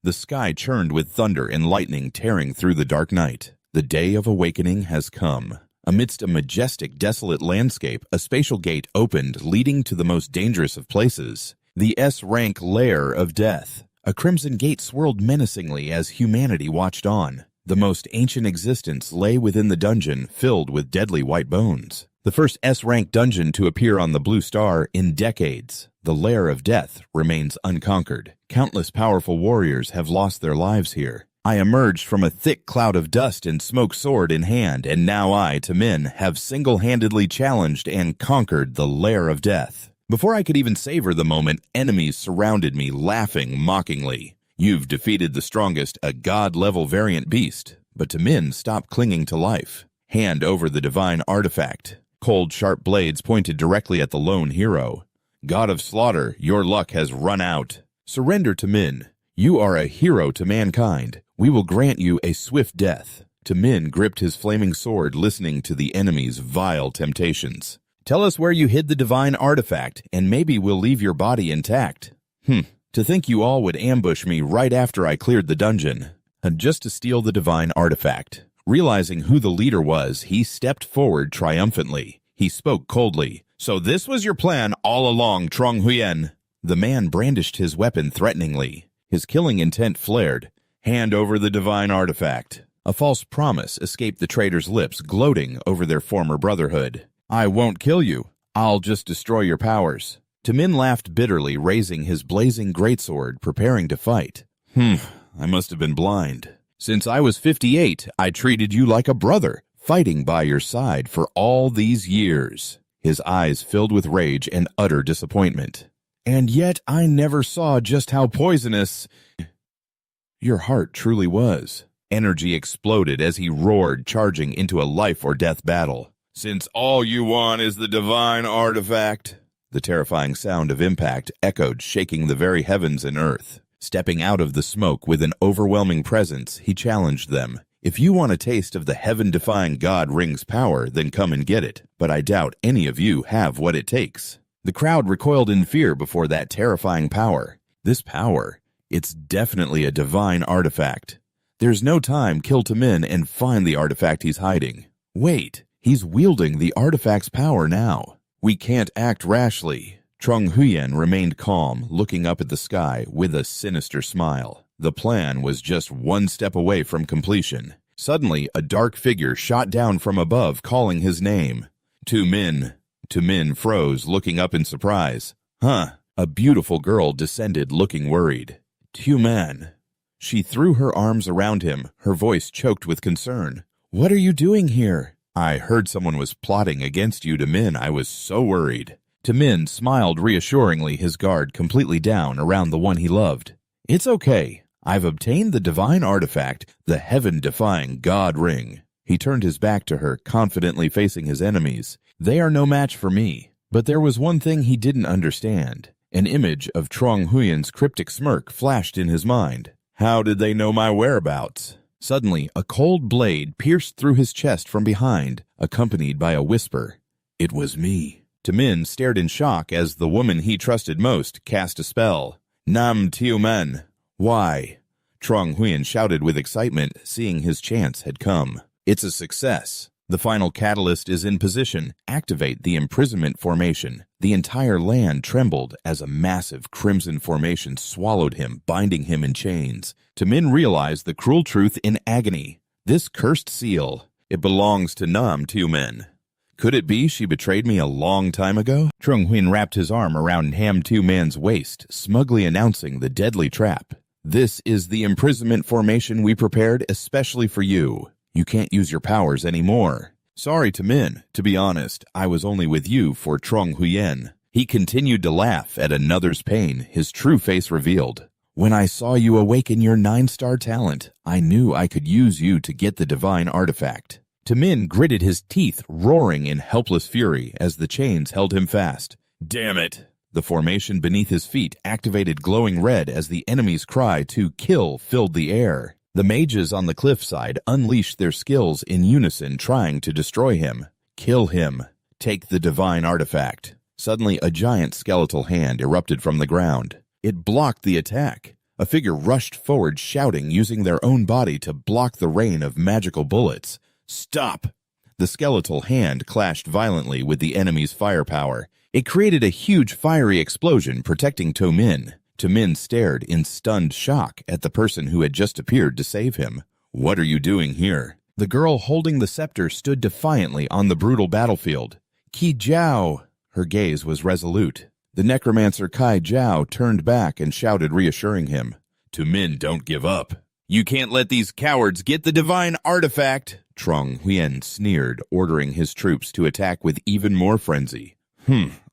The sky churned with thunder and lightning tearing through the dark night. The day of awakening has come. Amidst a majestic, desolate landscape, a spatial gate opened, leading to the most dangerous of places, the S-rank lair of death. A crimson gate swirled menacingly as humanity watched on. The most ancient existence lay within the dungeon, filled with deadly white bones. The first S-rank dungeon to appear on the Blue Star in decades. The lair of death remains unconquered. Countless powerful warriors have lost their lives here. I emerged from a thick cloud of dust and smoke, sword in hand, and now I, Tamin, have single-handedly challenged and conquered the lair of death. Before I could even savor the moment, enemies surrounded me, laughing mockingly. You've defeated the strongest, a god-level variant beast. But Tamin stopped clinging to life. Hand over the divine artifact. Cold, sharp blades pointed directly at the lone hero. God of slaughter, your luck has run out. Surrender, Tamin. You are a hero to mankind. We will grant you a swift death. Tamin gripped his flaming sword, listening to the enemy's vile temptations. Tell us where you hid the divine artifact, and maybe we'll leave your body intact. To think you all would ambush me right after I cleared the dungeon. Just to steal the divine artifact. Realizing who the leader was, he stepped forward triumphantly. He spoke coldly. So this was your plan all along, Trong Huyen. The man brandished his weapon threateningly. His killing intent flared. Hand over the divine artifact. A false promise escaped the traitor's lips, gloating over their former brotherhood. I won't kill you. I'll just destroy your powers. Tamin laughed bitterly, raising his blazing greatsword, preparing to fight. I must have been blind. Since I was 58, I treated you like a brother, fighting by your side for all these years. His eyes filled with rage and utter disappointment. And yet I never saw just how poisonous your heart truly was. Energy exploded as he roared, charging into a life-or-death battle. Since all you want is the divine artifact. The terrifying sound of impact echoed, shaking the very heavens and earth. Stepping out of the smoke with an overwhelming presence, he challenged them. If you want a taste of the heaven-defying God Ring's power, then come and get it. But I doubt any of you have what it takes. The crowd recoiled in fear before that terrifying power. This power, it's definitely a divine artifact. There's no time, kill Tamin and find the artifact he's hiding. Wait, he's wielding the artifact's power now. We can't act rashly. Trong Huyen remained calm, looking up at the sky with a sinister smile. The plan was just one step away from completion. Suddenly, a dark figure shot down from above, calling his name. Tamin. Tamin froze, looking up in surprise. A beautiful girl descended, looking worried. Tamin. She threw her arms around him, her voice choked with concern. What are you doing here? I heard someone was plotting against you, Tamin. I was so worried. Tamin smiled reassuringly, his guard completely down around the one he loved. It's okay. I've obtained the divine artifact, the heaven-defying God Ring. He turned his back to her, confidently facing his enemies. They are no match for me. But there was one thing he didn't understand. An image of Trong Huyen's cryptic smirk flashed in his mind. How did they know my whereabouts? Suddenly, a cold blade pierced through his chest from behind, accompanied by a whisper. It was me. Tamin stared in shock as the woman he trusted most cast a spell. Nam Tiumen. Why? Trong Huyen shouted with excitement, seeing his chance had come. It's a success. The final catalyst is in position. Activate the imprisonment formation. The entire land trembled as a massive crimson formation swallowed him, binding him in chains. Tamin realized the cruel truth in agony. This cursed seal, it belongs to Nam Tiumen. Could it be she betrayed me a long time ago? Trong Huyen wrapped his arm around Nam Tiumen's waist, smugly announcing the deadly trap. This is the imprisonment formation we prepared especially for you. You can't use your powers anymore. Sorry, Tamin. To be honest, I was only with you for Trong Huyen. He continued to laugh at another's pain, his true face revealed. When I saw you awaken your 9-star talent, I knew I could use you to get the divine artifact. Tamin gritted his teeth, roaring in helpless fury as the chains held him fast. Damn it! The formation beneath his feet activated glowing red as the enemy's cry to kill filled the air. The mages on the cliffside unleashed their skills in unison, trying to destroy him. Kill him. Take the divine artifact. Suddenly, a giant skeletal hand erupted from the ground. It blocked the attack. A figure rushed forward shouting, using their own body to block the rain of magical bullets. "Stop!" The skeletal hand clashed violently with the enemy's firepower. It created a huge fiery explosion, protecting Tomin. Tomin stared in stunned shock at the person who had just appeared to save him. "What are you doing here?" The girl holding the scepter stood defiantly on the brutal battlefield. "Qi Jiao!" Her gaze was resolute. The necromancer Kai Jiao turned back and shouted, reassuring him. "Tomin, don't give up. You can't let these cowards get the divine artifact." Trong Huyen sneered, ordering his troops to attack with even more frenzy.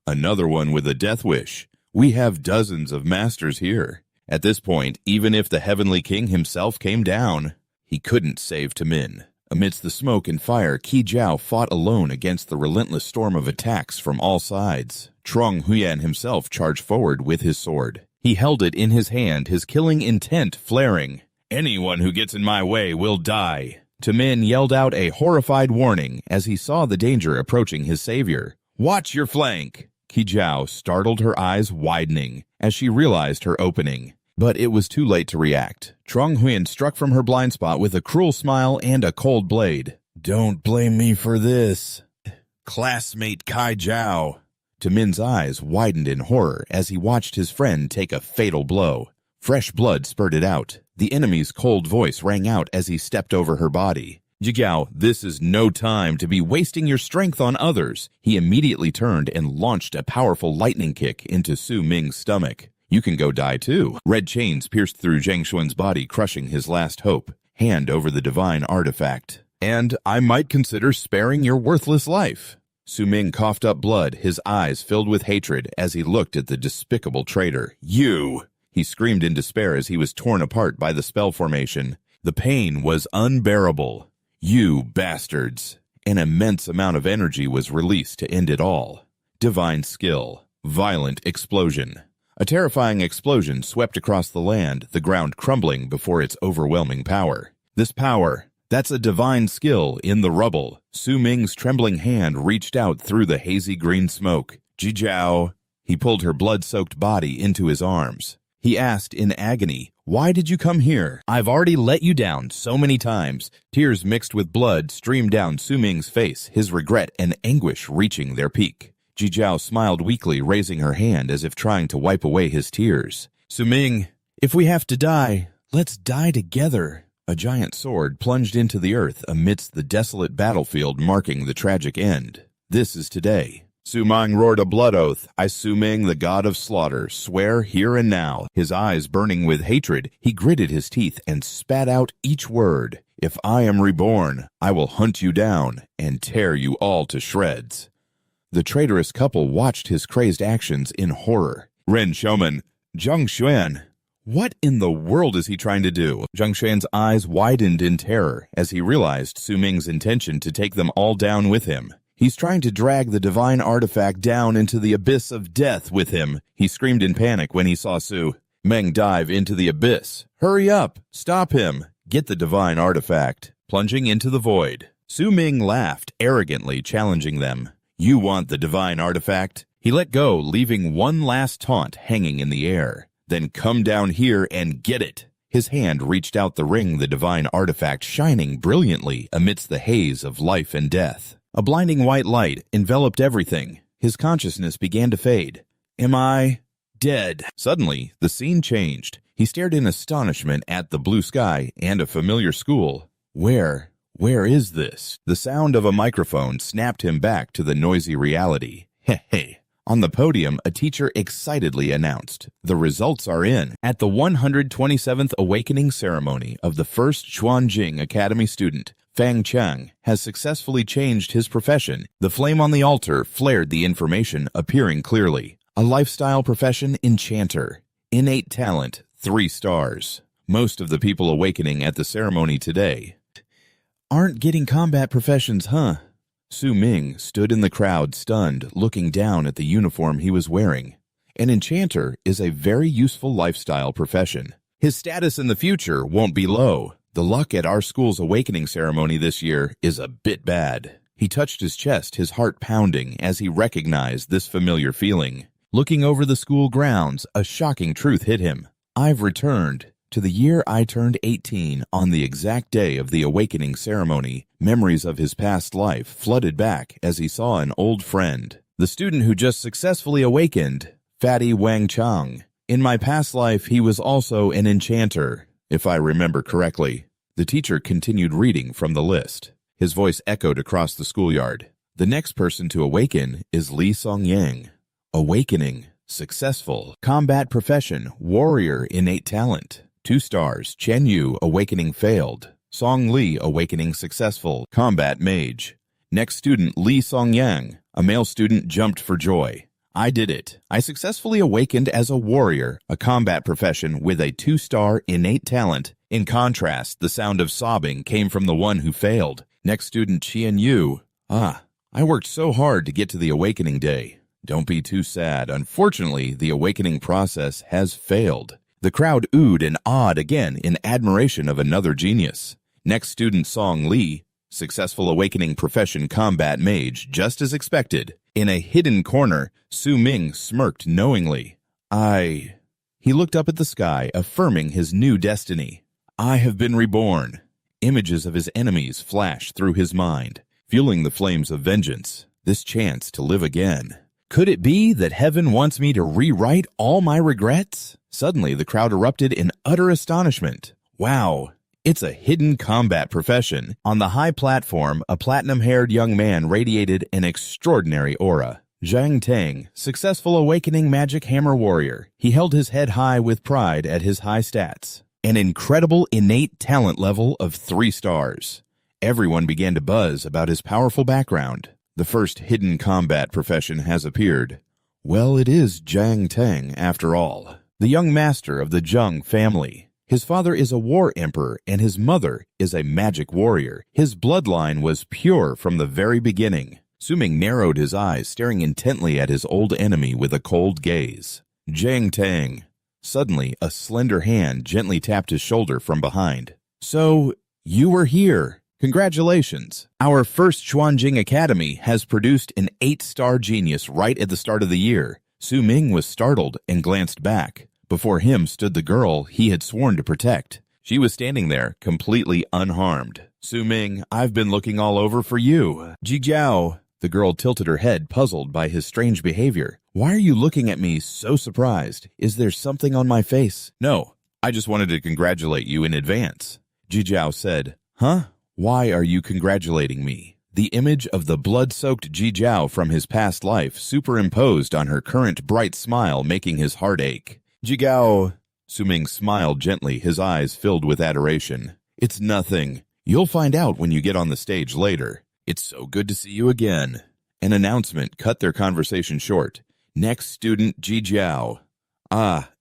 Another one with a death wish. We have dozens of masters here. At this point, even if the Heavenly King himself came down, he couldn't save Tomin. Amidst the smoke and fire, Qi Jiao fought alone against the relentless storm of attacks from all sides. Trong Huyen himself charged forward with his sword. He held it in his hand, his killing intent flaring. "Anyone who gets in my way will die." Tomin yelled out a horrified warning as he saw the danger approaching his savior. "Watch your flank!" Qi Jiao startled, her eyes widening as she realized her opening. But it was too late to react. Trong Huyen struck from her blind spot with a cruel smile and a cold blade. "Don't blame me for this, classmate Kai Jiao." Tomin's eyes widened in horror as he watched his friend take a fatal blow. Fresh blood spurted out. The enemy's cold voice rang out as he stepped over her body. "Jiao, this is no time to be wasting your strength on others." He immediately turned and launched a powerful lightning kick into Su Ming's stomach. "You can go die too." Red chains pierced through Zhang Xuan's body, crushing his last hope. "Hand over the divine artifact, and I might consider sparing your worthless life." Su Ming coughed up blood, his eyes filled with hatred as he looked at the despicable traitor. "You!" He screamed in despair as he was torn apart by the spell formation. The pain was unbearable. "You bastards!" An immense amount of energy was released to end it all. Divine skill. Violent explosion. A terrifying explosion swept across the land, the ground crumbling before its overwhelming power. This power, that's a divine skill in the rubble. Su Ming's trembling hand reached out through the hazy green smoke. "Ji Jiao." He pulled her blood-soaked body into his arms. He asked in agony, "Why did you come here? I've already let you down so many times." Tears mixed with blood streamed down Su Ming's face, his regret and anguish reaching their peak. Ji Jiao smiled weakly, raising her hand as if trying to wipe away his tears. "Su Ming, if we have to die, let's die together." A giant sword plunged into the earth amidst the desolate battlefield, marking the tragic end. "This is today." Su Ming roared a blood oath. "I, Su Ming, the god of slaughter, swear here and now." His eyes burning with hatred, he gritted his teeth and spat out each word. "If I am reborn, I will hunt you down and tear you all to shreds." The traitorous couple watched his crazed actions in horror. "Ren Shouman, Zhang Xuan, what in the world is he trying to do?" Zhang Xuan's eyes widened in terror as he realized Su Ming's intention to take them all down with him. "He's trying to drag the divine artifact down into the abyss of death with him," he screamed in panic when he saw Su Ming dive into the abyss. "Hurry up! Stop him! Get the divine artifact!" Plunging into the void, Su Ming laughed, arrogantly challenging them. "You want the divine artifact?" He let go, leaving one last taunt hanging in the air. "Then come down here and get it." His hand reached out the ring, the divine artifact shining brilliantly amidst the haze of life and death. A blinding white light enveloped everything. His consciousness began to fade. "Am I dead?" Suddenly, the scene changed. He stared in astonishment at the blue sky and a familiar school. Where is this? The sound of a microphone snapped him back to the noisy reality. Hey. On the podium, a teacher excitedly announced, "The results are in." At the 127th awakening ceremony of the first Xuanjing Academy student, Fang Cheng has successfully changed his profession. The flame on the altar flared, the information appearing clearly. A lifestyle profession, enchanter. Innate talent, 3 stars. Most of the people awakening at the ceremony today aren't getting combat professions, huh? Su Ming stood in the crowd, stunned, looking down at the uniform he was wearing. An enchanter is a very useful lifestyle profession. His status in the future won't be low. The luck at our school's awakening ceremony this year is a bit bad. He touched his chest, his heart pounding as he recognized this familiar feeling. Looking over the school grounds, a shocking truth hit him. I've returned to the year I turned 18 on the exact day of the awakening ceremony. Memories of his past life flooded back as he saw an old friend, the student who just successfully awakened, Fatty Wang Chang. In my past life, he was also an enchanter, if I remember correctly. The teacher continued reading from the list. His voice echoed across the schoolyard. The next person to awaken is Li Songyang. Awakening, successful, combat profession, warrior, innate talent. 2 stars, Chen Yu, awakening failed. Song Li, awakening successful, combat mage. Next student, Li Songyang. A male student jumped for joy. I did it. I successfully awakened as a warrior, a combat profession with a 2-star innate talent. In contrast, the sound of sobbing came from the one who failed. Next student, Qian Yu. I worked so hard to get to the awakening day. Don't be too sad. Unfortunately, the awakening process has failed. The crowd oohed and awed again in admiration of another genius. Next student, Song Li. Successful awakening profession combat mage, just as expected. In a hidden corner, Su Ming smirked knowingly. He looked up at the sky, affirming his new destiny. I have been reborn. Images of his enemies flashed through his mind, fueling the flames of vengeance, this chance to live again. Could it be that heaven wants me to rewrite all my regrets? Suddenly, the crowd erupted in utter astonishment. Wow! It's a hidden combat profession. On the high platform, a platinum-haired young man radiated an extraordinary aura. Zhang Tang, successful awakening magic hammer warrior. He held his head high with pride at his high stats. An incredible innate talent level of 3 stars. Everyone began to buzz about his powerful background. The first hidden combat profession has appeared. Well, it is Zhang Tang after all. The young master of the Zheng family. His father is a war emperor and his mother is a magic warrior. His bloodline was pure from the very beginning. Su Ming narrowed his eyes, staring intently at his old enemy with a cold gaze. Zhang Tang. Suddenly, a slender hand gently tapped his shoulder from behind. So, you were here. Congratulations. Our first Chuanjing Academy has produced an 8-star genius right at the start of the year. Su Ming was startled and glanced back. Before him stood the girl he had sworn to protect. She was standing there, completely unharmed. Su Ming, I've been looking all over for you. Ji Jiao. The girl tilted her head, puzzled by his strange behavior. Why are you looking at me so surprised? Is there something on my face? No, I just wanted to congratulate you in advance. Ji Jiao said, Huh? Why are you congratulating me? The image of the blood-soaked Ji Jiao from his past life superimposed on her current bright smile, making his heart ache. Jigao. Su Ming smiled gently, his eyes filled with adoration. It's nothing. You'll find out when you get on the stage later. It's so good to see you again. An announcement cut their conversation short. Next student, Ji Jiao.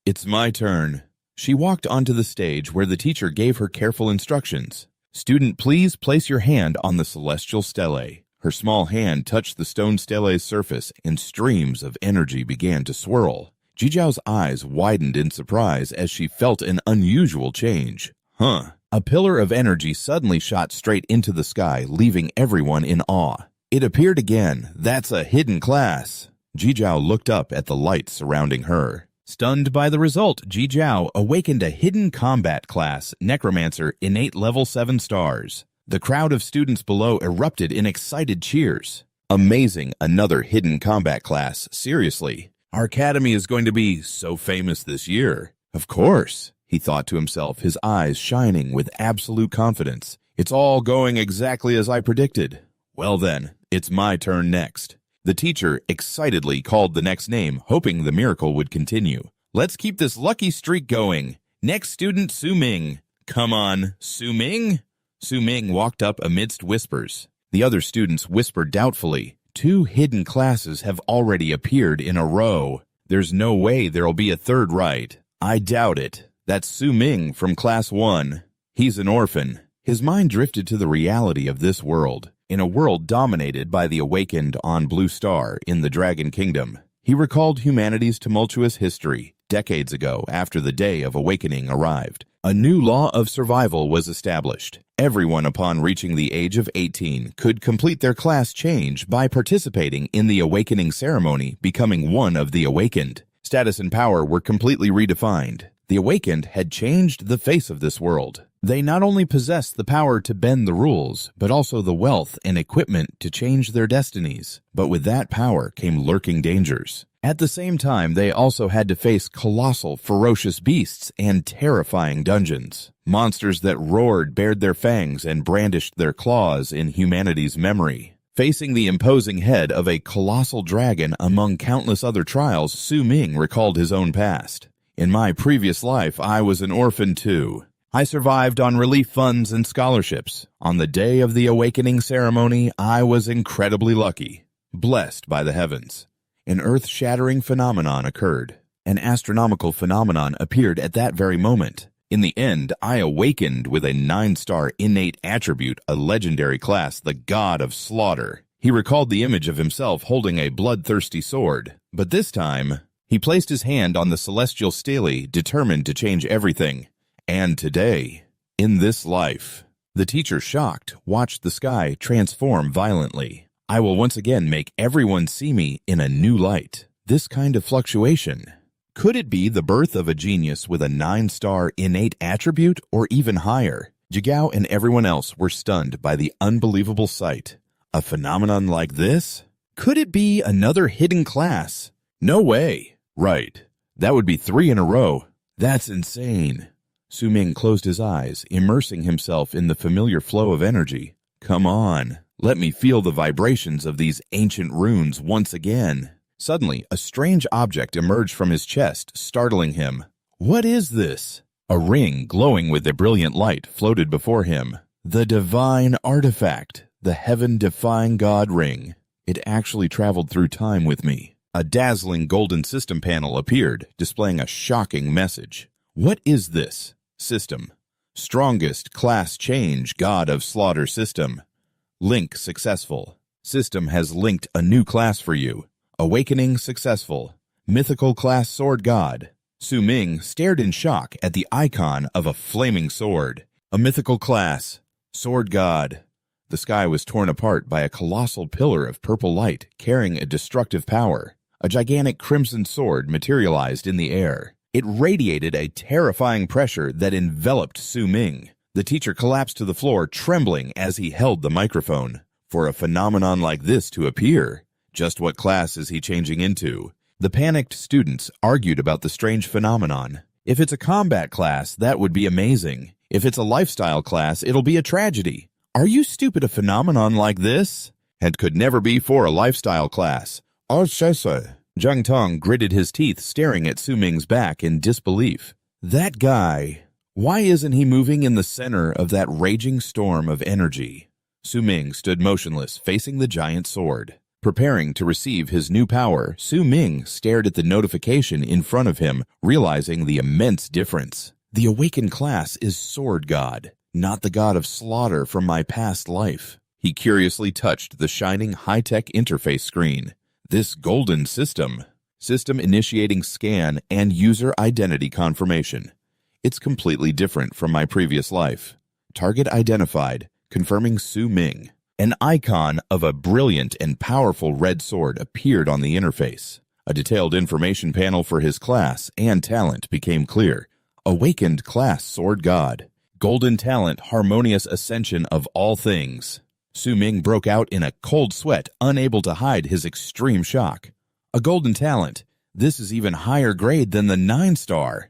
It's my turn. She walked onto the stage where the teacher gave her careful instructions. Student, please place your hand on the celestial stele. Her small hand touched the stone stele's surface and streams of energy began to swirl. Ji Jiao's eyes widened in surprise as she felt an unusual change. A pillar of energy suddenly shot straight into the sky, leaving everyone in awe. It appeared again. That's a hidden class. Ji Jiao looked up at the light surrounding her. Stunned by the result, Ji Jiao awakened a hidden combat class, Necromancer, innate level 7 stars. The crowd of students below erupted in excited cheers. Amazing, another hidden combat class, seriously. Our academy is going to be so famous this year. Of course, he thought to himself, his eyes shining with absolute confidence. It's all going exactly as I predicted. Well then, it's my turn next. The teacher excitedly called the next name, hoping the miracle would continue. Let's keep this lucky streak going. Next student, Su Ming. Come on, Su Ming? Su Ming walked up amidst whispers. The other students whispered doubtfully. 2 hidden classes have already appeared in a row. There's no way there'll be a third right. I doubt it. That's Su Ming from Class 1. He's an orphan. His mind drifted to the reality of this world. In a world dominated by the awakened on Blue Star in the Dragon Kingdom, he recalled humanity's tumultuous history. Decades ago, after the Day of Awakening arrived, a new law of survival was established. Everyone upon reaching the age of 18 could complete their class change by participating in the awakening ceremony, becoming one of the awakened. Status and power were completely redefined. The awakened had changed the face of this world. They not only possessed the power to bend the rules, but also the wealth and equipment to change their destinies. But with that power came lurking dangers. At the same time, they also had to face colossal, ferocious beasts and terrifying dungeons. Monsters that roared, bared their fangs, and brandished their claws in humanity's memory. Facing the imposing head of a colossal dragon among countless other trials, Su Ming recalled his own past. In my previous life, I was an orphan too. I survived on relief funds and scholarships. On the day of the awakening ceremony, I was incredibly lucky, blessed by the heavens. An earth-shattering phenomenon occurred. An astronomical phenomenon appeared at that very moment. In the end, I awakened with a 9-star innate attribute, a legendary class, the God of Slaughter. He recalled the image of himself holding a bloodthirsty sword, but this time, he placed his hand on the celestial stele, determined to change everything. And today, in this life, the teacher, shocked, watched the sky transform violently. I will once again make everyone see me in a new light. This kind of fluctuation. Could it be the birth of a genius with a 9-star innate attribute or even higher? Jigao and everyone else were stunned by the unbelievable sight. A phenomenon like this? Could it be another hidden class? No way. Right. That would be 3 in a row. That's insane. Su Ming closed his eyes, immersing himself in the familiar flow of energy. Come on. Let me feel the vibrations of these ancient runes once again. Suddenly, a strange object emerged from his chest, startling him. What is this? A ring glowing with a brilliant light floated before him. The divine artifact, the heaven-defying God ring. It actually traveled through time with me. A dazzling golden system panel appeared, displaying a shocking message. What is this? System. Strongest class change, God of Slaughter system. Link successful. System has linked a new class for you. Awakening successful. Mythical class sword god. Su Ming stared in shock at the icon of a flaming sword. A mythical class. Sword god. The sky was torn apart by a colossal pillar of purple light carrying a destructive power. A gigantic crimson sword materialized in the air. It radiated a terrifying pressure that enveloped Su Ming. The teacher collapsed to the floor, trembling as he held the microphone. For a phenomenon like this to appear, just what class is he changing into? The panicked students argued about the strange phenomenon. If it's a combat class, that would be amazing. If it's a lifestyle class, it'll be a tragedy. Are you stupid? A phenomenon like this? And could never be for a lifestyle class. Zhang Tong gritted his teeth, staring at Su Ming's back in disbelief. That guy, why isn't he moving in the center of that raging storm of energy? Su Ming stood motionless, facing the giant sword. Preparing to receive his new power, Su Ming stared at the notification in front of him, realizing the immense difference. The awakened class is Sword God, not the God of Slaughter from my past life. He curiously touched the shining high-tech interface screen. This golden system initiating scan and user identity confirmation. It's completely different from my previous life. Target identified, confirming Su Ming. An icon of a brilliant and powerful red sword appeared on the interface. A detailed information panel for his class and talent became clear. Awakened class sword god. Golden talent, harmonious ascension of all things. Su Ming broke out in a cold sweat, unable to hide his extreme shock. A golden talent. This is even higher grade than the 9-star.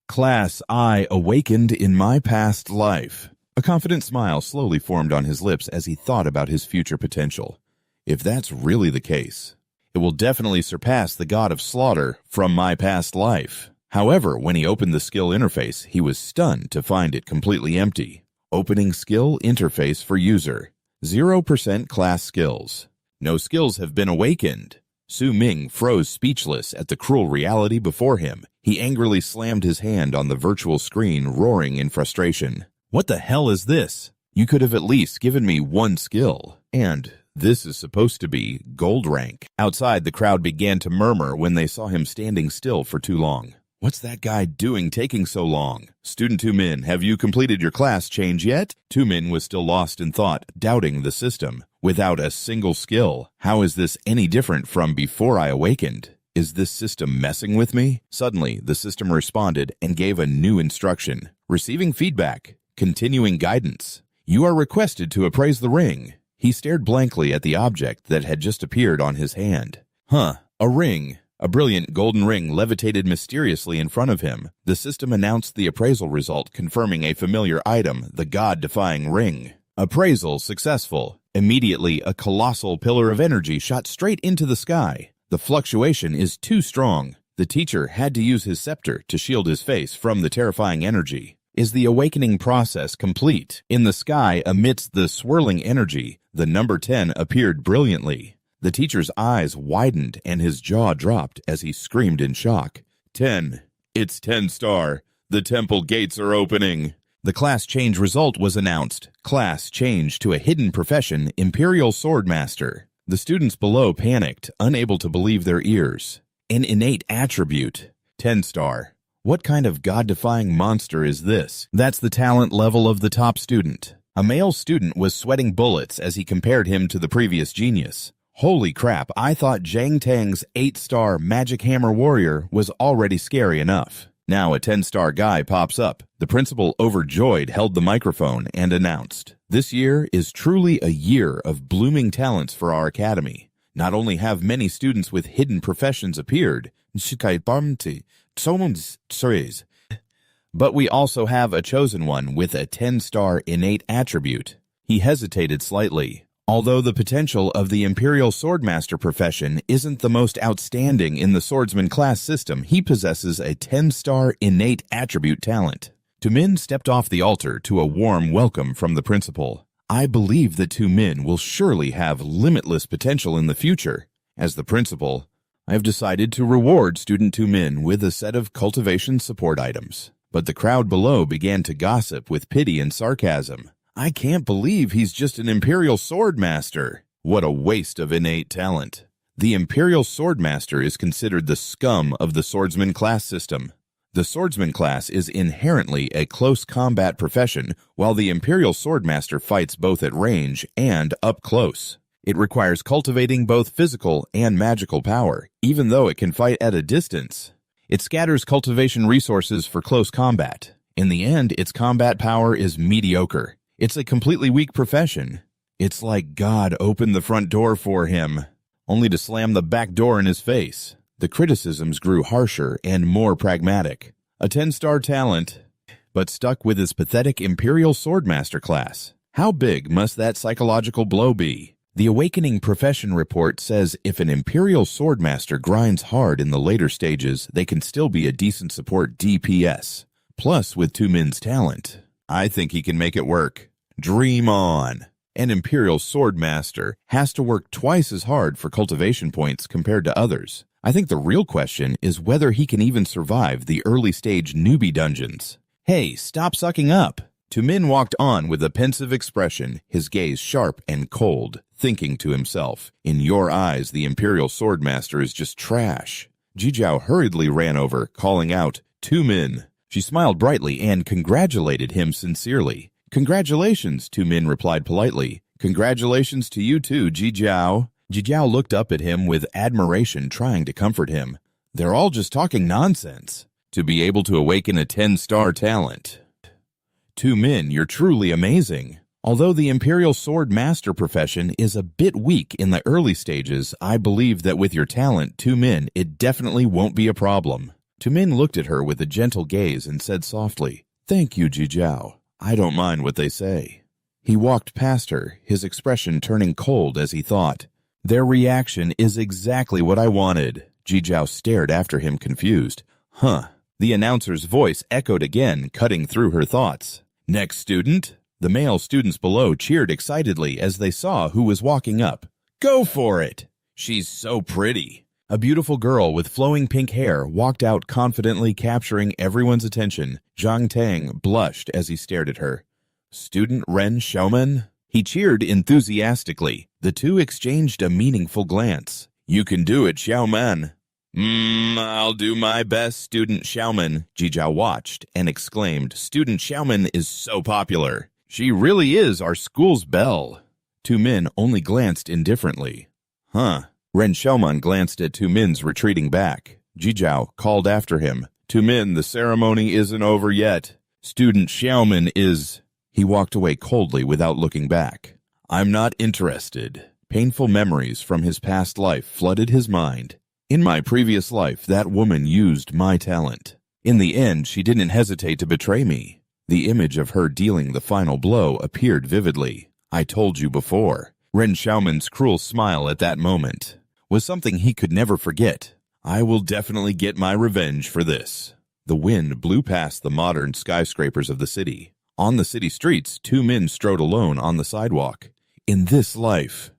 Class I awakened in my past life. A confident smile slowly formed on his lips as he thought about his future potential. If that's really the case, it will definitely surpass the God of Slaughter from my past life. However, when he opened the skill interface, he was stunned to find it completely empty. Opening skill interface for user. 0% class skills. No skills have been awakened. Su Ming froze speechless at the cruel reality before him. He angrily slammed his hand on the virtual screen, roaring in frustration. What the hell is this? You could have at least given me one skill. And this is supposed to be gold rank. Outside, the crowd began to murmur when they saw him standing still for too long. What's that guy doing taking so long? Student Tumin, have you completed your class change yet? Tumin was still lost in thought, doubting the system. Without a single skill, how is this any different from before I awakened? Is this system messing with me? Suddenly, the system responded and gave a new instruction. Receiving feedback. Continuing guidance. You are requested to appraise the ring. He stared blankly at the object that had just appeared on his hand. A ring. A brilliant golden ring levitated mysteriously in front of him. The system announced the appraisal result, confirming a familiar item, the god-defying ring. Appraisal successful. Immediately, a colossal pillar of energy shot straight into the sky. The fluctuation is too strong. The teacher had to use his scepter to shield his face from the terrifying energy. Is the awakening process complete? In the sky, amidst the swirling energy, the number 10 appeared brilliantly. The teacher's eyes widened and his jaw dropped as he screamed in shock. 10. It's 10 star. The temple gates are opening. The class change result was announced. Class change to a hidden profession, Imperial Swordmaster. The students below panicked, unable to believe their ears. An innate attribute. 10 star. What kind of god-defying monster is this? That's the talent level of the top student. A male student was sweating bullets as he compared him to the previous genius. Holy crap, I thought Zhang Tang's 8-star Magic Hammer Warrior was already scary enough. Now a 10-star guy pops up. The principal, overjoyed, held the microphone and announced, "This year is truly a year of blooming talents for our academy. Not only have many students with hidden professions appeared, but we also have a chosen one with a 10-star innate attribute." He hesitated slightly. Although the potential of the Imperial Swordmaster profession isn't the most outstanding in the swordsman class system, he possesses a 10-star innate attribute talent. Tumin stepped off the altar to a warm welcome from the principal. I believe that Tumin will surely have limitless potential in the future. As the principal, I have decided to reward student Tumin with a set of cultivation support items. But the crowd below began to gossip with pity and sarcasm. I can't believe he's just an Imperial Swordmaster. What a waste of innate talent. The Imperial Swordmaster is considered the scum of the swordsman class system. The swordsman class is inherently a close combat profession, while the Imperial Swordmaster fights both at range and up close. It requires cultivating both physical and magical power, even though it can fight at a distance. It scatters cultivation resources for close combat. In the end, its combat power is mediocre. It's a completely weak profession. It's like God opened the front door for him, only to slam the back door in his face. The criticisms grew harsher and more pragmatic. A 10-star talent, but stuck with his pathetic Imperial Swordmaster class. How big must that psychological blow be? The Awakening Profession Report says if an Imperial Swordmaster grinds hard in the later stages, they can still be a decent support DPS. Plus, with Tumin's talent, I think he can make it work. Dream on. An Imperial Swordmaster has to work twice as hard for cultivation points compared to others. I think the real question is whether he can even survive the early-stage newbie dungeons. Hey, stop sucking up. Tumin walked on with a pensive expression, his gaze sharp and cold, thinking to himself, in your eyes the Imperial Swordmaster is just trash. Jijiao hurriedly ran over, calling out, Tumin. She smiled brightly and congratulated him sincerely. Congratulations, Tumin replied politely. Congratulations to you too, Jijiao. Jijiao looked up at him with admiration, trying to comfort him. They're all just talking nonsense. To be able to awaken a 10-star talent. Tumin, you're truly amazing. Although the Imperial Sword Master profession is a bit weak in the early stages, I believe that with your talent, Tumin, it definitely won't be a problem. Tumin looked at her with a gentle gaze and said softly, Thank you, Jijiao. I don't mind what they say. He walked past her, his expression turning cold as he thought. Their reaction is exactly what I wanted. Jijiao stared after him confused. Huh. The announcer's voice echoed again, cutting through her thoughts. Next student? The male students below cheered excitedly as they saw who was walking up. Go for it! She's so pretty. A beautiful girl with flowing pink hair walked out confidently, capturing everyone's attention. Zhang Tang blushed as he stared at her. Student Ren Xiaoman? He cheered enthusiastically. The two exchanged a meaningful glance. You can do it, Xiaoman. I'll do my best, Student Xiaoman. Jijiao watched and exclaimed, Student Xiaoman is so popular. She really is our school's belle. Tumin only glanced indifferently. Huh. Ren Xiaoman glanced at Tu Min's retreating back. Jijiao called after him. Tu Min, the ceremony isn't over yet. Student Xiaoman is... He walked away coldly without looking back. I'm not interested. Painful memories from his past life flooded his mind. In my previous life, that woman used my talent. In the end, she didn't hesitate to betray me. The image of her dealing the final blow appeared vividly. I told you before. Ren Xiaoman's cruel smile at that moment was something he could never forget. I will definitely get my revenge for this. The wind blew past the modern skyscrapers of the city. On the city streets, two men strode alone on the sidewalk. In this life,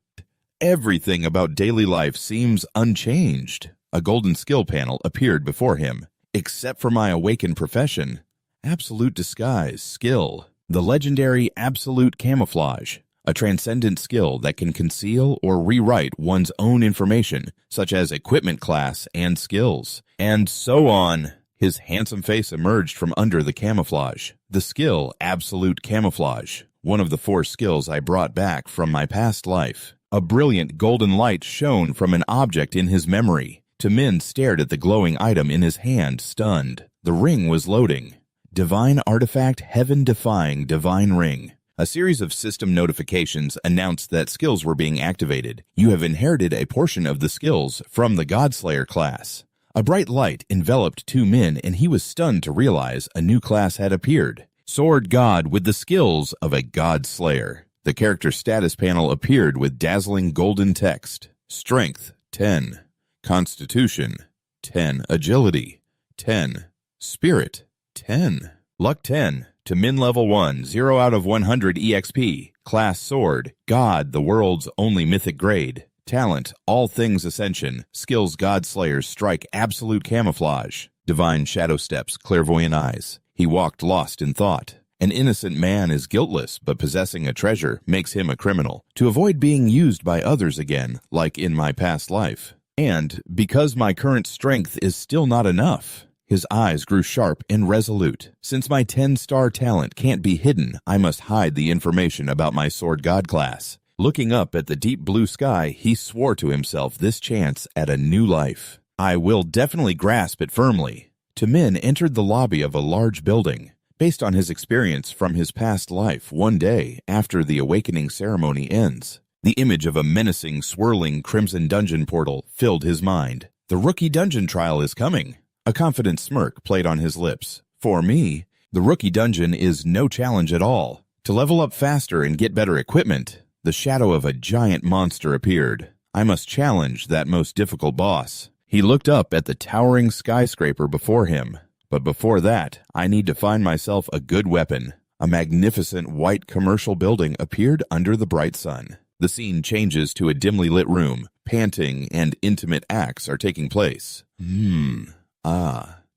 everything about daily life seems unchanged. A golden skill panel appeared before him. Except for my awakened profession, absolute disguise skill, the legendary absolute camouflage, a transcendent skill that can conceal or rewrite one's own information, such as equipment class and skills, and so on. His handsome face emerged from under the camouflage. The skill, absolute camouflage, one of the 4 skills I brought back from my past life. A brilliant golden light shone from an object in his memory. Tu Min stared at the glowing item in his hand, stunned. The ring was loading. Divine artifact, heaven-defying divine ring. A series of system notifications announced that skills were being activated. You have inherited a portion of the skills from the Godslayer class. A bright light enveloped Tu Min, and he was stunned to realize a new class had appeared. Sword God with the skills of a Godslayer. The character status panel appeared with dazzling golden text. Strength, 10. Constitution, 10. Agility, 10. Spirit, 10. Luck, 10. Tu Min level 1, 0 out of 100 EXP. Class Sword, God, the world's only mythic grade. Talent, all things ascension. Skills, Godslayers strike absolute camouflage. Divine shadow steps, clairvoyant eyes. He walked lost in thought. An innocent man is guiltless, but possessing a treasure makes him a criminal. To avoid being used by others again, like in my past life. And because my current strength is still not enough. His eyes grew sharp and resolute. Since my 10-star talent can't be hidden, I must hide the information about my Sword God class. Looking up at the deep blue sky, he swore to himself this chance at a new life. I will definitely grasp it firmly. Tu Min entered the lobby of a large building. Based on his experience from his past life, one day after the awakening ceremony ends, the image of a menacing, swirling crimson dungeon portal filled his mind. The rookie dungeon trial is coming. A confident smirk played on his lips. For me, the rookie dungeon is no challenge at all. To level up faster and get better equipment, the shadow of a giant monster appeared. I must challenge that most difficult boss. He looked up at the towering skyscraper before him. But before that, I need to find myself a good weapon. A magnificent white commercial building appeared under the bright sun. The scene changes to a dimly lit room. Panting and intimate acts are taking place.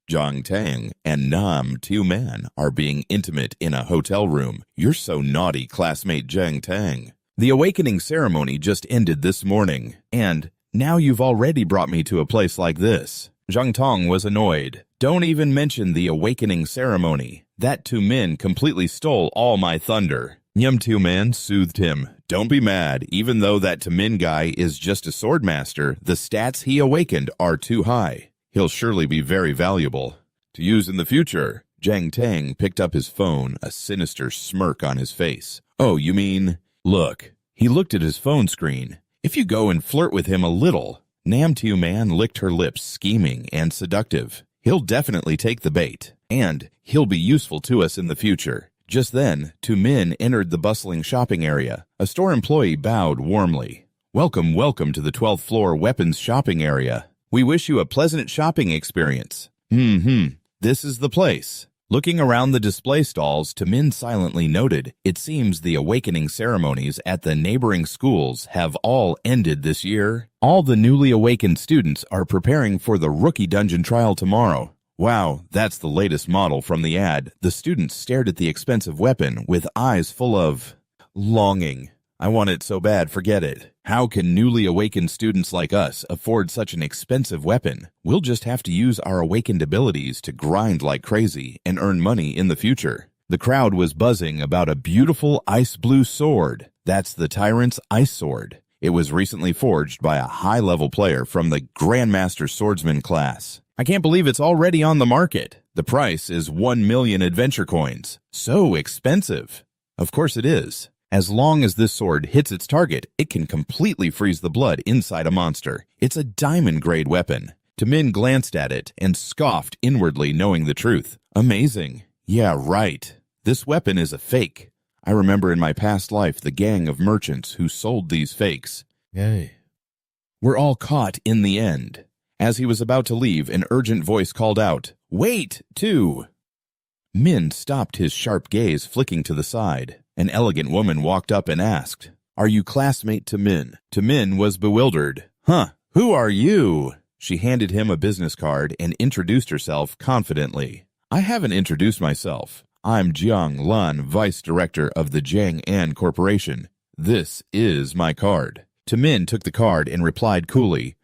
Zhang Tang and Nam Tu Man are being intimate in a hotel room. You're so naughty, classmate Zhang Tang. The awakening ceremony just ended this morning, and now you've already brought me to a place like this. Zhang Tong was annoyed. Don't even mention the awakening ceremony. That Tu Min completely stole all my thunder. Nyum Tu Man soothed him. Don't be mad, even though that Tu Min guy is just a sword master, the stats he awakened are too high. He'll surely be very valuable to use in the future. Zhang Tang picked up his phone, a sinister smirk on his face. Oh, you mean... Look, he looked at his phone screen. If you go and flirt with him a little... Nam Tu Man licked her lips, scheming and seductive. He'll definitely take the bait, and he'll be useful to us in the future. Just then, Tu Min entered the bustling shopping area. A store employee bowed warmly. Welcome, welcome to the 12th floor weapons shopping area. We wish you a pleasant shopping experience. This is the place. Looking around the display stalls, Tu Min silently noted, it seems the awakening ceremonies at the neighboring schools have all ended this year. All the newly awakened students are preparing for the rookie dungeon trial tomorrow. Wow, that's the latest model from the ad. The students stared at the expensive weapon with eyes full of longing. I want it so bad, forget it. How can newly awakened students like us afford such an expensive weapon? We'll just have to use our awakened abilities to grind like crazy and earn money in the future. The crowd was buzzing about a beautiful ice blue sword. That's the tyrant's ice sword. It was recently forged by a high-level player from the Grandmaster Swordsman class. I can't believe it's already on the market. The price is 1 million adventure coins. So expensive. Of course it is. As long as this sword hits its target, it can completely freeze the blood inside a monster. It's a diamond-grade weapon. Tamin glanced at it and scoffed inwardly, knowing the truth. Amazing. Yeah, right. This weapon is a fake. I remember in my past life the gang of merchants who sold these fakes. Yay. Were all caught in the end. As he was about to leave, an urgent voice called out, "Wait, too!" Min stopped, his sharp gaze flicking to the side. An elegant woman walked up and asked, "Are you classmate Tamin?" Tamin was bewildered. "Huh, who are you?" She handed him a business card and introduced herself confidently. "I haven't introduced myself. I'm Jiang Lan, Vice Director of the Jiang An Corporation. This is my card." Tamin took the card and replied coolly,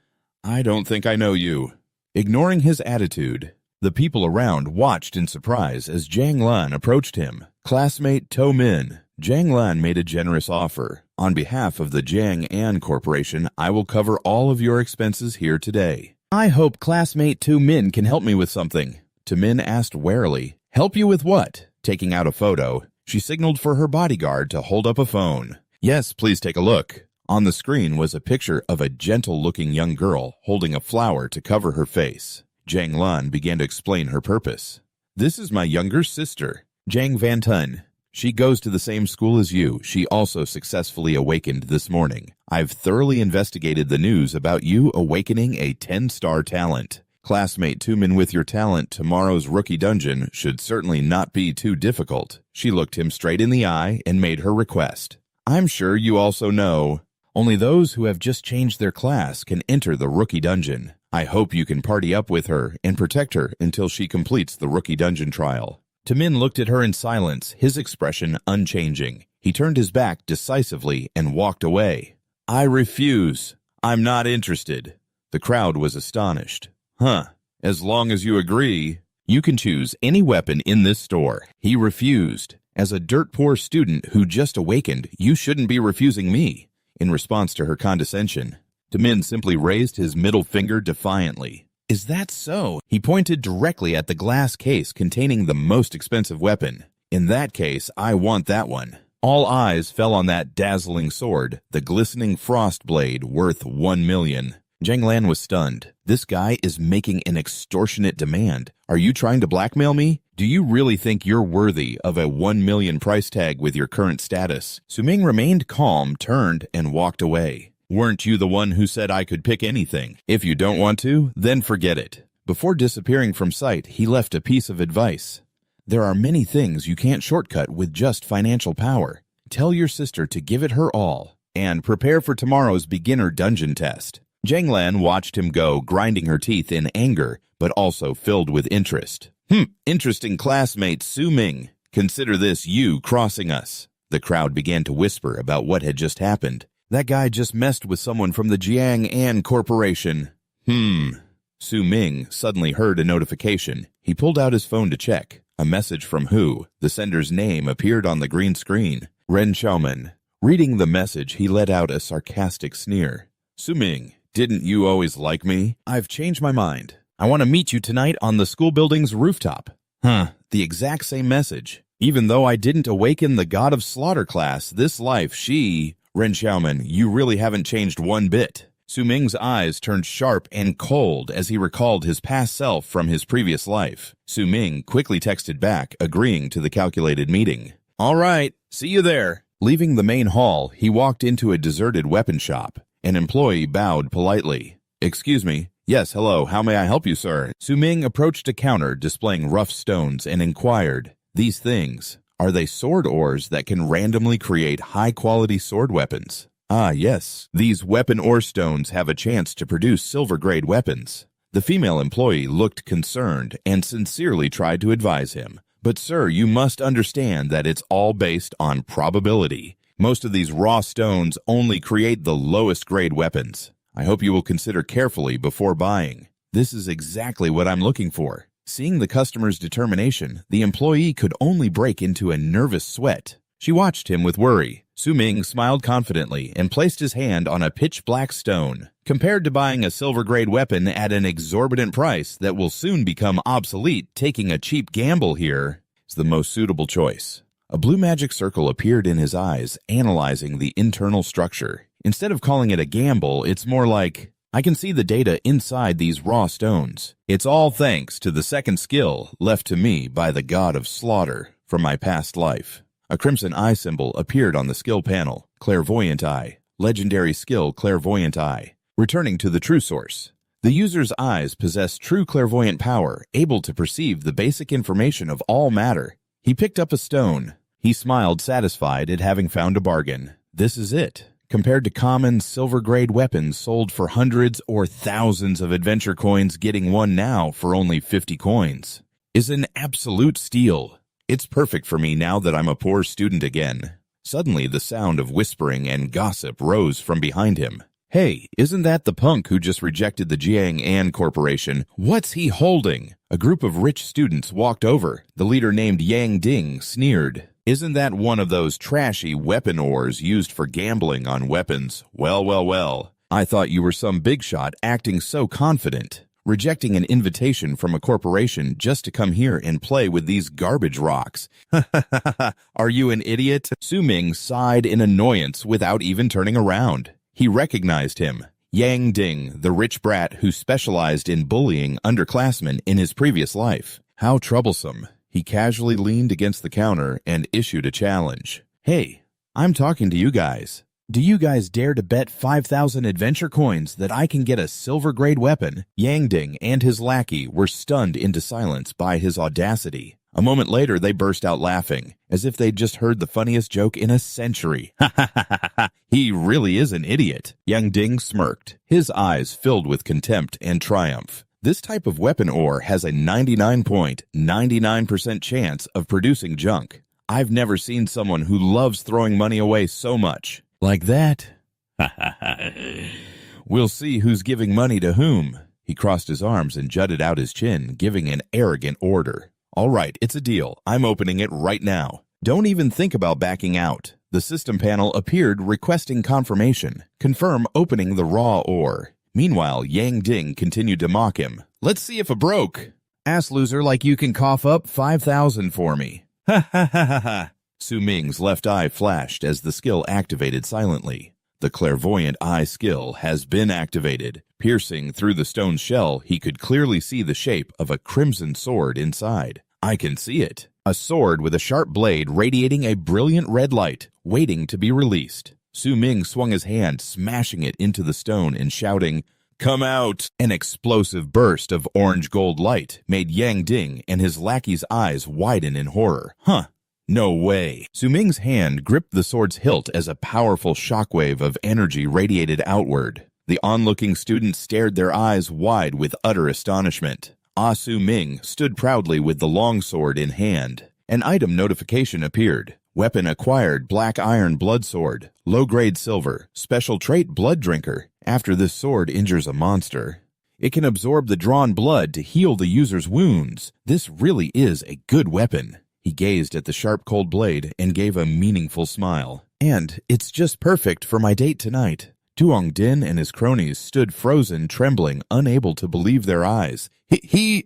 "I don't think I know you." Ignoring his attitude, the people around watched in surprise as Jiang Lan approached him. "Classmate To Min." Jiang Lan made a generous offer. "On behalf of the Jiang An Corporation, I will cover all of your expenses here today." "I hope classmate To Min can help me with something." Tamin asked warily, "Help you with what?" Taking out a photo, she signaled for her bodyguard to hold up a phone. "Yes, please take a look." On the screen was a picture of a gentle-looking young girl holding a flower to cover her face. Jiang Lan began to explain her purpose. "This is my younger sister, Jiang Van Tun. She goes to the same school as you. She also successfully awakened this morning. I've thoroughly investigated the news about you awakening a 10-star talent. Classmate Tumin, with your talent, tomorrow's rookie dungeon should certainly not be too difficult." She looked him straight in the eye and made her request. "I'm sure you also know, only those who have just changed their class can enter the rookie dungeon. I hope you can party up with her and protect her until she completes the rookie dungeon trial." Tamin looked at her in silence, his expression unchanging. He turned his back decisively and walked away. "I refuse. I'm not interested." The crowd was astonished. "Huh, as long as you agree, you can choose any weapon in this store." He refused. "As a dirt-poor student who just awakened, you shouldn't be refusing me." In response to her condescension, Tamin simply raised his middle finger defiantly. "Is that so?" He pointed directly at the glass case containing the most expensive weapon. "In that case, I want that one." All eyes fell on that dazzling sword, the glistening frost blade worth 1 million. Jiang Lan was stunned. This guy is making an extortionate demand. "Are you trying to blackmail me? Do you really think you're worthy of a 1 million price tag with your current status?" Suming remained calm, turned, and walked away. "Weren't you the one who said I could pick anything? If you don't want to, then forget it." Before disappearing from sight, he left a piece of advice. "There are many things you can't shortcut with just financial power. Tell your sister to give it her all, and prepare for tomorrow's beginner dungeon test." Jiang Lan watched him go, grinding her teeth in anger, but also filled with interest. Interesting classmate Su Ming. Consider this you crossing us." The crowd began to whisper about what had just happened. "That guy just messed with someone from the Jiang An Corporation." Su Ming suddenly heard a notification. He pulled out his phone to check. A message from who? The sender's name appeared on the green screen. Ren Xiaoman. Reading the message, he let out a sarcastic sneer. "Su Ming, didn't you always like me? I've changed my mind. I want to meet you tonight on the school building's rooftop." The exact same message. "Even though I didn't awaken the god of slaughter class, this life, she..." "Ren Xiaoman, you really haven't changed one bit." Su Ming's eyes turned sharp and cold as he recalled his past self from his previous life. Su Ming quickly texted back, agreeing to the calculated meeting. "All right, see you there." Leaving the main hall, he walked into a deserted weapon shop. An employee bowed politely. "Excuse me." "Yes, hello, how may I help you, sir?" Su Ming approached a counter displaying rough stones and inquired, "These things, are they sword ores that can randomly create high-quality sword weapons?" "Ah, yes. These weapon ore stones have a chance to produce silver-grade weapons." The female employee looked concerned and sincerely tried to advise him. "But sir, you must understand that it's all based on probability. Most of these raw stones only create the lowest grade weapons. I hope you will consider carefully before buying." "This is exactly what I'm looking for." Seeing the customer's determination, the employee could only break into a nervous sweat. She watched him with worry. Su Ming smiled confidently and placed his hand on a pitch-black stone. Compared to buying a silver-grade weapon at an exorbitant price that will soon become obsolete, taking a cheap gamble here is the most suitable choice. A blue magic circle appeared in his eyes, analyzing the internal structure. Instead of calling it a gamble, it's more like, I can see the data inside these raw stones. It's all thanks to the second skill left to me by the god of slaughter from my past life. A crimson eye symbol appeared on the skill panel. Clairvoyant Eye. Legendary skill Clairvoyant Eye. Returning to the true source. The user's eyes possess true clairvoyant power, able to perceive the basic information of all matter. He picked up a stone. He smiled, satisfied at having found a bargain. This is it. Compared to common silver-grade weapons sold for hundreds or thousands of adventure coins, getting one now for only 50 coins is an absolute steal. It's perfect for me now that I'm a poor student again. Suddenly, the sound of whispering and gossip rose from behind him. Hey, isn't that the punk who just rejected the Jiang An Corporation? What's he holding? A group of rich students walked over. The leader, named Yang Ding, sneered. Isn't that one of those trashy weapon ores used for gambling on weapons? Well. I thought you were some big shot acting so confident, rejecting an invitation from a corporation just to come here and play with these garbage rocks. Are you an idiot? Su Ming sighed in annoyance without even turning around. He recognized him. Yang Ding, the rich brat who specialized in bullying underclassmen in his previous life. How troublesome. He casually leaned against the counter and issued a challenge. Hey, I'm talking to you guys. Do you guys dare to bet 5,000 adventure coins that I can get a silver-grade weapon? Yang Ding and his lackey were stunned into silence by his audacity. A moment later, they burst out laughing, as if they'd just heard the funniest joke in a century. He really is an idiot. Yang Ding smirked, his eyes filled with contempt and triumph. This type of weapon ore has a 99.99% chance of producing junk. I've never seen someone who loves throwing money away so much. Like that? We'll see who's giving money to whom. He crossed his arms and jutted out his chin, giving an arrogant order. All right, it's a deal. I'm opening it right now. Don't even think about backing out. The system panel appeared requesting confirmation. Confirm opening the raw ore. Meanwhile, Yang Ding continued to mock him. Let's see if it broke. Ass loser like you can cough up 5,000 for me. Ha. Su Ming's left eye flashed as the skill activated silently. The clairvoyant eye skill has been activated. Piercing through the stone shell, he could clearly see the shape of a crimson sword inside. I can see it. A sword with a sharp blade radiating a brilliant red light, waiting to be released. Su Ming swung his hand, smashing it into the stone and shouting, "Come out!" An explosive burst of orange-gold light made Yang Ding and his lackey's eyes widen in horror. No way. Su Ming's hand gripped the sword's hilt as a powerful shockwave of energy radiated outward. The onlooking students stared their eyes wide with utter astonishment. Su Ming stood proudly with the longsword in hand. An item notification appeared. Weapon acquired, black iron blood sword, low-grade silver, special trait blood drinker. After this sword injures a monster, it can absorb the drawn blood to heal the user's wounds. This really is a good weapon. He gazed at the sharp cold blade and gave a meaningful smile. And it's just perfect for my date tonight. Duong Din and his cronies stood frozen, trembling, unable to believe their eyes. He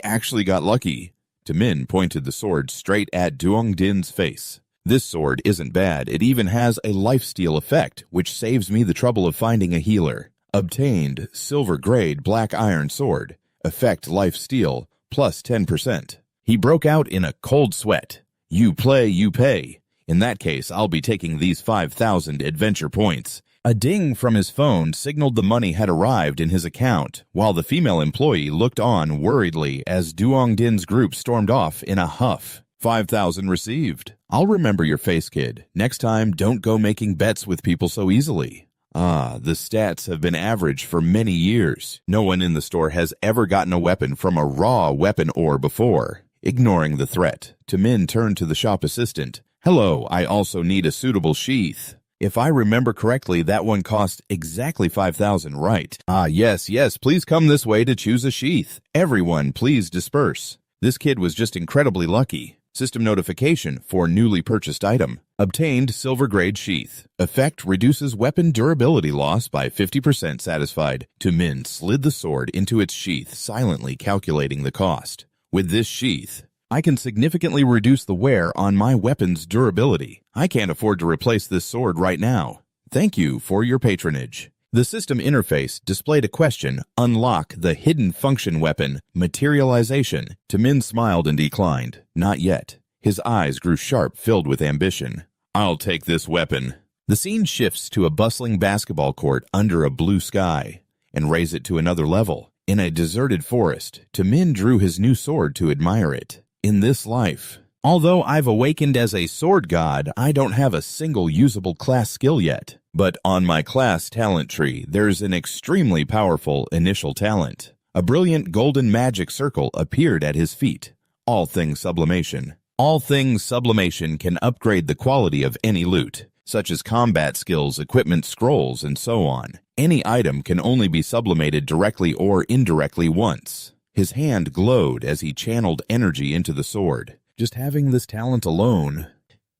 actually got lucky. Min pointed the sword straight at Duong Din's face. This sword isn't bad. It even has a lifesteal effect, which saves me the trouble of finding a healer. Obtained silver-grade black iron sword. Effect lifesteal plus 10%. He broke out in a cold sweat. You play, you pay. In that case, I'll be taking these 5,000 adventure points. A ding from his phone signaled the money had arrived in his account, while the female employee looked on worriedly as Duong Din's group stormed off in a huff. 5,000 received. I'll remember your face, kid. Next time, don't go making bets with people so easily. The stats have been average for many years. No one in the store has ever gotten a weapon from a raw weapon ore before. Ignoring the threat, Min turned to the shop assistant. Hello, I also need a suitable sheath. If I remember correctly, that one cost exactly 5,000, right? Yes, please come this way to choose a sheath. Everyone, please disperse. This kid was just incredibly lucky. System notification for newly purchased item. Obtained silver grade sheath. Effect reduces weapon durability loss by 50% satisfied. Min slid the sword into its sheath, silently calculating the cost. With this sheath, I can significantly reduce the wear on my weapon's durability. I can't afford to replace this sword right now. Thank you for your patronage. The system interface displayed a question, unlock the hidden function weapon, materialization. Min smiled and declined. Not yet. His eyes grew sharp, filled with ambition. I'll take this weapon. The scene shifts to a bustling basketball court under a blue sky, and raise it to another level. In a deserted forest, Min drew his new sword to admire it. In this life, although I've awakened as a sword god, I don't have a single usable class skill yet. But on my class talent tree, there's an extremely powerful initial talent. A brilliant golden magic circle appeared at his feet. All things sublimation. All things sublimation can upgrade the quality of any loot, such as combat skills, equipment, scrolls, and so on. Any item can only be sublimated directly or indirectly once. His hand glowed as he channeled energy into the sword. Just having this talent alone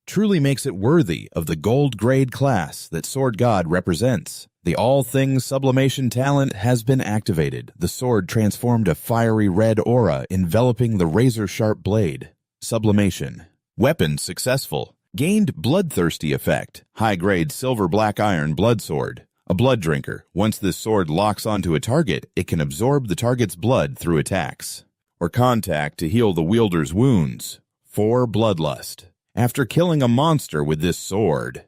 truly makes it worthy of the gold grade class that Sword God represents. The All Things Sublimation talent has been activated. The sword transformed a fiery red aura enveloping the razor-sharp blade. Sublimation. Weapon successful. Gained bloodthirsty effect. High-grade silver black iron blood sword. A blood drinker. Once this sword locks onto a target, it can absorb the target's blood through attacks or contact to heal the wielder's wounds. 4 bloodlust. After killing a monster with this sword,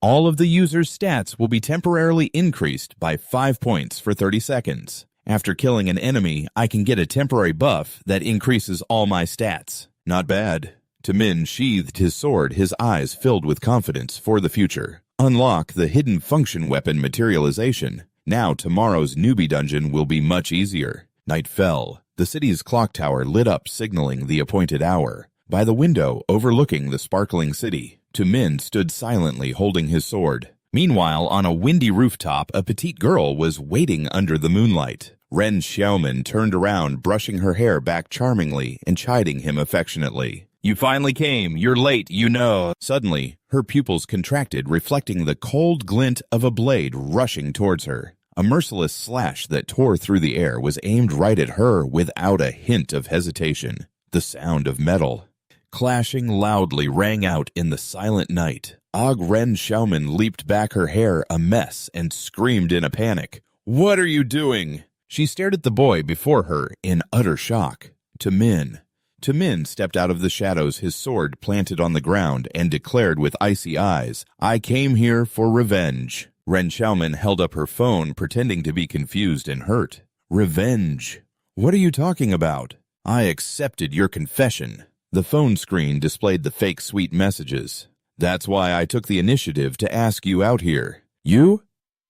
all of the user's stats will be temporarily increased by 5 points for 30 seconds. After killing an enemy, I can get a temporary buff that increases all my stats. Not bad. Min sheathed his sword, his eyes filled with confidence for the future. Unlock the hidden function weapon materialization. Now tomorrow's newbie dungeon will be much easier. Night fell. The city's clock tower lit up, signaling the appointed hour. By the window overlooking the sparkling city, Min stood silently holding his sword. Meanwhile, on a windy rooftop, a petite girl was waiting under the moonlight. Ren Xiaoman turned around, brushing her hair back charmingly and chiding him affectionately. You finally came. You're late, you know. Suddenly, her pupils contracted, reflecting the cold glint of a blade rushing towards her. A merciless slash that tore through the air was aimed right at her without a hint of hesitation. The sound of metal clashing loudly rang out in the silent night. Ren Xiaoman leaped back, her hair a mess, and screamed in a panic. What are you doing? She stared at the boy before her in utter shock. Min stepped out of the shadows, his sword planted on the ground, and declared with icy eyes, I came here for revenge. Ren Xiaoman held up her phone, pretending to be confused and hurt. Revenge? What are you talking about? I accepted your confession. The phone screen displayed the fake sweet messages. That's why I took the initiative to ask you out here. You?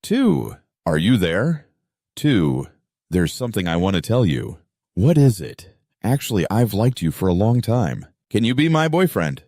2. Are you there? 2. There's something I want to tell you. What is it? Actually, I've liked you for a long time. Can you be my boyfriend?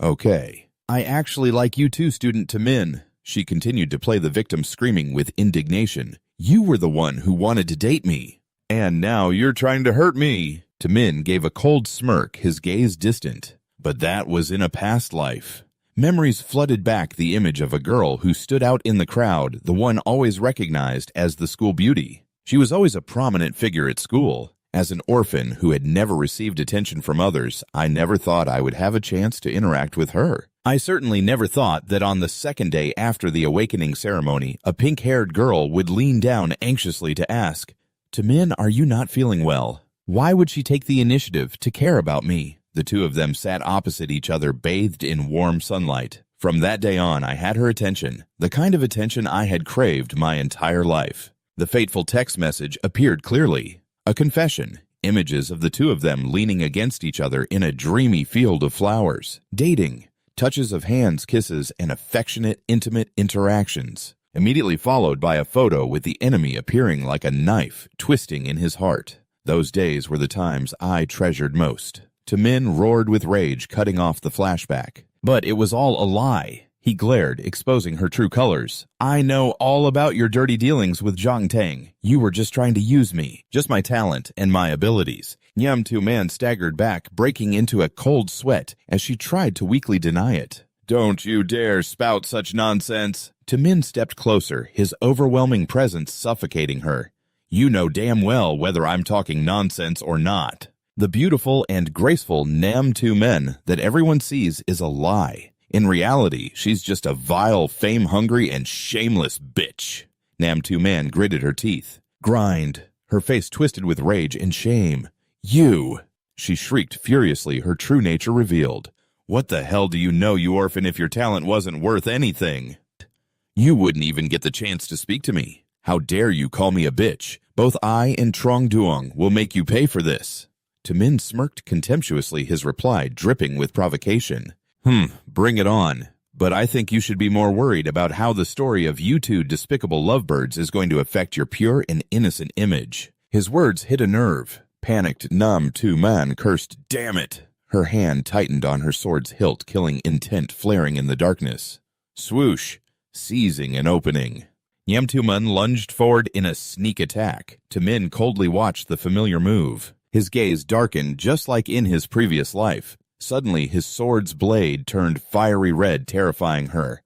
Okay. I actually like you too, student Min. She continued to play the victim, screaming with indignation. You were the one who wanted to date me. And now you're trying to hurt me. Min gave a cold smirk, his gaze distant. But that was in a past life. Memories flooded back the image of a girl who stood out in the crowd, the one always recognized as the school beauty. She was always a prominent figure at school. As an orphan who had never received attention from others, I never thought I would have a chance to interact with her. I certainly never thought that on the second day after the awakening ceremony, a pink-haired girl would lean down anxiously to ask, Min, are you not feeling well? Why would she take the initiative to care about me? The two of them sat opposite each other, bathed in warm sunlight. From that day on, I had her attention, the kind of attention I had craved my entire life. The fateful text message appeared clearly. A confession, images of the two of them leaning against each other in a dreamy field of flowers, dating, touches of hands, kisses, and affectionate, intimate interactions, immediately followed by a photo with the enemy appearing like a knife twisting in his heart. Those days were the times I treasured most. Min roared with rage, cutting off the flashback. But it was all a lie. He glared, exposing her true colors. I know all about your dirty dealings with Zhang Tang. You were just trying to use me, just my talent and my abilities. Nyam Tu Man staggered back, breaking into a cold sweat as she tried to weakly deny it. Don't you dare spout such nonsense. Tamin stepped closer, his overwhelming presence suffocating her. You know damn well whether I'm talking nonsense or not. The beautiful and graceful Nam Tu-men that everyone sees is a lie. In reality, she's just a vile, fame-hungry, and shameless bitch. Nam Tu-man gritted her teeth. Grind, her face twisted with rage and shame. You! She shrieked furiously, her true nature revealed. What the hell do you know, you orphan, if your talent wasn't worth anything? You wouldn't even get the chance to speak to me. How dare you call me a bitch? Both I and Trong Duong will make you pay for this. Tamin smirked contemptuously, his reply dripping with provocation. Bring it on. But I think you should be more worried about how the story of you two despicable lovebirds is going to affect your pure and innocent image. His words hit a nerve. Panicked Nam Tu-man cursed, "Damn it!" Her hand tightened on her sword's hilt, killing intent flaring in the darkness. Swoosh, seizing an opening. Nam Tu-man lunged forward in a sneak attack. Tamin coldly watched the familiar move. His gaze darkened just like in his previous life. Suddenly, his sword's blade turned fiery red, terrifying her.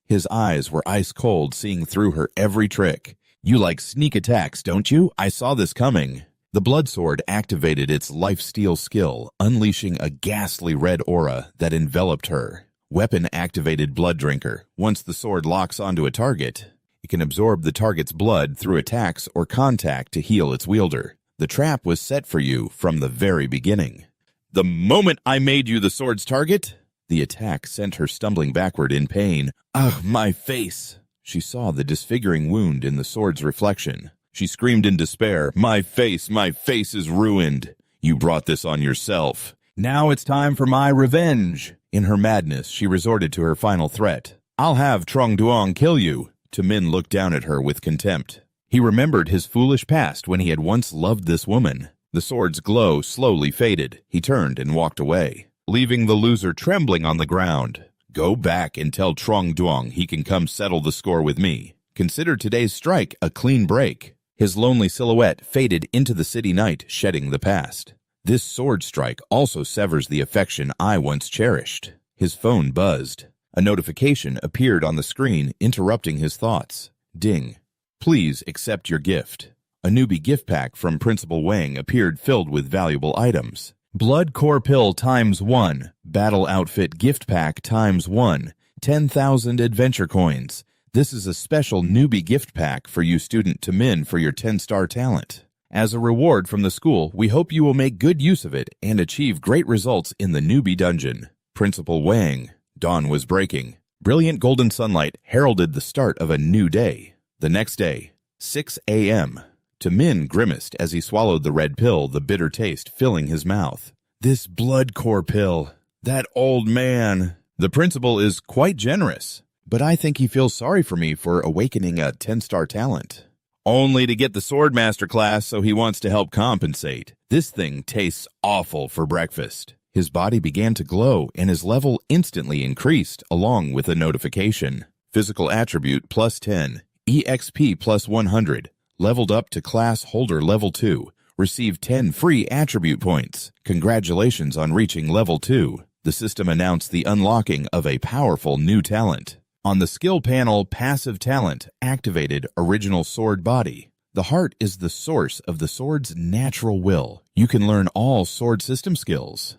His eyes were ice cold, seeing through her every trick. You like sneak attacks, don't you? I saw this coming. The blood sword activated its lifesteal skill, unleashing a ghastly red aura that enveloped her. Weapon-activated blood drinker. Once the sword locks onto a target, it can absorb the target's blood through attacks or contact to heal its wielder. The trap was set for you from the very beginning. The moment I made you the sword's target, the attack sent her stumbling backward in pain. Ugh, my face! She saw the disfiguring wound in the sword's reflection. She screamed in despair, my face is ruined. You brought this on yourself. Now it's time for my revenge. In her madness, she resorted to her final threat. I'll have Trong Duong kill you. Tamin looked down at her with contempt. He remembered his foolish past when he had once loved this woman. The sword's glow slowly faded. He turned and walked away, leaving the loser trembling on the ground. Go back and tell Trong Duong he can come settle the score with me. Consider today's strike a clean break. His lonely silhouette faded into the city night, shedding the past. This sword strike also severs the affection I once cherished. His phone buzzed. A notification appeared on the screen, interrupting his thoughts. Ding. Please accept your gift. A newbie gift pack from Principal Wang appeared filled with valuable items. Blood Core Pill ×1, Battle Outfit Gift Pack ×1, 10,000 Adventure Coins. This is a special newbie gift pack for you student Tamin for your 10-star talent. As a reward from the school, we hope you will make good use of it and achieve great results in the newbie dungeon. Principal Wang. Dawn was breaking. Brilliant golden sunlight heralded the start of a new day. The next day, 6 a.m. Tamin grimaced as he swallowed the red pill, the bitter taste filling his mouth. This blood core pill. That old man. The principal is quite generous, but I think he feels sorry for me for awakening a 10-star talent. Only to get the swordmaster class, so he wants to help compensate. This thing tastes awful for breakfast. His body began to glow, and his level instantly increased, along with a notification. Physical attribute +10, EXP +100. Leveled up to class holder level 2. Received 10 free attribute points. Congratulations on reaching level 2. The system announced the unlocking of a powerful new talent. On the skill panel, passive talent activated original sword body. The heart is the source of the sword's natural will. You can learn all sword system skills.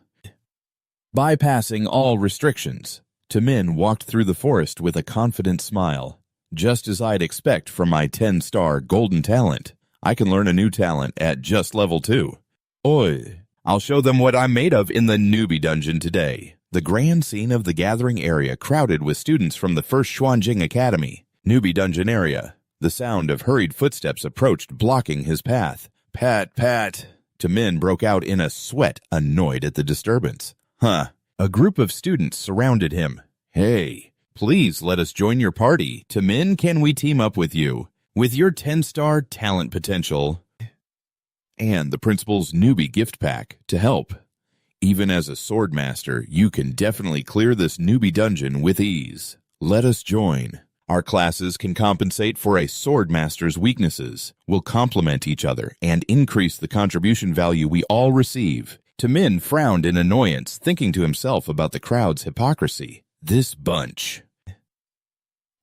Bypassing all restrictions, Tamin walked through the forest with a confident smile. Just as I'd expect from my 10-star golden talent, I can learn a new talent at just level 2. Oi, I'll show them what I'm made of in the newbie dungeon today. The grand scene of the gathering area crowded with students from the first Xuanjing Academy. Newbie dungeon area. The sound of hurried footsteps approached, blocking his path. Pat, pat. Tamin broke out in a sweat, annoyed at the disturbance. A group of students surrounded him. Hey. Please let us join your party. Tamin, can we team up with you? With your 10-star talent potential and the principal's newbie gift pack to help. Even as a sword master, you can definitely clear this newbie dungeon with ease. Let us join. Our classes can compensate for a sword master's weaknesses, will complement each other, and increase the contribution value we all receive. Tamin frowned in annoyance, thinking to himself about the crowd's hypocrisy. This bunch.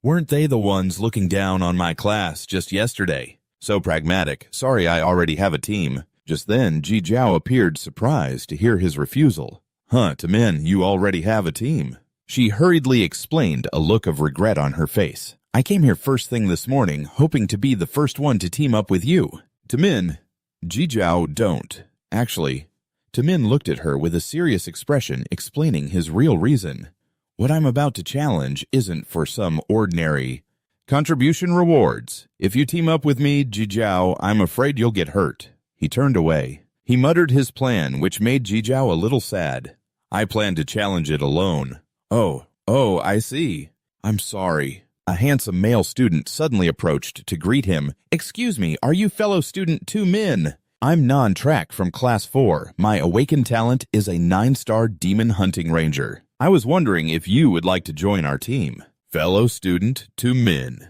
Weren't they the ones looking down on my class just yesterday? So pragmatic. Sorry, I already have a team. Just then, Ji Zhao appeared surprised to hear his refusal. Tamin, you already have a team. She hurriedly explained, a look of regret on her face. I came here first thing this morning, hoping to be the first one to team up with you. Tamin, Ji Zhao, don't. Actually, Tamin looked at her with a serious expression, explaining his real reason. What I'm about to challenge isn't for some ordinary contribution rewards. If you team up with me, Ji Zhao, I'm afraid you'll get hurt. He turned away. He muttered his plan, which made Ji Zhao a little sad. I plan to challenge it alone. Oh, I see. I'm sorry. A handsome male student suddenly approached to greet him. Excuse me, are you fellow student Tamin? I'm Non-Track from Class 4. My awakened talent is a 9-star demon hunting ranger. I was wondering if you would like to join our team. Fellow student Tamin.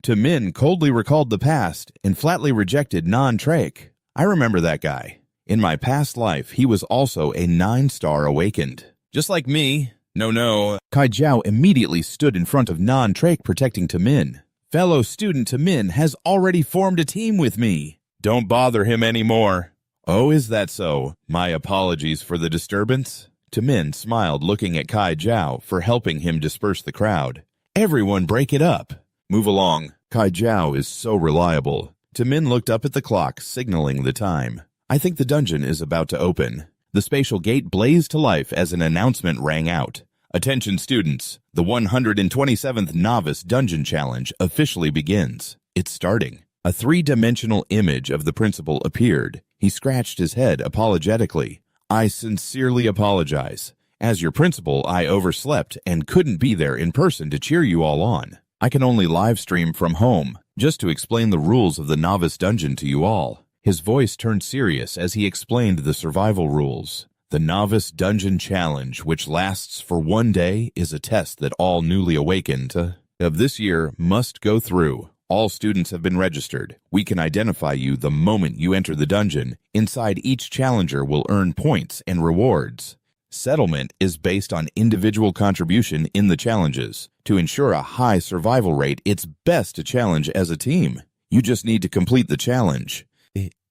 Tamin coldly recalled the past and flatly rejected Non-Track. I remember that guy. In my past life, he was also a 9-star awakened. Just like me. No. Kai Jiao immediately stood in front of Non-Track protecting Tamin. Fellow student Tamin has already formed a team with me. Don't bother him anymore. Oh, is that so? My apologies for the disturbance. Tamin smiled, looking at Kai Jiao for helping him disperse the crowd. Everyone break it up. Move along. Kai Jiao is so reliable. Tamin looked up at the clock, signaling the time. I think the dungeon is about to open. The spatial gate blazed to life as an announcement rang out. Attention students, the 127th Novice Dungeon Challenge officially begins. It's starting. A 3-dimensional image of the principal appeared. He scratched his head apologetically. I sincerely apologize. As your principal, I overslept and couldn't be there in person to cheer you all on. I can only live stream from home, just to explain the rules of the Novice Dungeon to you all. His voice turned serious as he explained the survival rules. The Novice Dungeon Challenge, which lasts for 1 day, is a test that all newly awakened of this year must go through. All students have been registered. We can identify you the moment you enter the dungeon. Inside, each challenger will earn points and rewards. Settlement is based on individual contribution in the challenges. To ensure a high survival rate, it's best to challenge as a team. You just need to complete the challenge.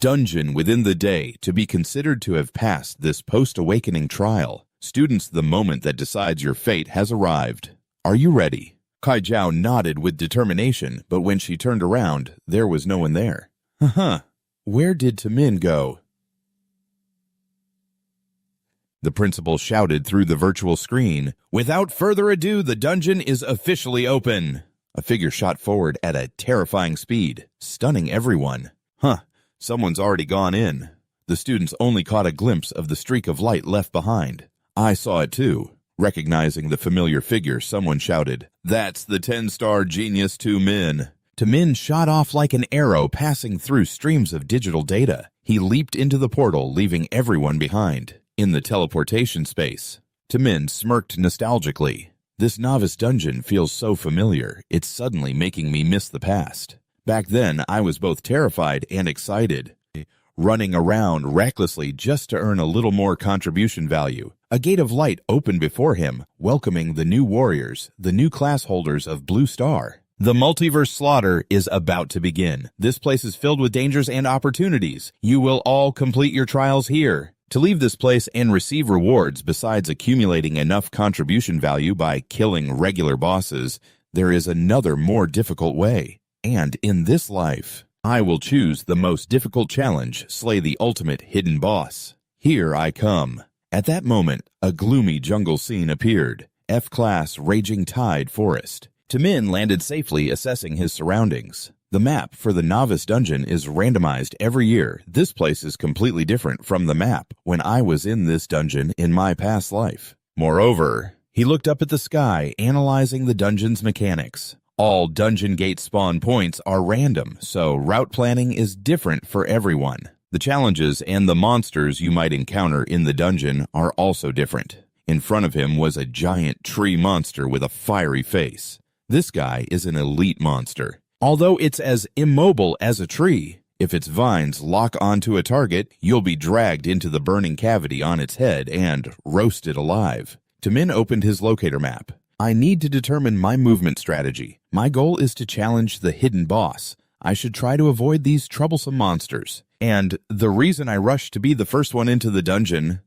Dungeon within the day to be considered to have passed this post-awakening trial. Students, the moment that decides your fate has arrived. Are you ready? Kai Jiao nodded with determination, but when she turned around, there was no one there. Where did Tamin go? The principal shouted through the virtual screen. Without further ado, the dungeon is officially open. A figure shot forward at a terrifying speed, stunning everyone. Someone's already gone in. The students only caught a glimpse of the streak of light left behind. I saw it too. Recognizing the familiar figure, someone shouted, That's the 10-star genius Tamin. Tamin shot off like an arrow passing through streams of digital data. He leaped into the portal, leaving everyone behind. In the teleportation space, Tamin smirked nostalgically. This novice dungeon feels so familiar, it's suddenly making me miss the past. Back then, I was both terrified and excited, running around recklessly just to earn a little more contribution value. A gate of light opened before him, welcoming the new warriors, the new class holders of Blue Star. The multiverse slaughter is about to begin. This place is filled with dangers and opportunities. You will all complete your trials here. To leave this place and receive rewards besides accumulating enough contribution value by killing regular bosses, there is another more difficult way. And in this life, I will choose the most difficult challenge, slay the ultimate hidden boss. Here I come. At that moment, a gloomy jungle scene appeared. F-class Raging Tide Forest. Tamin landed safely, assessing his surroundings. The map for the novice dungeon is randomized every year. This place is completely different from the map when I was in this dungeon in my past life. Moreover, he looked up at the sky, analyzing the dungeon's mechanics. All dungeon gate spawn points are random, so route planning is different for everyone. The challenges and the monsters you might encounter in the dungeon are also different. In front of him was a giant tree monster with a fiery face. This guy is an elite monster. Although it's as immobile as a tree, If its vines lock onto a target, you'll be dragged into the burning cavity on its head and roasted alive. Min opened his locator map. I need to determine my movement strategy. My goal is to challenge the hidden boss. I should try to avoid these troublesome monsters. And the reason I rushed to be the first one into the dungeon,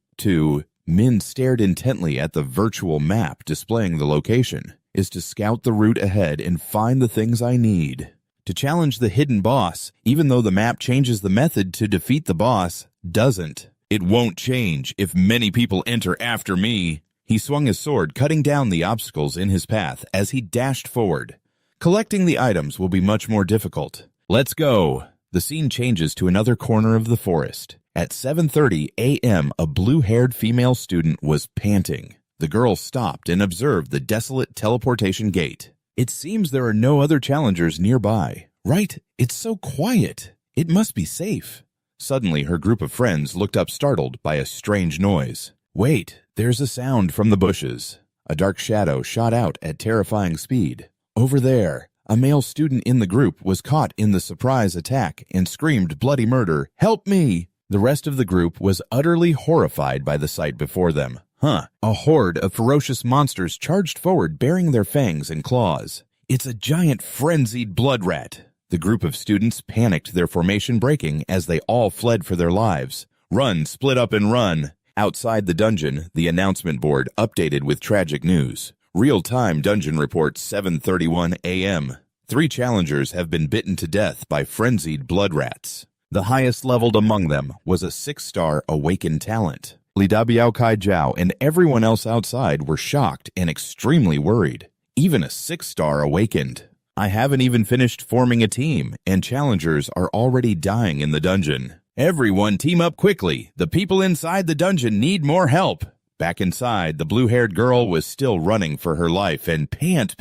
Min stared intently at the virtual map displaying the location, is to scout the route ahead and find the things I need. To challenge the hidden boss, even though the map changes the method to defeat the boss, doesn't. It won't change if many people enter after me. He swung his sword, cutting down the obstacles in his path as he dashed forward. Collecting the items will be much more difficult. Let's go. The scene changes to another corner of the forest. At 7:30 a.m., a blue-haired female student was panting. The girl stopped and observed the desolate teleportation gate. It seems there are no other challengers nearby. Right? It's so quiet. It must be safe. Suddenly, her group of friends looked up startled by a strange noise. Wait, there's a sound from the bushes. A dark shadow shot out at terrifying speed. Over there, a male student in the group was caught in the surprise attack and screamed bloody murder. Help me! The rest of the group was utterly horrified by the sight before them. A horde of ferocious monsters charged forward bearing their fangs and claws. It's a giant frenzied blood rat. The group of students panicked, their formation breaking as they all fled for their lives. Run, split up and run. Outside the dungeon, the announcement board updated with tragic news. Real-time dungeon report 7:31 a.m. 3 challengers have been bitten to death by frenzied blood rats. The highest leveled among them was a 6-star awakened talent. Li Dabiao Kai Jiao and everyone else outside were shocked and extremely worried. Even a 6-star awakened. I haven't even finished forming a team, and challengers are already dying in the dungeon. Everyone team up quickly. The people inside the dungeon need more help. Back inside, the blue-haired girl was still running for her life and pant.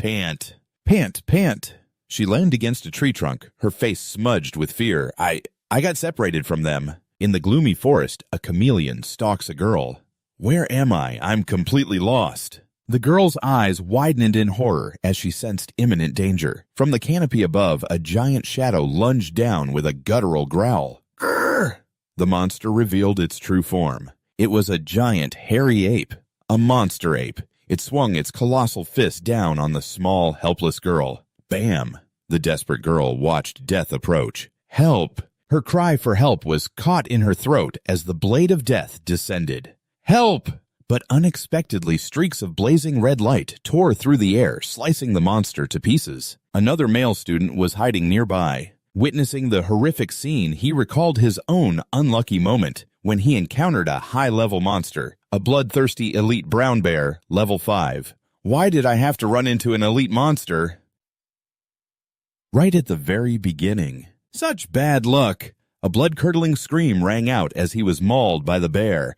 She leaned against a tree trunk, her face smudged with fear. I got separated from them. In the gloomy forest, a chameleon stalks a girl. Where am I? I'm completely lost. The girl's eyes widened in horror as she sensed imminent danger. From the canopy above, a giant shadow lunged down with a guttural growl. Grrr! The monster revealed its true form. It was a giant, hairy ape, a monster ape. It swung its colossal fist down on the small, helpless girl. Bam! The desperate girl watched death approach. Help! Her cry for help was caught in her throat as the blade of death descended. Help! But unexpectedly, streaks of blazing red light tore through the air, slicing the monster to pieces. Another male student was hiding nearby. Witnessing the horrific scene, he recalled his own unlucky moment when he encountered a high-level monster, a bloodthirsty elite brown bear, level 5. Why did I have to run into an elite monster? Right at the very beginning. Such bad luck! A blood-curdling scream rang out as he was mauled by the bear.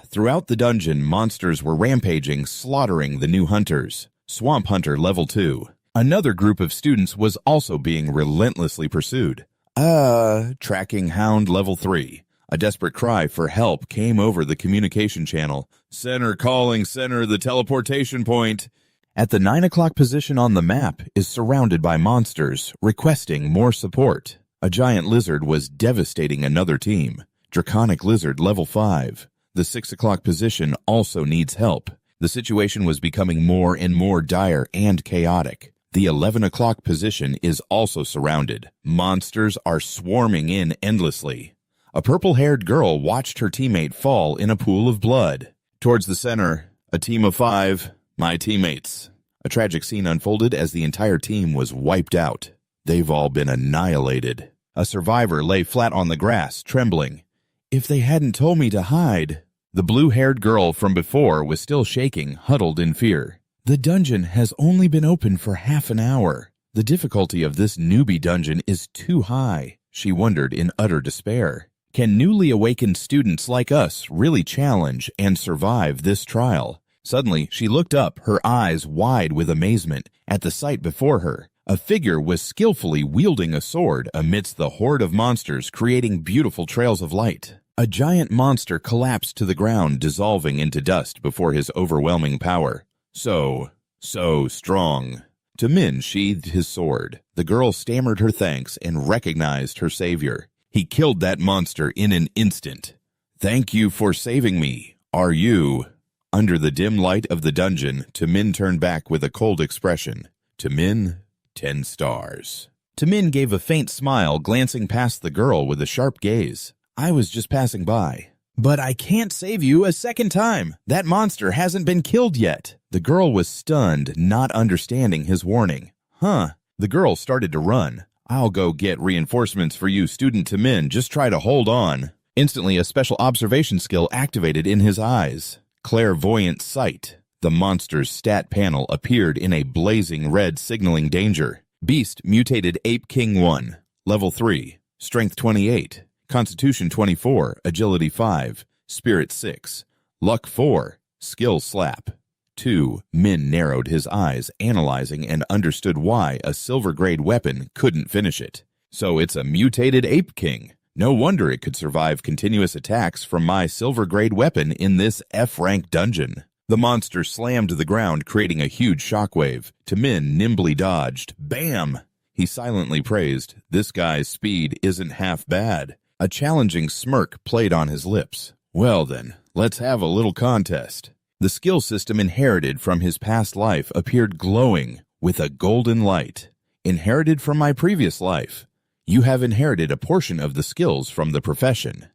Throughout the dungeon, monsters were rampaging, slaughtering the new hunters. Swamp Hunter level 2. Another group of students was also being relentlessly pursued. Tracking Hound level 3. A desperate cry for help came over the communication channel. Center calling center, the teleportation point. At the 9 o'clock position on the map is surrounded by monsters, requesting more support. A giant lizard was devastating another team. Draconic Lizard level 5. The 6 o'clock position also needs help. The situation was becoming more and more dire and chaotic. The 11 o'clock position is also surrounded. Monsters are swarming in endlessly. A purple-haired girl watched her teammate fall in a pool of blood. Towards the center, a team of 5, my teammates. A tragic scene unfolded as the entire team was wiped out. They've all been annihilated. A survivor lay flat on the grass, trembling. If they hadn't told me to hide. The blue-haired girl from before was still shaking, huddled in fear. The dungeon has only been open for half an hour. The difficulty of this newbie dungeon is too high, she wondered in utter despair. Can newly awakened students like us really challenge and survive this trial? Suddenly, she looked up, her eyes wide with amazement, at the sight before her. A figure was skillfully wielding a sword amidst the horde of monsters, creating beautiful trails of light. A giant monster collapsed to the ground, dissolving into dust before his overwhelming power. So strong. Min sheathed his sword. The girl stammered her thanks and recognized her savior. He killed that monster in an instant. Thank you for saving me. Are you? Under the dim light of the dungeon, Tamin turned back with a cold expression. Tamin, 10 stars. Tamin gave a faint smile, glancing past the girl with a sharp gaze. I was just passing by. But I can't save you a second time. That monster hasn't been killed yet. The girl was stunned, not understanding his warning. The girl started to run. I'll go get reinforcements for you, student Tamin. Just try to hold on. Instantly, a special observation skill activated in his eyes. Clairvoyant sight. The monster's stat panel appeared in a blazing red, signaling danger. Beast mutated Ape King 1. Level 3. Strength 28. Constitution 24. Agility 5. Spirit 6. Luck 4. Skill Slap. 2. Min narrowed his eyes, analyzing and understood why a silver-grade weapon couldn't finish it. So it's a mutated Ape King. No wonder it could survive continuous attacks from my silver-grade weapon in this F-rank dungeon. The monster slammed to the ground, creating a huge shockwave. Tamin nimbly dodged. Bam! He silently praised, "This guy's speed isn't half bad." A challenging smirk played on his lips. Well then, let's have a little contest. The skill system inherited from his past life appeared glowing with a golden light. Inherited from my previous life. You have inherited a portion of the skills from the profession.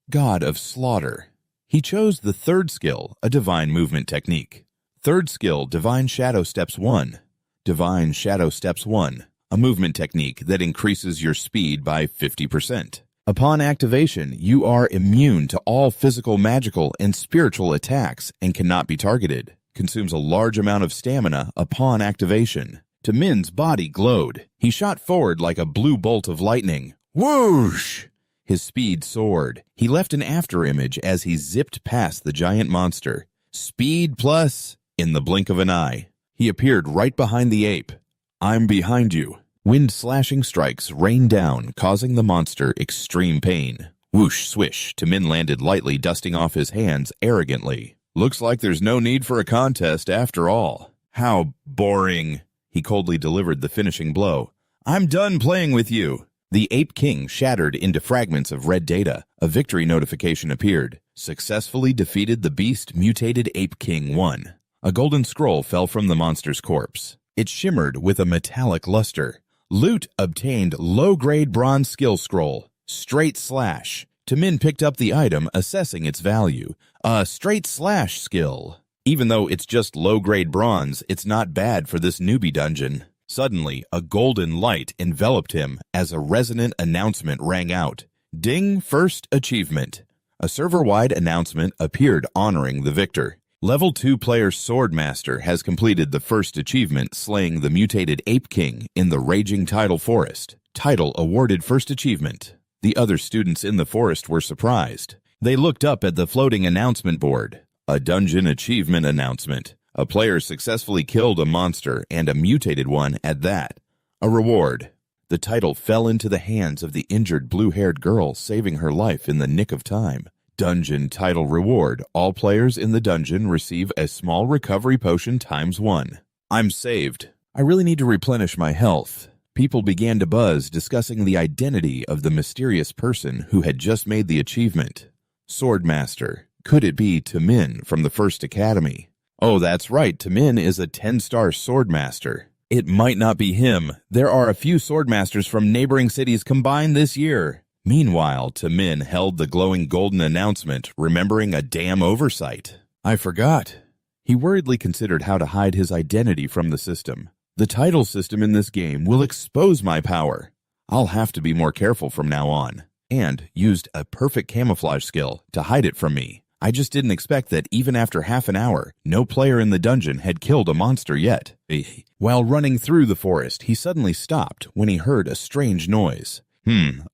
God of Slaughter. He chose the third skill, a divine movement technique. Third skill, Divine Shadow Steps 1. Divine Shadow Steps 1, a movement technique that increases your speed by 50%. Upon activation, you are immune to all physical, magical, and spiritual attacks and cannot be targeted. Consumes a large amount of stamina upon activation. Tamin's body glowed. He shot forward like a blue bolt of lightning. Whoosh! His speed soared. He left an afterimage as he zipped past the giant monster. Speed plus, in the blink of an eye. He appeared right behind the ape. I'm behind you. Wind-slashing strikes rained down, causing the monster extreme pain. Whoosh, swish, Tamin landed lightly, dusting off his hands arrogantly. Looks like there's no need for a contest after all. How boring. He coldly delivered the finishing blow. I'm done playing with you. The Ape King shattered into fragments of red data. A victory notification appeared. Successfully defeated the beast mutated Ape King 1. A golden scroll fell from the monster's corpse. It shimmered with a metallic luster. Loot obtained low-grade bronze skill scroll. Straight slash. Tamin picked up the item, assessing its value. A straight slash skill. Even though it's just low-grade bronze, it's not bad for this newbie dungeon. Suddenly, a golden light enveloped him as a resonant announcement rang out. Ding First Achievement. A server-wide announcement appeared honoring the victor. Level 2 player Swordmaster has completed the first achievement, slaying the mutated Ape King in the Raging Tidal Forest. Title awarded first achievement. The other students in the forest were surprised. They looked up at the floating announcement board. A dungeon achievement announcement. A player successfully killed a monster, and a mutated one at that. A reward. The title fell into the hands of the injured blue-haired girl, saving her life in the nick of time. Dungeon title reward. All players in the dungeon receive a small recovery potion ×1. I'm saved. I really need to replenish my health. People began to buzz, discussing the identity of the mysterious person who had just made the achievement. Swordmaster. Could it be Tamin from the First Academy? Oh, that's right. Tamin is a 10-star Swordmaster. It might not be him. There are a few Swordmasters from neighboring cities combined this year. Meanwhile, Tamin held the glowing golden announcement, remembering a damn oversight. I forgot. He worriedly considered how to hide his identity from the system. The title system in this game will expose my power. I'll have to be more careful from now on. And used a perfect camouflage skill to hide it from me. I just didn't expect that even after half an hour, no player in the dungeon had killed a monster yet. While running through the forest, he suddenly stopped when he heard a strange noise.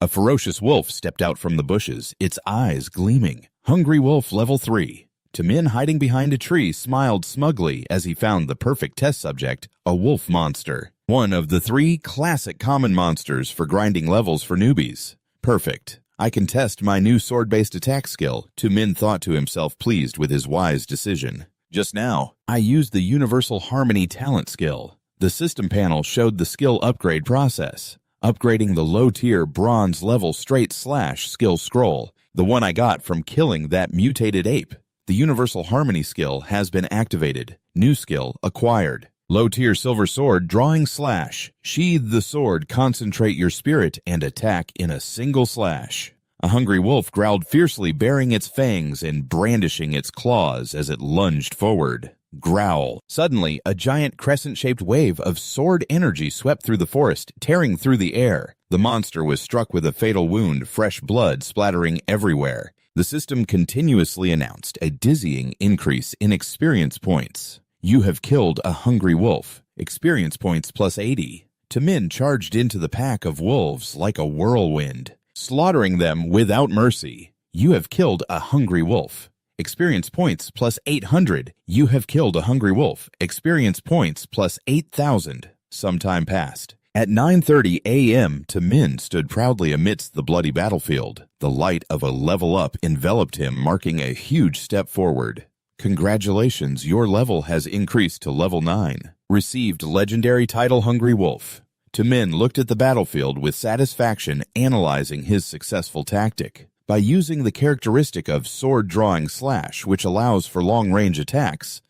A ferocious wolf stepped out from the bushes, its eyes gleaming. Hungry Wolf Level 3. Tamin, hiding behind a tree, smiled smugly as he found the perfect test subject, a wolf monster. One of the 3 classic common monsters for grinding levels for newbies. Perfect. I can test my new sword-based attack skill, Tamin thought to himself, pleased with his wise decision. Just now, I used the Universal Harmony talent skill. The system panel showed the skill upgrade process. upgrading the low-tier bronze level straight slash skill scroll, the one I got from killing that mutated ape. The Universal Harmony skill has been activated. New skill acquired. Low-tier silver sword drawing slash. Sheathe the sword, concentrate your spirit, and attack in a single slash. A hungry wolf growled fiercely, baring its fangs and brandishing its claws as it lunged forward. Growl. Suddenly, a giant crescent-shaped wave of sword energy swept through the forest, tearing through the air. The monster was struck with a fatal wound, fresh blood splattering everywhere. The system continuously announced a dizzying increase in experience points. You have killed a hungry wolf. Experience points plus 80. Tamin charged into the pack of wolves like a whirlwind, slaughtering them without mercy. You have killed a hungry wolf. Experience points plus 800. You have killed a hungry wolf. Experience points plus 8,000. Some time passed. At 9:30 a.m., Tamin stood proudly amidst the bloody battlefield. The light of a level up enveloped him, marking a huge step forward. Congratulations, your level has increased to level 9. Received legendary title Hungry Wolf. Tamin looked at the battlefield with satisfaction, analyzing his successful tactic. By using the characteristic of sword drawing slash, which allows for long-range attacks,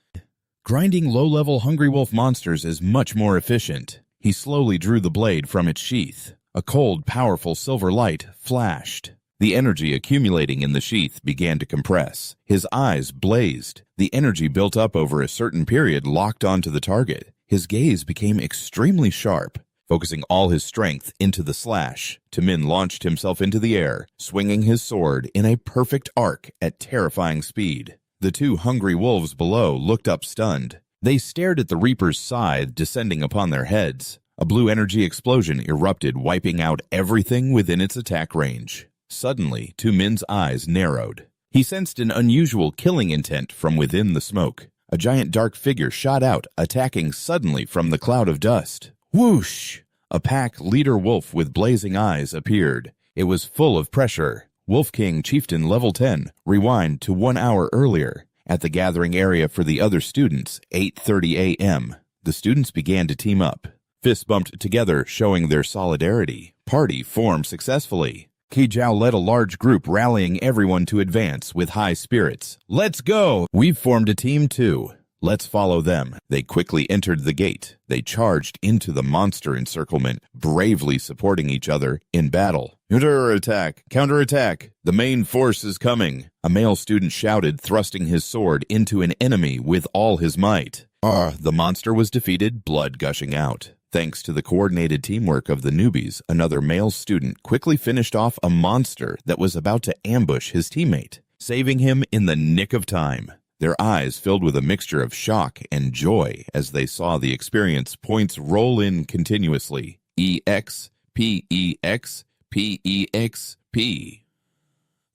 grinding low-level Hungry Wolf monsters is much more efficient. He slowly drew the blade from its sheath. A cold, powerful silver light flashed. The energy accumulating in the sheath began to compress. His eyes blazed. The energy built up over a certain period locked onto the target. His gaze became extremely sharp. Focusing all his strength into the slash, Tamin launched himself into the air, swinging his sword in a perfect arc at terrifying speed. The two hungry wolves below looked up stunned. They stared at the Reaper's scythe descending upon their heads. A blue energy explosion erupted, wiping out everything within its attack range. Suddenly, Tamin's eyes narrowed. He sensed an unusual killing intent from within the smoke. A giant dark figure shot out, attacking suddenly from the cloud of dust. Whoosh! A pack leader wolf with blazing eyes appeared. It was full of pressure. Wolf King Chieftain level 10, rewind to 1 hour earlier. At the gathering area for the other students, 8:30 a.m., the students began to team up. Fists bumped together, showing their solidarity. Party formed successfully. Kijao led a large group, rallying everyone to advance with high spirits. Let's go! We've formed a team too. Let's follow them. They quickly entered the gate. They charged into the monster encirclement, bravely supporting each other in battle. Counterattack! Counterattack! The main force is coming! A male student shouted, thrusting his sword into an enemy with all his might. The monster was defeated, blood gushing out. Thanks to the coordinated teamwork of the newbies, another male student quickly finished off a monster that was about to ambush his teammate, saving him in the nick of time. Their eyes filled with a mixture of shock and joy as they saw the experience points roll in continuously. EX, PEX, PEXP.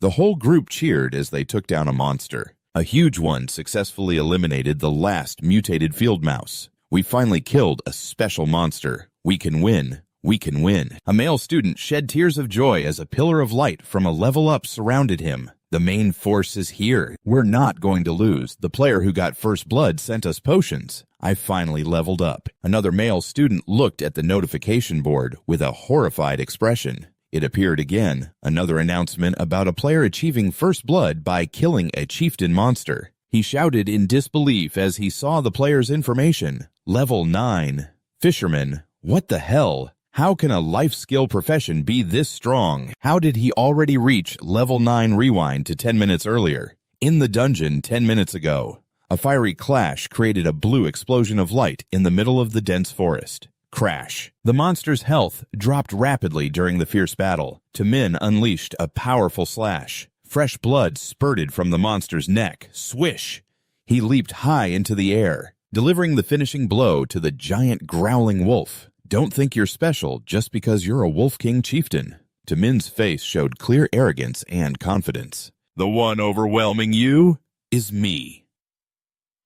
The whole group cheered as they took down a monster. A huge one successfully eliminated the last mutated field mouse. We finally killed a special monster. We can win. We can win. A male student shed tears of joy as a pillar of light from a level up surrounded him. The main force is here. We're not going to lose. The player who got first blood sent us potions. I finally leveled up. Another male student looked at the notification board with a horrified expression. It appeared again. Another announcement about a player achieving first blood by killing a chieftain monster. He shouted in disbelief as he saw the player's information. Level 9. Fisherman. What the hell? How can a life skill profession be this strong? How did he already reach level 9 rewind to 10 minutes earlier? In the dungeon 10 minutes ago. A fiery clash created a blue explosion of light in the middle of the dense forest. Crash. The monster's health dropped rapidly during the fierce battle. Tamin unleashed a powerful slash. Fresh blood spurted from the monster's neck. Swish! He leaped high into the air, delivering the finishing blow to the giant growling wolf. Don't think you're special just because you're a Wolf King chieftain. Tamin's face showed clear arrogance and confidence. The one overwhelming you is me.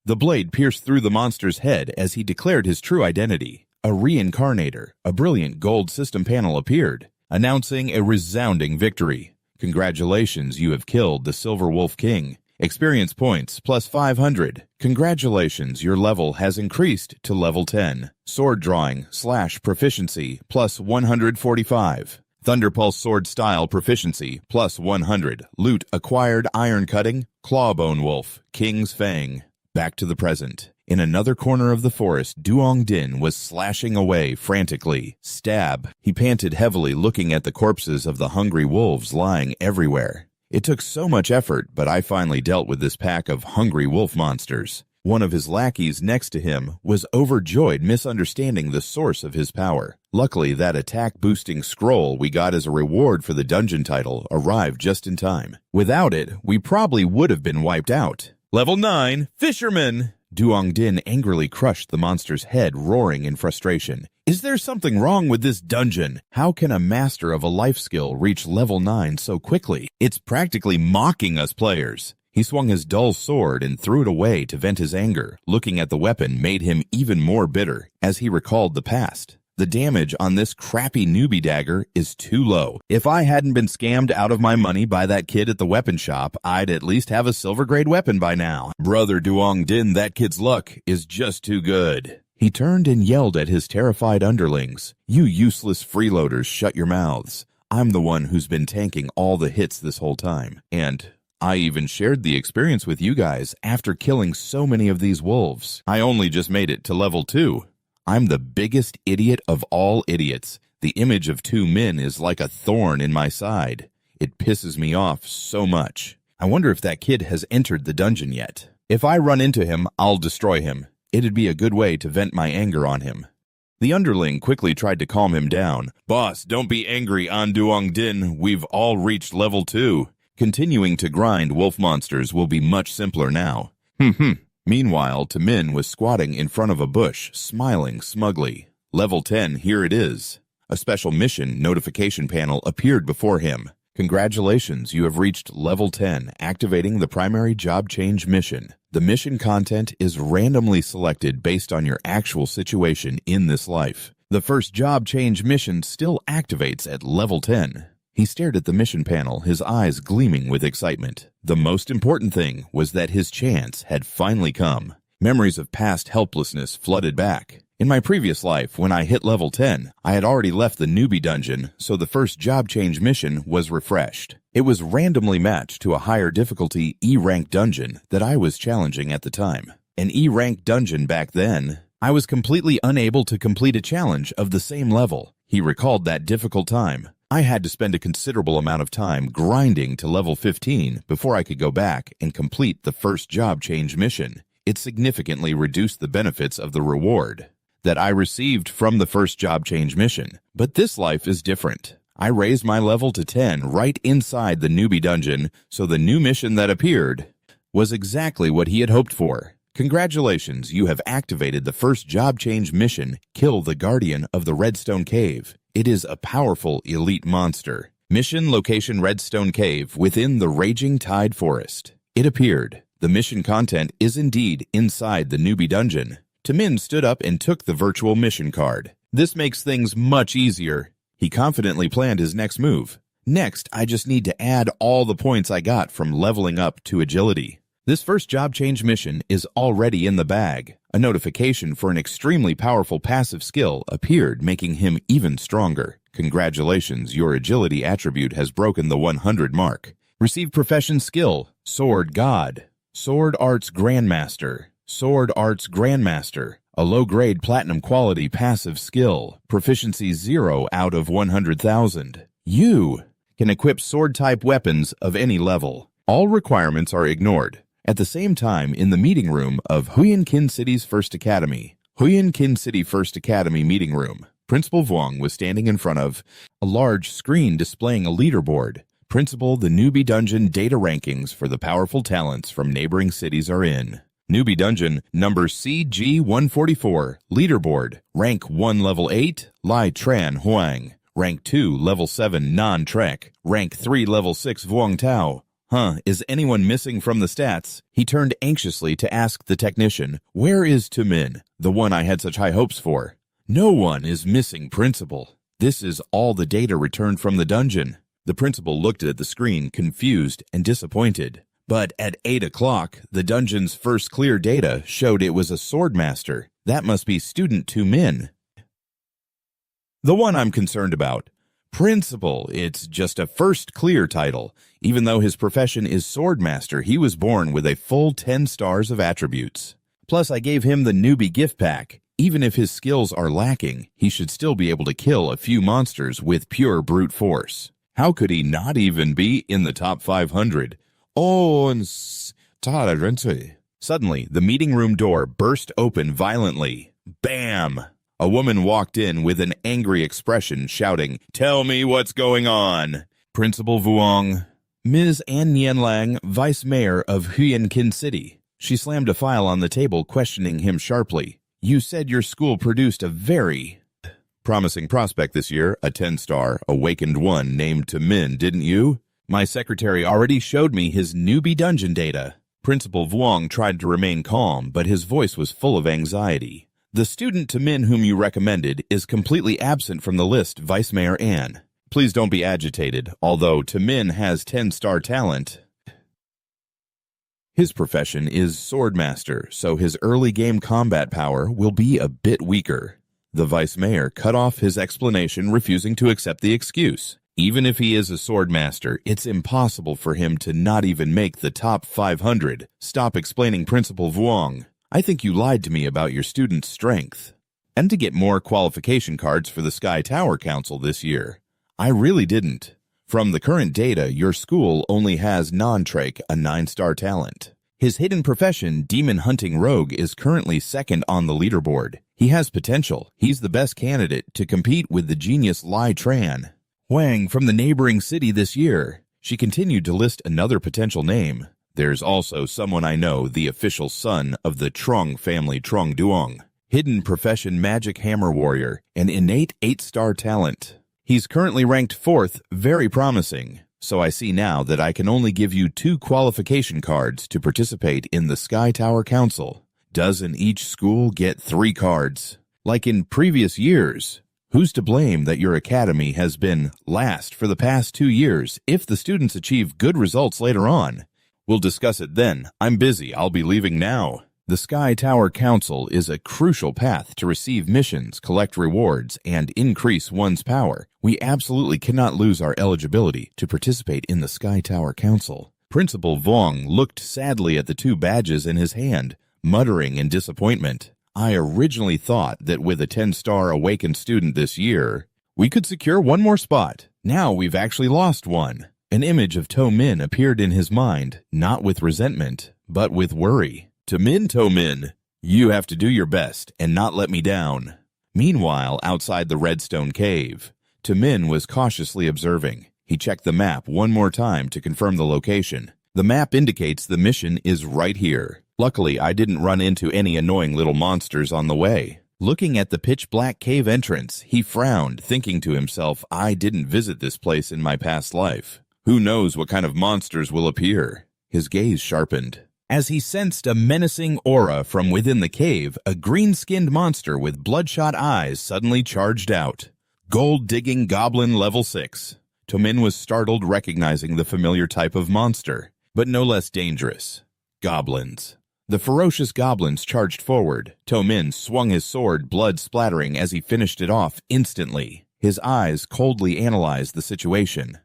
The blade pierced through the monster's head as he declared his true identity. A reincarnator, a brilliant gold system panel appeared, announcing a resounding victory. Congratulations, you have killed the Silver Wolf King. Experience points plus 500. Congratulations, your level has increased to level 10. Sword drawing / proficiency plus 145. Thunderpulse sword style proficiency plus 100. Loot acquired iron cutting, clawbone wolf, king's fang. Back to the present. In another corner of the forest, Duong Din was slashing away frantically. Stab. He panted heavily, looking at the corpses of the hungry wolves lying everywhere. It took so much effort, but I finally dealt with this pack of hungry wolf monsters. One of his lackeys next to him was overjoyed, misunderstanding the source of his power. Luckily, that attack-boosting scroll we got as a reward for the dungeon title arrived just in time. Without it, we probably would have been wiped out. Level 9, Fisherman! Duong Din angrily crushed the monster's head, roaring in frustration. Is there something wrong with this dungeon? How can a master of a life skill reach level 9 so quickly? It's practically mocking us players. He swung his dull sword and threw it away to vent his anger. Looking at the weapon made him even more bitter as he recalled the past. The damage on this crappy newbie dagger is too low. If I hadn't been scammed out of my money by that kid at the weapon shop, I'd at least have a silver grade weapon by now. Brother Duong Din, that kid's luck is just too good. He turned and yelled at his terrified underlings. You useless freeloaders, shut your mouths. I'm the one who's been tanking all the hits this whole time. And I even shared the experience with you guys after killing so many of these wolves. I only just made it to level 2. I'm the biggest idiot of all idiots. The image of two men is like a thorn in my side. It pisses me off so much. I wonder if that kid has entered the dungeon yet. If I run into him, I'll destroy him. It'd be a good way to vent my anger on him. The underling quickly tried to calm him down. Boss, don't be angry on Duong Din. We've all reached level 2. Continuing to grind wolf monsters will be much simpler now. Meanwhile, Tamin was squatting in front of a bush, smiling smugly. Level 10, here it is. A special mission notification panel appeared before him. Congratulations, you have reached level 10, activating the primary job change mission. The mission content is randomly selected based on your actual situation in this life. The first job change mission still activates at level 10. He stared at the mission panel, his eyes gleaming with excitement. The most important thing was that his chance had finally come. Memories of past helplessness flooded back. In my previous life, when I hit level 10, I had already left the newbie dungeon, so the first job change mission was refreshed. It was randomly matched to a higher difficulty E-rank dungeon that I was challenging at the time. An E-rank dungeon back then, I was completely unable to complete a challenge of the same level. He recalled that difficult time. I had to spend a considerable amount of time grinding to level 15 before I could go back and complete the first job change mission. It significantly reduced the benefits of the reward that I received from the first job change mission. But this life is different. I raised my level to 10 right inside the newbie dungeon, so the new mission that appeared was exactly what he had hoped for. Congratulations, you have activated the first job change mission, Kill the Guardian of the Redstone Cave. It is a powerful elite monster. Mission location Redstone Cave within the Raging Tide Forest. It appeared. The mission content is indeed inside the newbie dungeon. Tamin stood up and took the virtual mission card. This makes things much easier. He confidently planned his next move. Next, I just need to add all the points I got from leveling up to agility. This first job change mission is already in the bag. A notification for an extremely powerful passive skill appeared, making him even stronger. Congratulations, your agility attribute has broken the 100 mark. Receive profession skill, Sword God, Sword Arts Grandmaster, Sword Arts Grandmaster, a low-grade platinum quality passive skill, proficiency 0 out of 100,000. You can equip sword-type weapons of any level. All requirements are ignored. At the same time, in the meeting room of Huyen Kin City's First Academy, Huyen Kin City First Academy meeting room, Principal Vuong was standing in front of a large screen displaying a leaderboard. Principal, the newbie dungeon data rankings for the powerful talents from neighboring cities are in. Newbie dungeon number CG144, leaderboard, rank 1 level 8, Lai Tran Huang, rank 2 level 7 Nan Trek, rank 3 level 6 Vuong Tao. Is anyone missing from the stats? He turned anxiously to ask the technician, where is Tamin, the one I had such high hopes for? No one is missing, Principal. This is all the data returned from the dungeon. The principal looked at the screen, confused and disappointed. But at 8 o'clock, the dungeon's first clear data showed it was a swordmaster. That must be student Tumin. The one I'm concerned about. Principal, it's just a first clear title. Even though his profession is swordmaster, he was born with a full 10 stars of attributes. Plus, I gave him the newbie gift pack. Even if his skills are lacking, he should still be able to kill a few monsters with pure brute force. How could he not even be in the top 500? Suddenly, the meeting room door burst open violently. Bam! A woman walked in with an angry expression, shouting, "Tell me what's going on!" Principal Vuong. Ms. An Nianlang, Vice Mayor of Huyankin City. She slammed a file on the table, questioning him sharply. You said your school produced a very promising prospect this year, a 10-star, awakened one named Tumin, didn't you? My secretary already showed me his newbie dungeon data. Principal Vuong tried to remain calm, but his voice was full of anxiety. The student Tumin whom you recommended is completely absent from the list, Vice Mayor Anne. Please don't be agitated, although Tumin has 10-star talent. His profession is swordmaster, so his early game combat power will be a bit weaker. The vice mayor cut off his explanation, refusing to accept the excuse. Even if he is a swordmaster, it's impossible for him to not even make the top 500. Stop explaining, Principal Vuong. I think you lied to me about your student's strength. And to get more qualification cards for the Sky Tower Council this year. I really didn't. From the current data, your school only has Non-Trake, a 9-star talent. His hidden profession, Demon Hunting Rogue, is currently second on the leaderboard. He has potential. He's the best candidate to compete with the genius Lai Tran. Huang from the neighboring city this year. She continued to list another potential name. There's also someone I know, the official son of the Trong family, Trong Duong. Hidden profession Magic Hammer Warrior, an innate 8-star talent. He's currently ranked 4th, very promising, so I see now that I can only give you 2 qualification cards to participate in the Sky Tower Council. Doesn't each school get 3 cards? Like in previous years? Who's to blame that your academy has been last for the past 2 years if the students achieve good results later on? We'll discuss it then. I'm busy. I'll be leaving now. The Sky Tower Council is a crucial path to receive missions, collect rewards, and increase one's power. We absolutely cannot lose our eligibility to participate in the Sky Tower Council. Principal Vuong looked sadly at the 2 badges in his hand, muttering in disappointment. I originally thought that with a 10-star awakened student this year, we could secure one more spot. Now we've actually lost one. An image of Tomin appeared in his mind, not with resentment, but with worry. Tomin, you have to do your best and not let me down. Meanwhile, outside the Redstone Cave, Tomin was cautiously observing. He checked the map one more time to confirm the location. The map indicates the mission is right here. Luckily, I didn't run into any annoying little monsters on the way. Looking at the pitch-black cave entrance, he frowned, thinking to himself, I didn't visit this place in my past life. Who knows what kind of monsters will appear? His gaze sharpened. As he sensed a menacing aura from within the cave, a green-skinned monster with bloodshot eyes suddenly charged out. Gold-digging goblin level 6. Tomin was startled, recognizing the familiar type of monster, but no less dangerous. Goblins. The ferocious goblins charged forward. Tomin swung his sword, blood splattering as he finished it off instantly. His eyes coldly analyzed the situation.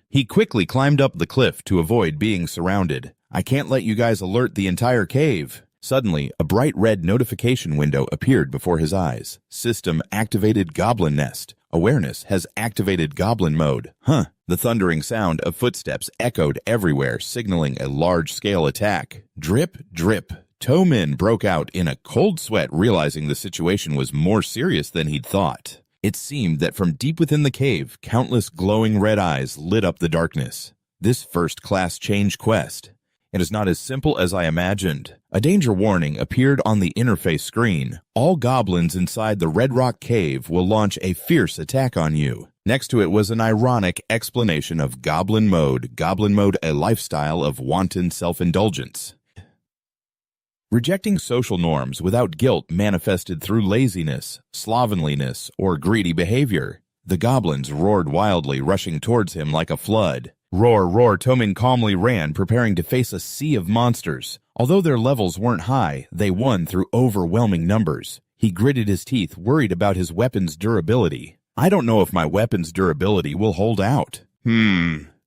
He quickly climbed up the cliff to avoid being surrounded. I can't let you guys alert the entire cave. Suddenly, a bright red notification window appeared before his eyes. System activated Goblin Nest. Awareness has activated Goblin Mode. The thundering sound of footsteps echoed everywhere, signaling a large-scale attack. Drip, drip. Tomin broke out in a cold sweat, realizing the situation was more serious than he'd thought. It seemed that from deep within the cave, countless glowing red eyes lit up the darkness. This first-class change quest. It is not as simple as I imagined. A danger warning appeared on the interface screen. All goblins inside the Red Rock Cave will launch a fierce attack on you. Next to it was an ironic explanation of Goblin Mode. Goblin Mode, a lifestyle of wanton self-indulgence. Rejecting social norms without guilt manifested through laziness, slovenliness, or greedy behavior. The goblins roared wildly, rushing towards him like a flood. Roar, roar, Tomin calmly ran, preparing to face a sea of monsters. Although their levels weren't high, they won through overwhelming numbers. He gritted his teeth, worried about his weapon's durability. I don't know if my weapon's durability will hold out.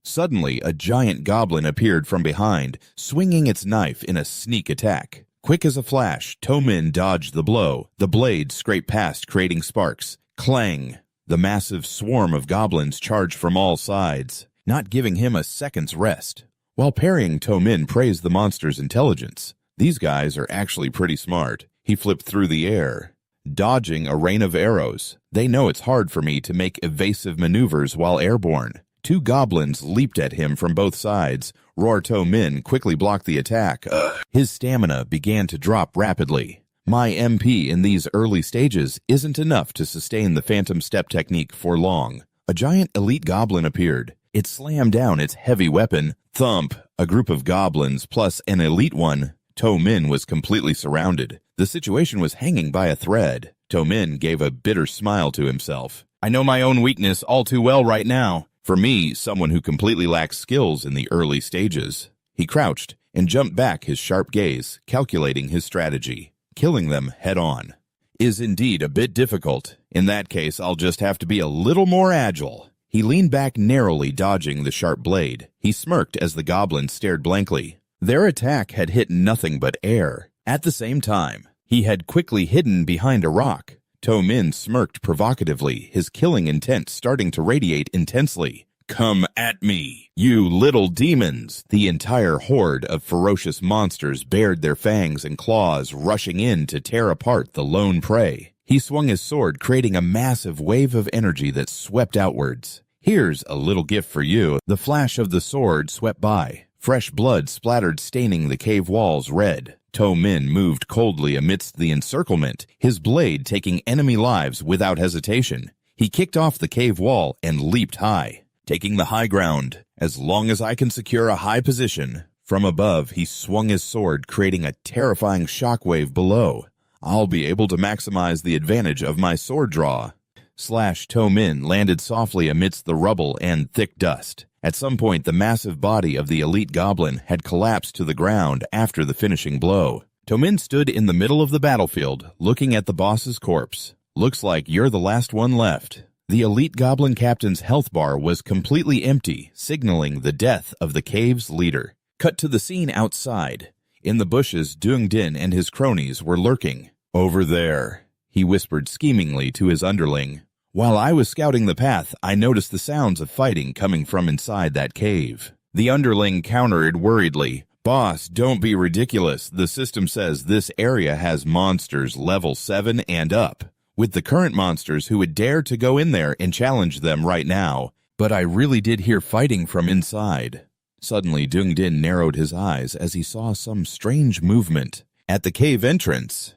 Suddenly, a giant goblin appeared from behind, swinging its knife in a sneak attack. Quick as a flash, Tomin dodged the blow. The blade scraped past, creating sparks. Clang! The massive swarm of goblins charged from all sides, not giving him a second's rest. While parrying, Tomin praised the monster's intelligence. These guys are actually pretty smart. He flipped through the air, dodging a rain of arrows. They know it's hard for me to make evasive maneuvers while airborne. Two goblins leaped at him from both sides. Roar Tomin quickly blocked the attack. His stamina began to drop rapidly. My MP in these early stages isn't enough to sustain the Phantom Step technique for long. A giant elite goblin appeared. It slammed down its heavy weapon. Thump! A group of goblins plus an elite one. Tomin was completely surrounded. The situation was hanging by a thread. Tomin gave a bitter smile to himself. I know my own weakness all too well right now. For me, someone who completely lacks skills in the early stages. He crouched and jumped back, his sharp gaze, calculating his strategy. Killing them head-on is indeed a bit difficult. In that case, I'll just have to be a little more agile. He leaned back narrowly, dodging the sharp blade. He smirked as the goblins stared blankly. Their attack had hit nothing but air. At the same time, he had quickly hidden behind a rock. Tomin smirked provocatively, his killing intent starting to radiate intensely. Come at me, you little demons! The entire horde of ferocious monsters bared their fangs and claws, rushing in to tear apart the lone prey. He swung his sword, creating a massive wave of energy that swept outwards. Here's a little gift for you. The flash of the sword swept by. Fresh blood splattered, staining the cave walls red. Tomin moved coldly amidst the encirclement, his blade taking enemy lives without hesitation. He kicked off the cave wall and leaped high, taking the high ground. As long as I can secure a high position. From above, he swung his sword, creating a terrifying shockwave below. I'll be able to maximize the advantage of my sword draw. Tomin landed softly amidst the rubble and thick dust. At some point, the massive body of the elite goblin had collapsed to the ground after the finishing blow. Tomin stood in the middle of the battlefield, looking at the boss's corpse. Looks like you're the last one left. The elite goblin captain's health bar was completely empty, signaling the death of the cave's leader. Cut to the scene outside. In the bushes, Dungdin and his cronies were lurking. Over there, he whispered schemingly to his underling. While I was scouting the path, I noticed the sounds of fighting coming from inside that cave. The underling countered worriedly. Boss, don't be ridiculous. The system says this area has monsters level 7 and up. With the current monsters who would dare to go in there and challenge them right now. But I really did hear fighting from inside. Suddenly, Dungdin narrowed his eyes as he saw some strange movement at the cave entrance.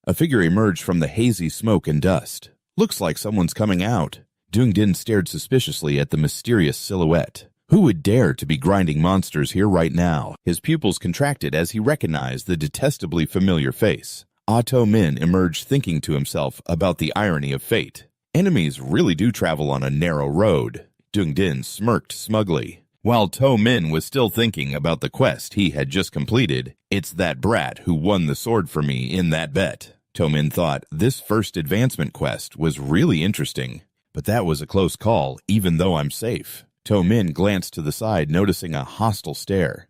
A figure emerged from the hazy smoke and dust. Looks like someone's coming out. Dungdin stared suspiciously at the mysterious silhouette. Who would dare to be grinding monsters here right now? His pupils contracted as he recognized the detestably familiar face. Tomin emerged, thinking to himself about the irony of fate. Enemies really do travel on a narrow road. Dungdin smirked smugly. While Tomin was still thinking about the quest he had just completed, it's that brat who won the sword for me in that bet. Tomin thought this first advancement quest was really interesting, but that was a close call, even though I'm safe. Tomin glanced to the side, noticing a hostile stare.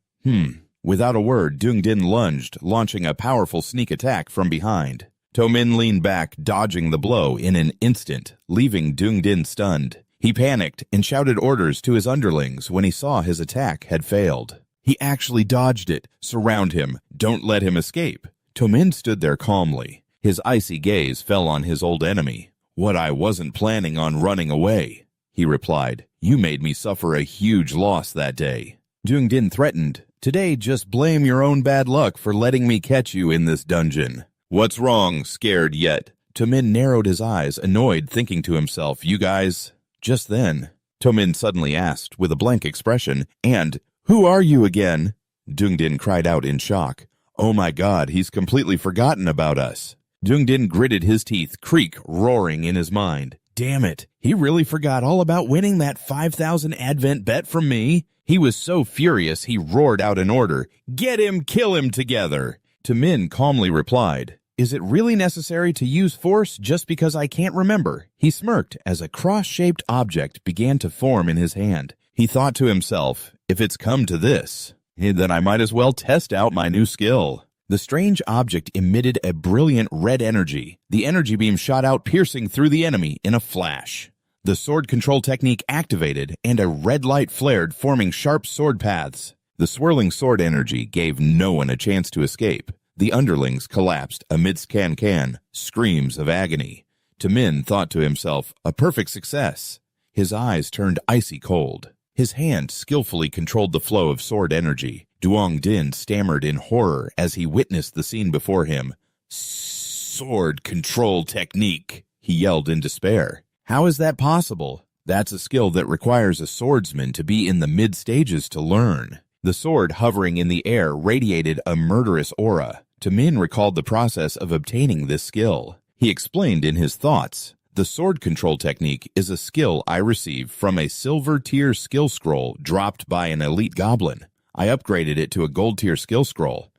Without a word, Dungdin lunged, launching a powerful sneak attack from behind. Tomin leaned back, dodging the blow in an instant, leaving Dungdin stunned. He panicked and shouted orders to his underlings when he saw his attack had failed. He actually dodged it. Surround him. Don't let him escape. Tomin stood there calmly. His icy gaze fell on his old enemy. What I wasn't planning on running away, he replied. You made me suffer a huge loss that day. Dungdin threatened. Today, just blame your own bad luck for letting me catch you in this dungeon. What's wrong, scared yet? Tomin narrowed his eyes, annoyed, thinking to himself, you guys... Just then, Tomin suddenly asked with a blank expression, and, who are you again? Dungdin cried out in shock. Oh my god, he's completely forgotten about us. Dungdin gritted his teeth, creak roaring in his mind. Damn it, he really forgot all about winning that 5,000 advent bet from me. He was so furious he roared out an order, "Get him, kill him together!" Min calmly replied, "Is it really necessary to use force just because I can't remember?" He smirked as a cross-shaped object began to form in his hand. He thought to himself, if it's come to this, then I might as well test out my new skill. The strange object emitted a brilliant red energy. The energy beam shot out, piercing through the enemy in a flash. The sword control technique activated, and a red light flared, forming sharp sword paths. The swirling sword energy gave no one a chance to escape. The underlings collapsed amidst can screams of agony. Min thought to himself, a perfect success. His eyes turned icy cold. His hand skillfully controlled the flow of sword energy. Duong Din stammered in horror as he witnessed the scene before him. "Sword control technique," he yelled in despair. "How is that possible? That's a skill that requires a swordsman to be in the mid-stages to learn." The sword hovering in the air radiated a murderous aura. Min recalled the process of obtaining this skill. He explained in his thoughts, "The sword control technique is a skill I received from a silver tier skill scroll dropped by an elite goblin. I upgraded it to a gold tier skill scroll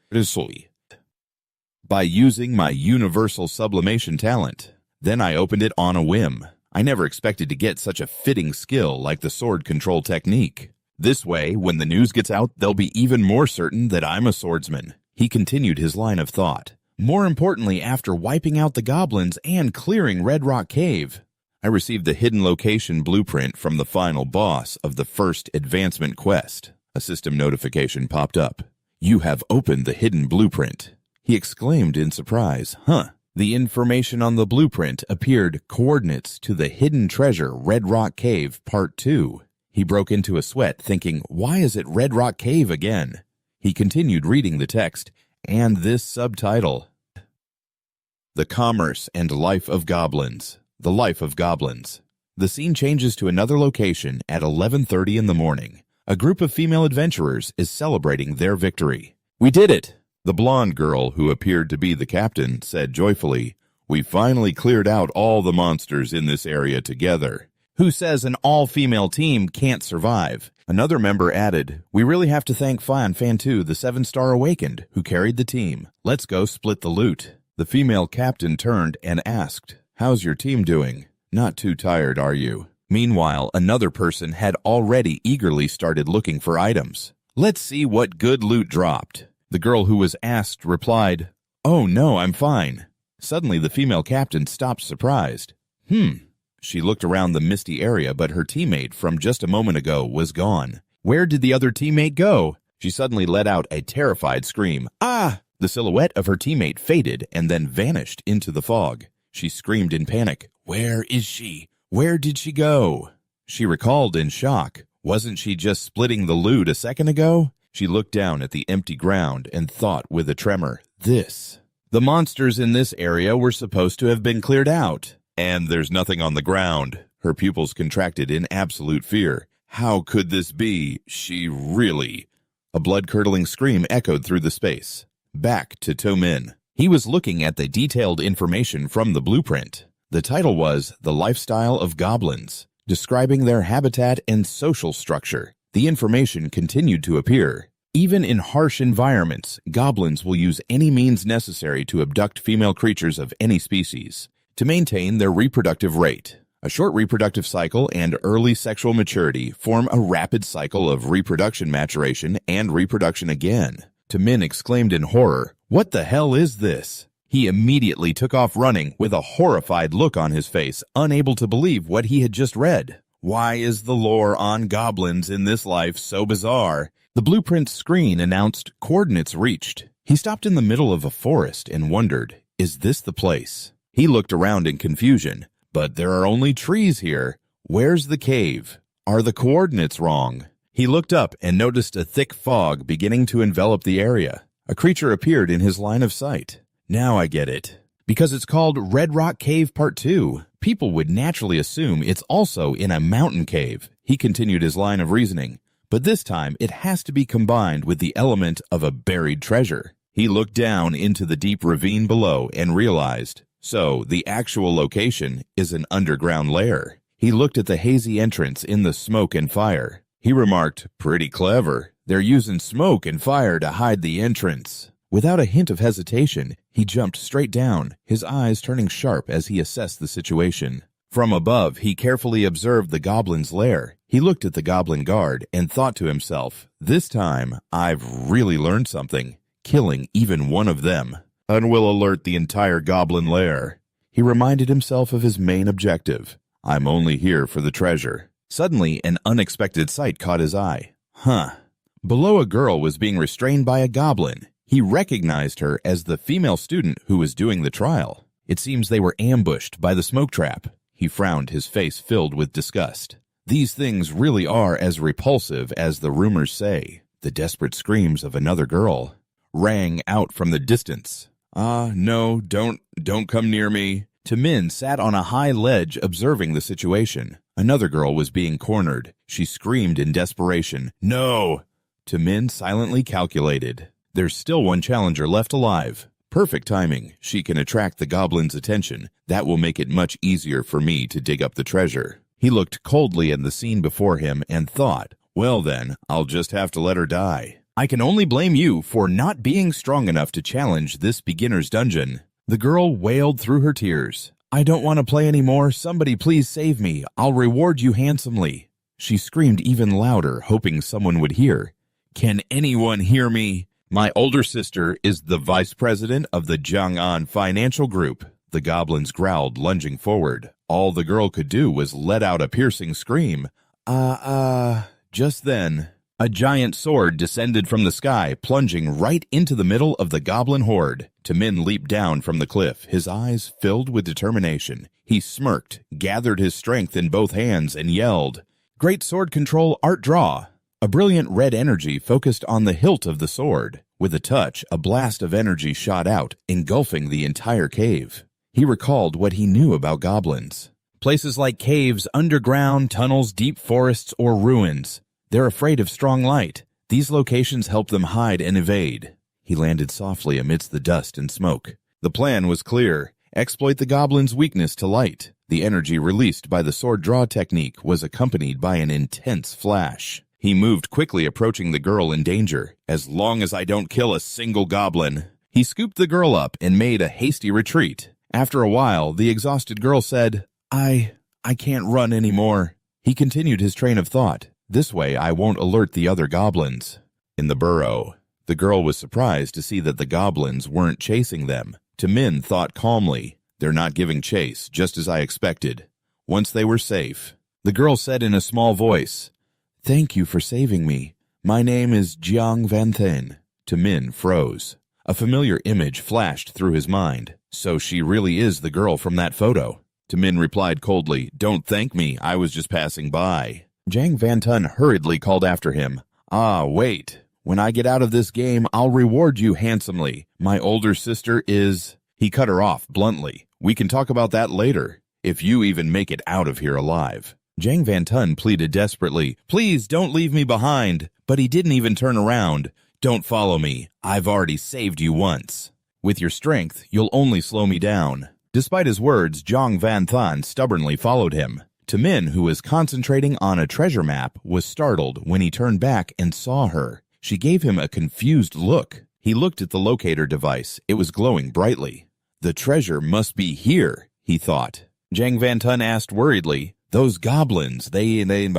by using my universal sublimation talent. Then I opened it on a whim. I never expected to get such a fitting skill like the sword control technique. This way, when the news gets out, they'll be even more certain that I'm a swordsman." He continued his line of thought. "More importantly, after wiping out the goblins and clearing Red Rock Cave, I received the hidden location blueprint from the final boss of the first advancement quest." A system notification popped up. "You have opened the hidden blueprint." He exclaimed in surprise. The information on the blueprint appeared coordinates to the hidden treasure Red Rock Cave Part 2. He broke into a sweat, thinking, why is it Red Rock Cave again? He continued reading the text, and this subtitle: The Commerce and Life of Goblins. The Life of Goblins. The scene changes to another location at 11:30 in the morning. A group of female adventurers is celebrating their victory. "We did it!" The blonde girl, who appeared to be the captain, said joyfully, "We finally cleared out all the monsters in this area together." "Who says an all-female team can't survive?" Another member added, "We really have to thank Fantu, the 7-star awakened, who carried the team. Let's go split the loot." The female captain turned and asked, "How's your team doing? Not too tired, are you?" Meanwhile, another person had already eagerly started looking for items. "Let's see what good loot dropped." The girl who was asked replied, "Oh no, I'm fine." Suddenly the female captain stopped, surprised. She looked around the misty area, but her teammate from just a moment ago was gone. Where did the other teammate go? She suddenly let out a terrified scream. "Ah!" The silhouette of her teammate faded and then vanished into the fog. She screamed in panic. "Where is she? Where did she go?" She recalled in shock. Wasn't she just splitting the loot a second ago? She looked down at the empty ground and thought with a tremor, the monsters in this area were supposed to have been cleared out. And there's nothing on the ground. Her pupils contracted in absolute fear. How could this be? She really... A blood-curdling scream echoed through the space. Back to Min. He was looking at the detailed information from the blueprint. The title was The Lifestyle of Goblins, describing their habitat and social structure. The information continued to appear. Even in harsh environments, goblins will use any means necessary to abduct female creatures of any species to maintain their reproductive rate. A short reproductive cycle and early sexual maturity form a rapid cycle of reproduction, maturation, and reproduction again. Min exclaimed in horror, "What the hell is this?" He immediately took off running with a horrified look on his face, unable to believe what he had just read. Why is the lore on goblins in this life so bizarre? The blueprint screen announced coordinates reached. He stopped in the middle of a forest and wondered, is this the place? He looked around in confusion, but there are only trees here. Where's the cave? Are the coordinates wrong? He looked up and noticed a thick fog beginning to envelop the area. A creature appeared in his line of sight. Now I get it. Because it's called Red Rock Cave Part 2, people would naturally assume it's also in a mountain cave. He continued his line of reasoning, but this time it has to be combined with the element of a buried treasure. He looked down into the deep ravine below and realized, So, the actual location is an underground lair. He looked at the hazy entrance in the smoke and fire. He remarked, "Pretty clever. They're using smoke and fire to hide the entrance." Without a hint of hesitation, he jumped straight down, his eyes turning sharp as he assessed the situation. From above, he carefully observed the goblin's lair. He looked at the goblin guard and thought to himself, "This time, I've really learned something. Killing even one of them and will alert the entire goblin lair." He reminded himself of his main objective. "I'm only here for the treasure." Suddenly, an unexpected sight caught his eye. Below, a girl was being restrained by a goblin. He recognized her as the female student who was doing the trial. It seems they were ambushed by the smoke trap. He frowned, his face filled with disgust. These things really are as repulsive as the rumors say. The desperate screams of another girl rang out from the distance. No, don't come near me." Tamin sat on a high ledge observing the situation. Another girl was being cornered. She screamed in desperation, "No!" Tamin silently calculated. There's still one challenger left alive. Perfect timing. She can attract the goblin's attention. That will make it much easier for me to dig up the treasure. He looked coldly at the scene before him and thought, "Well then, I'll just have to let her die. I can only blame you for not being strong enough to challenge this beginner's dungeon." The girl wailed through her tears. "I don't want to play anymore. Somebody please save me. I'll reward you handsomely." She screamed even louder, hoping someone would hear. "Can anyone hear me? My older sister is the vice president of the Jiang'an Financial Group." The goblins growled, lunging forward. All the girl could do was let out a piercing scream. Just then, a giant sword descended from the sky, plunging right into the middle of the goblin horde. Tamin leaped down from the cliff, his eyes filled with determination. He smirked, gathered his strength in both hands, and yelled, "Great sword control, art draw!" A brilliant red energy focused on the hilt of the sword. With a touch, a blast of energy shot out, engulfing the entire cave. He recalled what he knew about goblins. Places like caves, underground, tunnels, deep forests, or ruins. They're afraid of strong light. These locations help them hide and evade. He landed softly amidst the dust and smoke. The plan was clear. Exploit the goblin's weakness to light. The energy released by the sword draw technique was accompanied by an intense flash. He moved quickly, approaching the girl in danger. "As long as I don't kill a single goblin." He scooped the girl up and made a hasty retreat. After a while, the exhausted girl said, I can't run anymore." He continued his train of thought. "This way I won't alert the other goblins." In the burrow, the girl was surprised to see that the goblins weren't chasing them. Tamin thought calmly, "They're not giving chase, just as I expected." Once they were safe, the girl said in a small voice, "Thank you for saving me. My name is Jiang Vanthen." Tamin froze. A familiar image flashed through his mind. So she really is the girl from that photo. Tamin replied coldly, "Don't thank me, I was just passing by." Jiang Vantun hurriedly called after him, Wait. When I get out of this game, I'll reward you handsomely. My older sister is—" He cut her off bluntly. "We can talk about that later, if you even make it out of here alive." Jiang Vantun pleaded desperately, "Please don't leave me behind." But he didn't even turn around. "Don't follow me. I've already saved you once. With your strength, you'll only slow me down." Despite his words, Jiang Vantun stubbornly followed him. Tamin, who was concentrating on a treasure map, was startled when he turned back and saw her. She gave him a confused look. He looked at the locator device. It was glowing brightly. "The treasure must be here," he thought. Jiang Vantun asked worriedly, "Those goblins, they didn't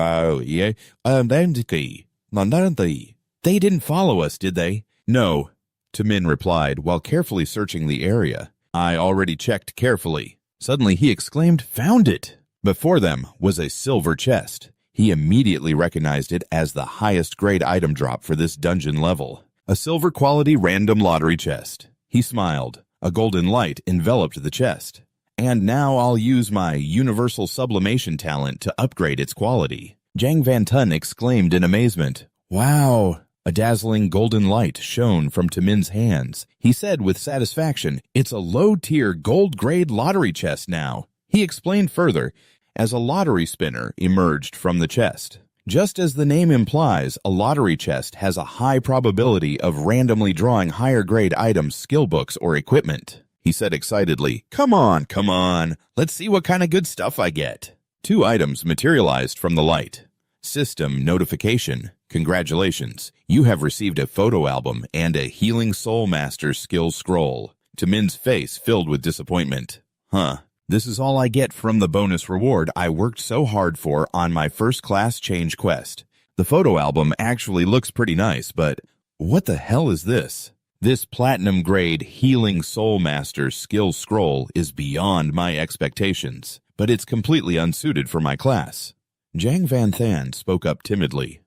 follow us, did they?" "No," Tamin replied while carefully searching the area. "I already checked carefully." Suddenly he exclaimed, "Found it!" Before them was a silver chest. He immediately recognized it as the highest grade item drop for this dungeon level. A silver quality random lottery chest. He smiled. A golden light enveloped the chest. "And now I'll use my universal sublimation talent to upgrade its quality." Jiang Vantun exclaimed in amazement, "Wow!" A dazzling golden light shone from Tamin's hands. He said with satisfaction, "It's a low-tier gold-grade lottery chest now." He explained further, as a lottery spinner emerged from the chest. Just as the name implies, a lottery chest has a high probability of randomly drawing higher-grade items, skill books, or equipment. he said excitedly. Come on, come on. Let's see what kind of good stuff I get. 2 items materialized from the light. System notification. Congratulations. You have received a photo album and a Healing Soul Master skill scroll. Tamin's face filled with disappointment. Huh. This is all I get from the bonus reward I worked so hard for on my first class change quest. The photo album actually looks pretty nice, but what the hell is this? This platinum grade Healing Soul Master skill scroll is beyond my expectations, but it's completely unsuited for my class. Jang Van Than spoke up timidly.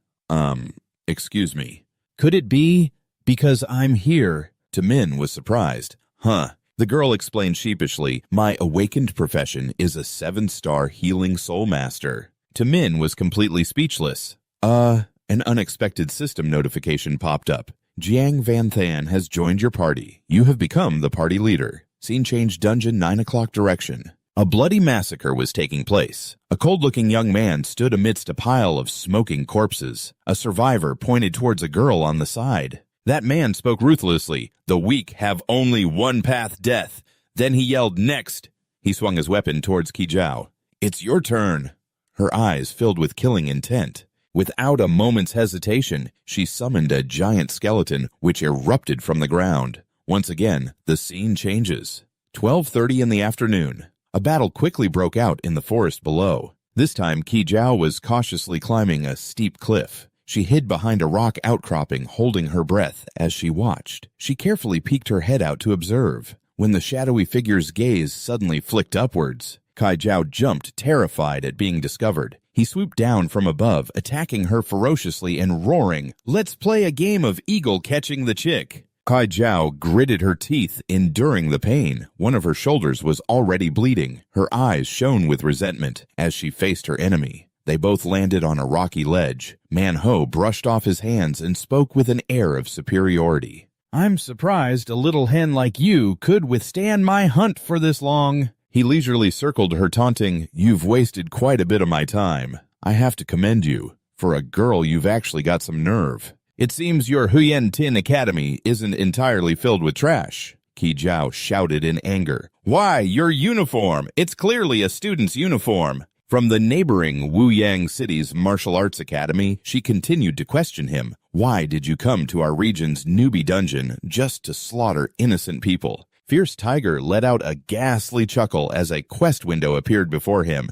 Excuse me. Could it be because I'm here? Tamin was surprised. Huh. The girl explained sheepishly, my awakened profession is a 7-star Healing Soul Master. Tamin was completely speechless. An unexpected system notification popped up. Jiang Van Than has joined your party. You have become the party leader. Scene change dungeon 9 o'clock direction. A bloody massacre was taking place. A cold-looking young man stood amidst a pile of smoking corpses. A survivor pointed towards a girl on the side. That man spoke ruthlessly. The weak have only one path, death. Then he yelled, next. He swung his weapon towards Kijao. It's your turn. Her eyes filled with killing intent. Without a moment's hesitation, she summoned a giant skeleton which erupted from the ground. Once again, the scene changes. 12:30 in the afternoon. A battle quickly broke out in the forest below. This time, Kijao was cautiously climbing a steep cliff. She hid behind a rock outcropping, holding her breath as she watched. She carefully peeked her head out to observe. When the shadowy figure's gaze suddenly flicked upwards, Kijao jumped, terrified at being discovered. He swooped down from above, attacking her ferociously and roaring, "Let's play a game of eagle catching the chick." Kijao gritted her teeth, enduring the pain. One of her shoulders was already bleeding. Her eyes shone with resentment as she faced her enemy. They both landed on a rocky ledge. Manhwa brushed off his hands and spoke with an air of superiority. "I'm surprised a little hen like you could withstand my hunt for this long." He leisurely circled her, taunting, "You've wasted quite a bit of my time. I have to commend you. For a girl, you've actually got some nerve. It seems your Huyen Tin Academy isn't entirely filled with trash." Kijao shouted in anger. "Why, your uniform! It's clearly a student's uniform." From the neighboring Wuyang City's martial arts academy, she continued to question him. "Why did you come to our region's newbie dungeon just to slaughter innocent people?" Fierce Tiger let out a ghastly chuckle as a quest window appeared before him.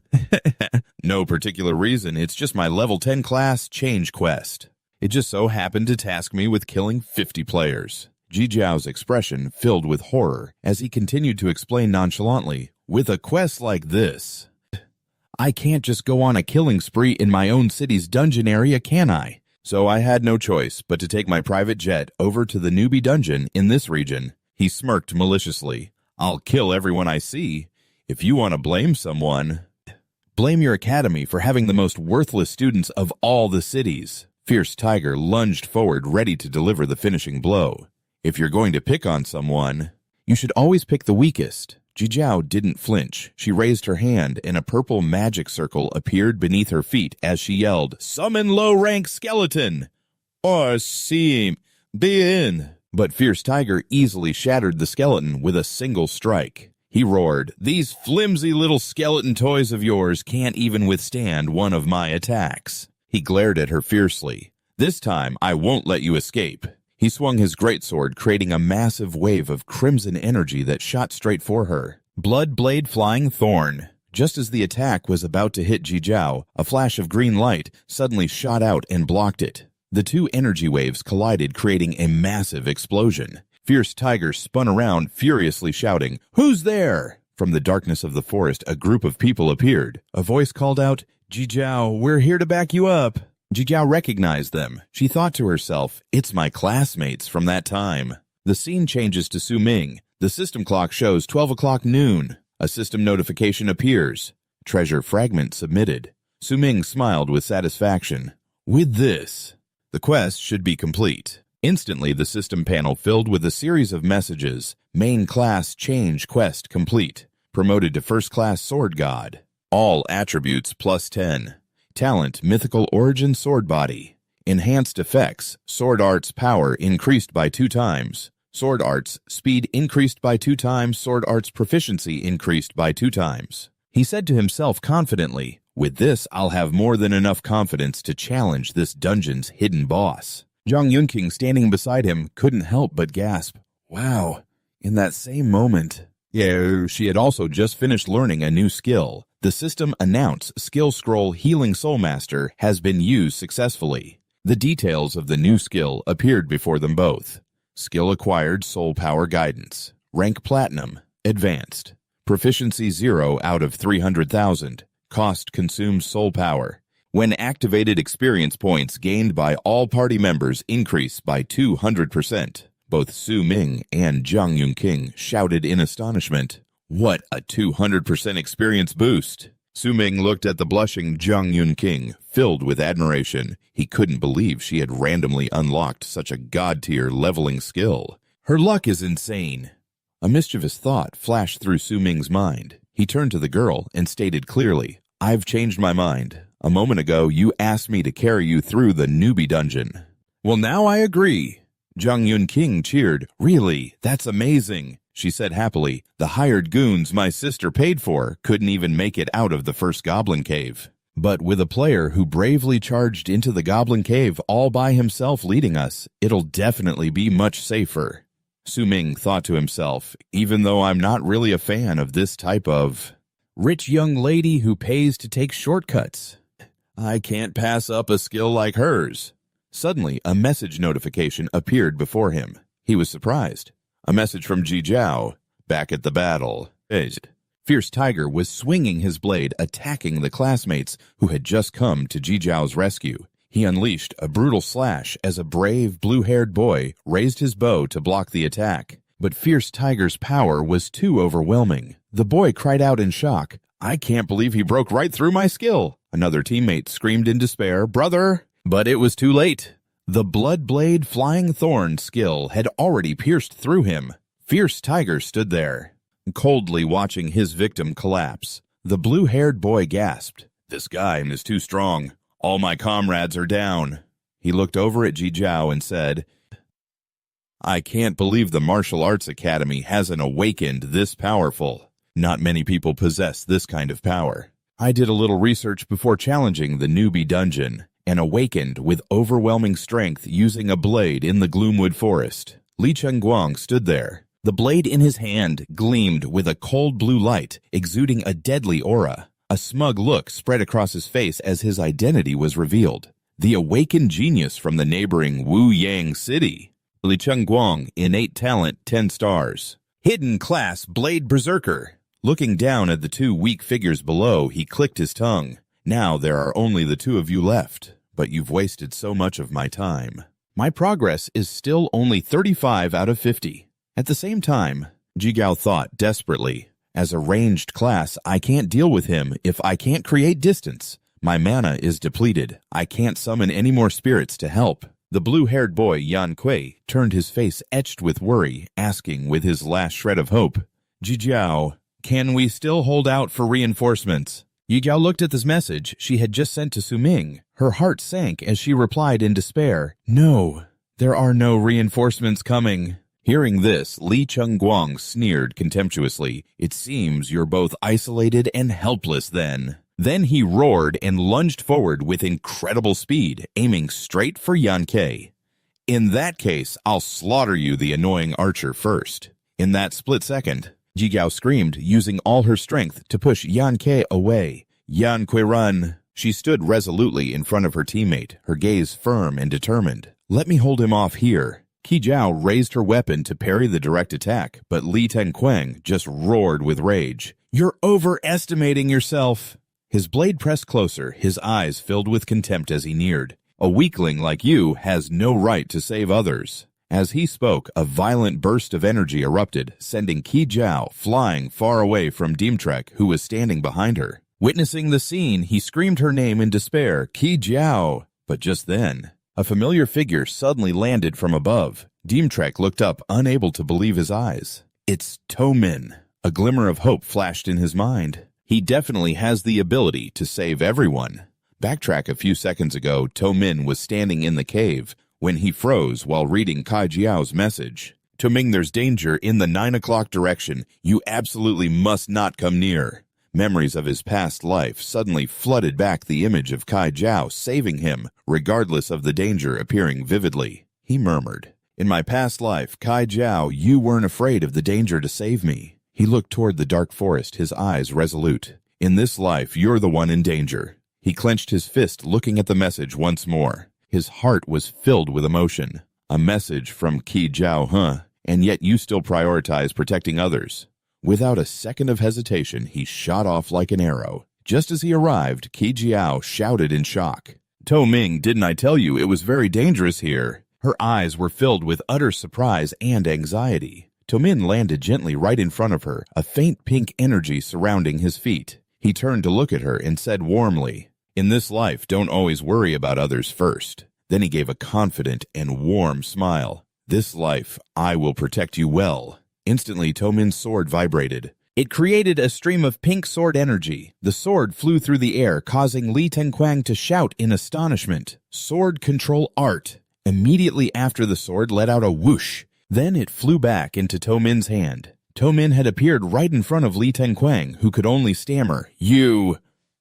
"No particular reason, it's just my level 10 class change quest. It just so happened to task me with killing 50 players. Jijiao's expression filled with horror as he continued to explain nonchalantly, "With a quest like this, I can't just go on a killing spree in my own city's dungeon area, can I? So I had no choice but to take my private jet over to the newbie dungeon in this region." He smirked maliciously. "I'll kill everyone I see. If you want to blame someone, blame your academy for having the most worthless students of all the cities." Fierce Tiger lunged forward, ready to deliver the finishing blow. "If you're going to pick on someone, you should always pick the weakest." Jijiao didn't flinch. She raised her hand, and a purple magic circle appeared beneath her feet as she yelled, "Summon low-rank skeleton!" "Or see, be in." But Fierce Tiger easily shattered the skeleton with a single strike. He roared, "These flimsy little skeleton toys of yours can't even withstand one of my attacks." He glared at her fiercely. "This time, I won't let you escape." He swung his greatsword, creating a massive wave of crimson energy that shot straight for her. Blood Blade Flying Thorn. Just as the attack was about to hit Jijiao, a flash of green light suddenly shot out and blocked it. The two energy waves collided, creating a massive explosion. Fierce Tiger spun around, furiously shouting, "Who's there?" From the darkness of the forest, a group of people appeared. A voice called out, "Jijiao, we're here to back you up." Jijiao recognized them. She thought to herself, "It's my classmates from that time." The scene changes to Su Ming. The system clock shows 12 o'clock noon. A system notification appears. Treasure fragment submitted. Su Ming smiled with satisfaction. With this, the quest should be complete. Instantly, the system panel filled with a series of messages. Main class change quest complete. Promoted to first class sword god. All attributes +10. Talent, mythical origin sword body. Enhanced effects, sword art's power increased by 2 times. Sword arts, speed increased by 2 times, sword arts proficiency increased by 2 times. He said to himself confidently, with this I'll have more than enough confidence to challenge this dungeon's hidden boss. Jang Yunking, standing beside him, couldn't help but gasp. Wow, in that same moment. Yeah, she had also just finished learning a new skill. The system announced skill scroll Healing Soul Master has been used successfully. The details of the new skill appeared before them both. Skill acquired Soul Power Guidance. Rank Platinum. Advanced. Proficiency 0 out of 300,000. Cost consumed Soul Power. When activated, experience points gained by all party members increase by 200%. Both Su Ming and Jang Yunking shouted in astonishment. What a 200% experience boost! Su Ming looked at the blushing Jang Yunking, filled with admiration. He couldn't believe she had randomly unlocked such a god-tier leveling skill. Her luck is insane. A mischievous thought flashed through Su Ming's mind. He turned to the girl and stated clearly, I've changed my mind. A moment ago, you asked me to carry you through the newbie dungeon. Well, now I agree. Jang Yunking cheered. Really? That's amazing. She said happily, the hired goons my sister paid for couldn't even make it out of the first goblin cave. But with a player who bravely charged into the goblin cave all by himself leading us, it'll definitely be much safer. Su Ming thought to himself, even though I'm not really a fan of this type of rich young lady who pays to take shortcuts, I can't pass up a skill like hers. Suddenly, a message notification appeared before him. He was surprised. A message from Ji Jiao, back at the battle. Fierce Tiger was swinging his blade, attacking the classmates who had just come to Ji Jiao's rescue. He unleashed a brutal slash as a brave, blue-haired boy raised his bow to block the attack. But Fierce Tiger's power was too overwhelming. The boy cried out in shock, I can't believe he broke right through my skill. Another teammate screamed in despair, Brother! But it was too late. The Blood Blade Flying Thorn skill had already pierced through him. Fierce Tiger stood there, coldly watching his victim collapse. The blue-haired boy gasped, This guy is too strong. All my comrades are down. He looked over at Ji Jiao and said, I can't believe the Martial Arts Academy hasn't awakened this powerful. Not many people possess this kind of power. I did a little research before challenging the newbie dungeon, and awakened with overwhelming strength using a blade in the Gloomwood Forest. Li Chengguang stood there. The blade in his hand gleamed with a cold blue light, exuding a deadly aura. A smug look spread across his face as his identity was revealed. The awakened genius from the neighboring Wu Yang city. Li Chengguang, innate talent 10 stars. Hidden class Blade Berserker. Looking down at the 2 weak figures below, he clicked his tongue. Now there are only the 2 of you left, but you've wasted so much of my time. My progress is still only 35 out of 50. At the same time, Ji Jiao thought desperately, as a ranged class, I can't deal with him if I can't create distance. My mana is depleted. I can't summon any more spirits to help. The blue-haired boy Yan Kui turned his face etched with worry, asking with his last shred of hope, Ji Jiao, can we still hold out for reinforcements? Yi Jiao looked at this message she had just sent to Su Ming. Her heart sank as she replied in despair, No, there are no reinforcements coming. Hearing this, Li Chengguang sneered contemptuously. It seems you're both isolated and helpless then. Then he roared and lunged forward with incredible speed, aiming straight for Yan Kui. In that case, I'll slaughter you, the annoying archer, first. In that split second, Ji Jiao screamed, using all her strength to push Yan Kui away. Yan Kui, run! She stood resolutely in front of her teammate, her gaze firm and determined. Let me hold him off here. Qi Jiao raised her weapon to parry the direct attack, but Li Tenquang just roared with rage. You're overestimating yourself! His blade pressed closer, his eyes filled with contempt as he neared. A weakling like you has no right to save others. As he spoke, a violent burst of energy erupted, sending Qi Jiao flying far away from Diemtrek, who was standing behind her. Witnessing the scene, he screamed her name in despair, Qi Jiao. But just then, a familiar figure suddenly landed from above. Diemtrek looked up, unable to believe his eyes. It's Tomin. A glimmer of hope flashed in his mind. He definitely has the ability to save everyone. Backtrack a few seconds ago, Tomin was standing in the cave when he froze while reading Kai Jiao's message. Toming, there's danger in the 9 o'clock direction. You absolutely must not come near. Memories of his past life suddenly flooded back the image of Kai Jiao saving him, regardless of the danger appearing vividly. He murmured, "In my past life, Kai Jiao, you weren't afraid of the danger to save me." He looked toward the dark forest, his eyes resolute. "In this life, you're the one in danger." He clenched his fist, looking at the message once more. His heart was filled with emotion. A message from Kai Jiao, huh? And yet you still prioritize protecting others. Without a second of hesitation, he shot off like an arrow. Just as he arrived, Kai Jiao shouted in shock, "Toming, didn't I tell you it was very dangerous here?" Her eyes were filled with utter surprise and anxiety. Toming landed gently right in front of her, a faint pink energy surrounding his feet. He turned to look at her and said warmly, "In this life, don't always worry about others first." Then he gave a confident and warm smile. "This life, I will protect you well." Instantly, Toming's sword vibrated. It created a stream of pink sword energy. The sword flew through the air, causing Li Tenquang to shout in astonishment. Sword control art. Immediately after, the sword let out a whoosh. Then it flew back into Toming's hand. Toming had appeared right in front of Li Tenquang, who could only stammer, "You."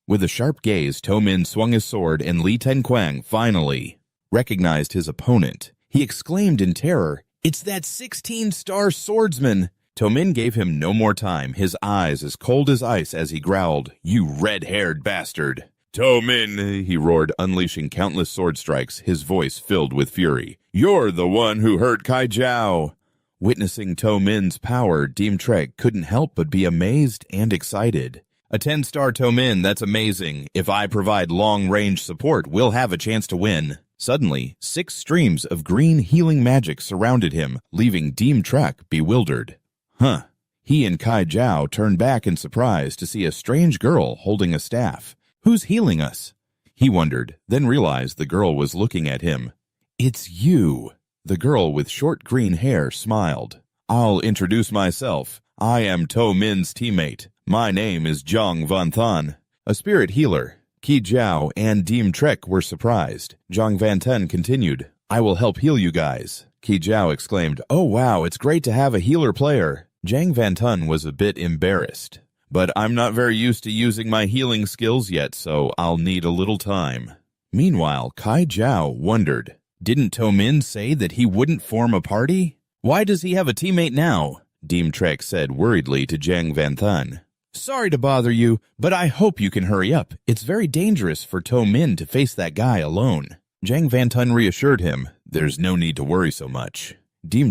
With a sharp gaze, Toming swung his sword, and Li Tenquang finally recognized his opponent. He exclaimed in terror, "It's that 16-star swordsman!" Toming gave him no more time, his eyes as cold as ice as he growled, "You red-haired bastard!" "Toming," he roared, unleashing countless sword strikes, his voice filled with fury. "You're the one who hurt Kai Jiao!" Witnessing Toming's power, Trek couldn't help but be amazed and excited. "A 10-star Toming, that's amazing. If I provide long-range support, we'll have a chance to win." Suddenly, 6 streams of green healing magic surrounded him, leaving Trek bewildered. Huh. He and Kai Jiao turned back in surprise to see a strange girl holding a staff. "Who's healing us?" he wondered, then realized the girl was looking at him. "It's you." The girl with short green hair smiled. "I'll introduce myself. I am Toming's teammate. My name is Zhang Vanthan, a spirit healer." Kai Jiao and Trek were surprised. Zhang Vanthan continued, "I will help heal you guys." Kai Jiao exclaimed, "Oh wow, it's great to have a healer player." Zhang Vanthan was a bit embarrassed. "But I'm not very used to using my healing skills yet, so I'll need a little time." Meanwhile, Kai Jiao wondered, didn't Toming say that he wouldn't form a party? Why does he have a teammate now? Trek said worriedly to Zhang Vanthan. "Sorry to bother you, but I hope you can hurry up. It's very dangerous for Toming to face that guy alone." Zhang Vanthan reassured him, "There's no need to worry so much."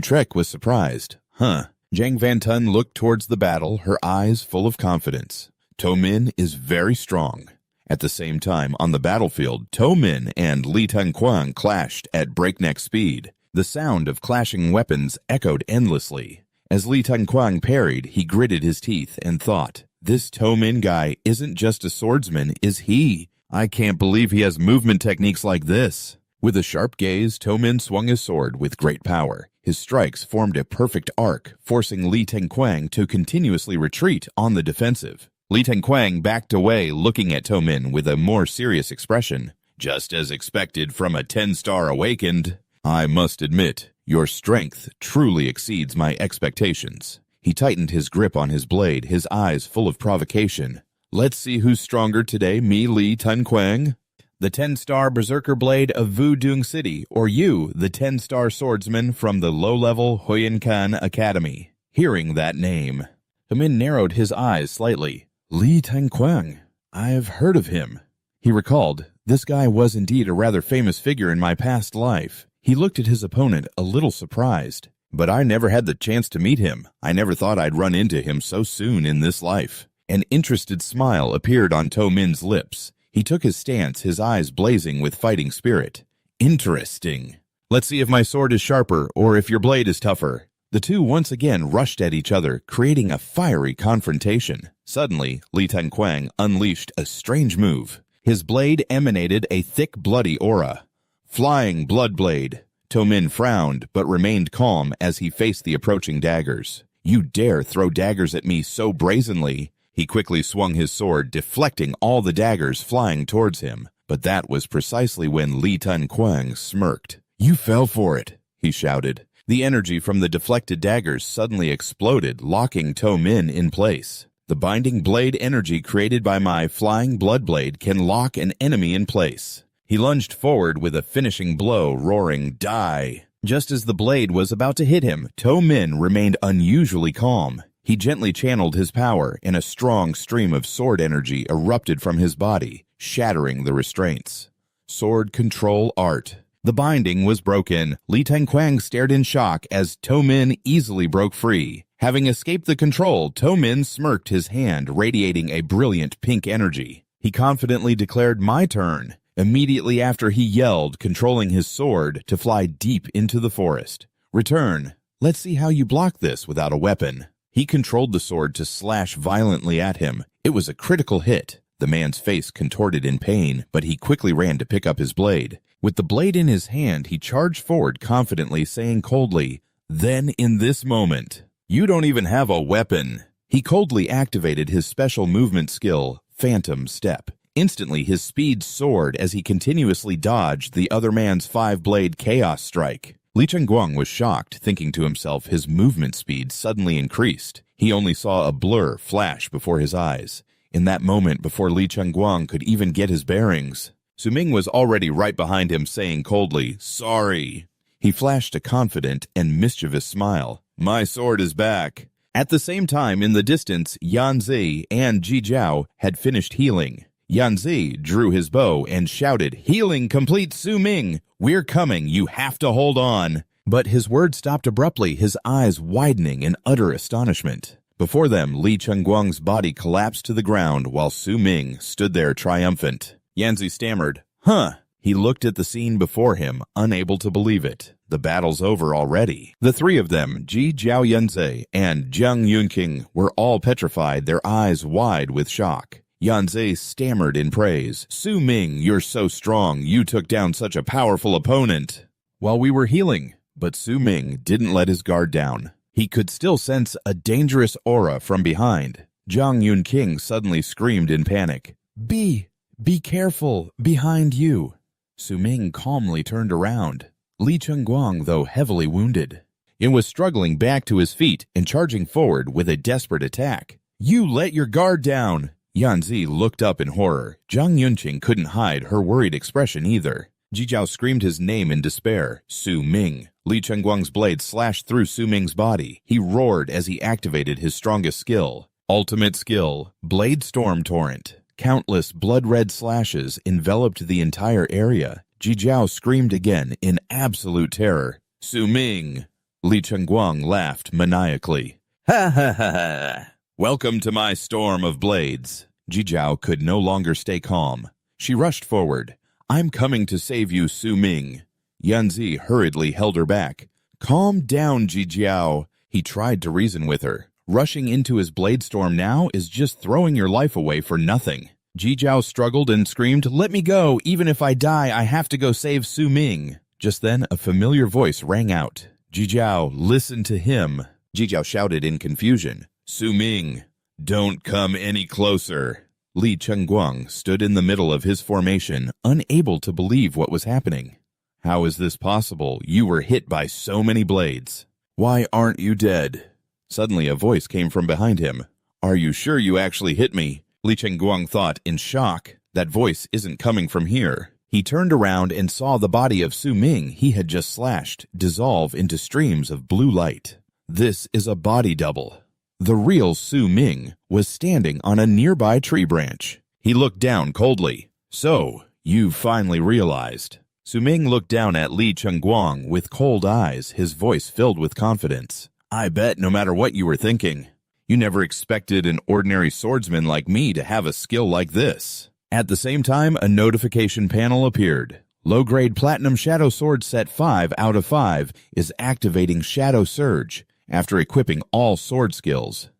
Trek was surprised. Huh. Zhang Vanthan looked towards the battle, her eyes full of confidence. Toming is very strong. At the same time, on the battlefield, Toming and Li Tenquang clashed at breakneck speed. The sound of clashing weapons echoed endlessly. As Li Tenquang parried, he gritted his teeth and thought, "This Toming guy isn't just a swordsman, is he? I can't believe he has movement techniques like this." With a sharp gaze, Toming swung his sword with great power. His strikes formed a perfect arc, forcing Li Tenquang to continuously retreat on the defensive. Li Tenquang backed away, looking at Toming with a more serious expression. "Just as expected from a 10-star awakened. I must admit, your strength truly exceeds my expectations." He tightened his grip on his blade, his eyes full of provocation. "Let's see who's stronger today, me Li Tenquang? The 10-star berserker blade of Wudong City, or you, the 10-star swordsman from the low-level Huyankan Academy." Hearing that name, Toming narrowed his eyes slightly. Li Tenquang. I've heard of him. He recalled, this guy was indeed a rather famous figure in my past life. He looked at his opponent a little surprised. But I never had the chance to meet him. I never thought I'd run into him so soon in this life. An interested smile appeared on Toming's lips. He took his stance, his eyes blazing with fighting spirit. Interesting. Let's see if my sword is sharper or if your blade is tougher. The two once again rushed at each other, creating a fiery confrontation. Suddenly, Li Tenquang unleashed a strange move. His blade emanated a thick, bloody aura. Flying blood blade. Toming frowned, but remained calm as he faced the approaching daggers. "You dare throw daggers at me so brazenly?" He quickly swung his sword, deflecting all the daggers flying towards him. But that was precisely when Li Tenquang smirked. "You fell for it," he shouted. The energy from the deflected daggers suddenly exploded, locking To Min in place. The binding blade energy created by my flying blood blade can lock an enemy in place. He lunged forward with a finishing blow, roaring, "Die!" Just as the blade was about to hit him, To Min remained unusually calm. He gently channeled his power, and a strong stream of sword energy erupted from his body, shattering the restraints. Sword control art. The binding was broken. Li Tengquang stared in shock as To Min easily broke free. Having escaped the control, To Min smirked, his hand radiating a brilliant pink energy. He confidently declared, "My turn," immediately after he yelled, controlling his sword to fly deep into the forest. "Return. Let's see how you block this without a weapon." He controlled the sword to slash violently at him. It was a critical hit. The man's face contorted in pain, but he quickly ran to pick up his blade. With the blade in his hand, he charged forward confidently, saying coldly, "Then in this moment, you don't even have a weapon." He coldly activated his special movement skill, Phantom Step. Instantly, his speed soared as he continuously dodged the other man's 5-blade Chaos Strike. Li Chengguang was shocked, thinking to himself his movement speed suddenly increased. He only saw a blur flash before his eyes. In that moment, before Li Chengguang could even get his bearings, Su Ming was already right behind him, saying coldly, "Sorry." He flashed a confident and mischievous smile. "My sword is back." At the same time, in the distance, Yan Zi and Ji Zhao had finished healing. Yan Zi drew his bow and shouted, "Healing complete, Su Ming! We're coming, you have to hold on." But his words stopped abruptly, his eyes widening in utter astonishment. Before them, Li Chengguang's body collapsed to the ground while Su Ming stood there triumphant. Yan Zi stammered, "Huh." He looked at the scene before him, unable to believe it. The battle's over already. The three of them, Ji Zhao Yanzi and Jiang Yunqing, were all petrified, their eyes wide with shock. Yanzi stammered in praise. "Su Ming, you're so strong. You took down such a powerful opponent." While we were healing, but Su Ming didn't let his guard down. He could still sense a dangerous aura from behind. Jiang Yunqing suddenly screamed in panic. Be careful, behind you." Su Ming calmly turned around. Li Chengguang, though heavily wounded, was struggling back to his feet and charging forward with a desperate attack. "You let your guard down." Yan Zi looked up in horror. Jiang Yunqing couldn't hide her worried expression either. Ji Zhao screamed his name in despair. "Su Ming." Li Chengguang's blade slashed through Su Ming's body. He roared as he activated his strongest skill. Ultimate skill, Blade Storm Torrent. Countless blood-red slashes enveloped the entire area. Ji Zhao screamed again in absolute terror. "Su Ming." Li Chengguang laughed maniacally. "Ha ha ha ha. Welcome to my storm of blades." Ji Zhao could no longer stay calm. She rushed forward. "I'm coming to save you, Su Ming." Yan Zi hurriedly held her back. "Calm down, Ji Zhao." He tried to reason with her. Rushing into his blade storm now is just throwing your life away for nothing. Ji Zhao struggled and screamed, "Let me go. Even if I die, I have to go save Su Ming." Just then, a familiar voice rang out. "Ji Zhao, listen to him." Ji Zhao shouted in confusion. "Su Ming, don't come any closer." Li Chengguang stood in the middle of his formation, unable to believe what was happening. "How is this possible? You were hit by so many blades. Why aren't you dead?" Suddenly a voice came from behind him. "Are you sure you actually hit me?" Li Chengguang thought in shock. That voice isn't coming from here. He turned around and saw the body of Su Ming he had just slashed dissolve into streams of blue light. This is a body double. The real Su Ming was standing on a nearby tree branch. He looked down coldly. "So, you've finally realized." Su Ming looked down at Li Chengguang with cold eyes, his voice filled with confidence. "I bet no matter what you were thinking, you never expected an ordinary swordsman like me to have a skill like this." At the same time, a notification panel appeared. Low-grade Platinum Shadow Sword Set 5 out of 5 is activating Shadow Surge after equipping all sword skills.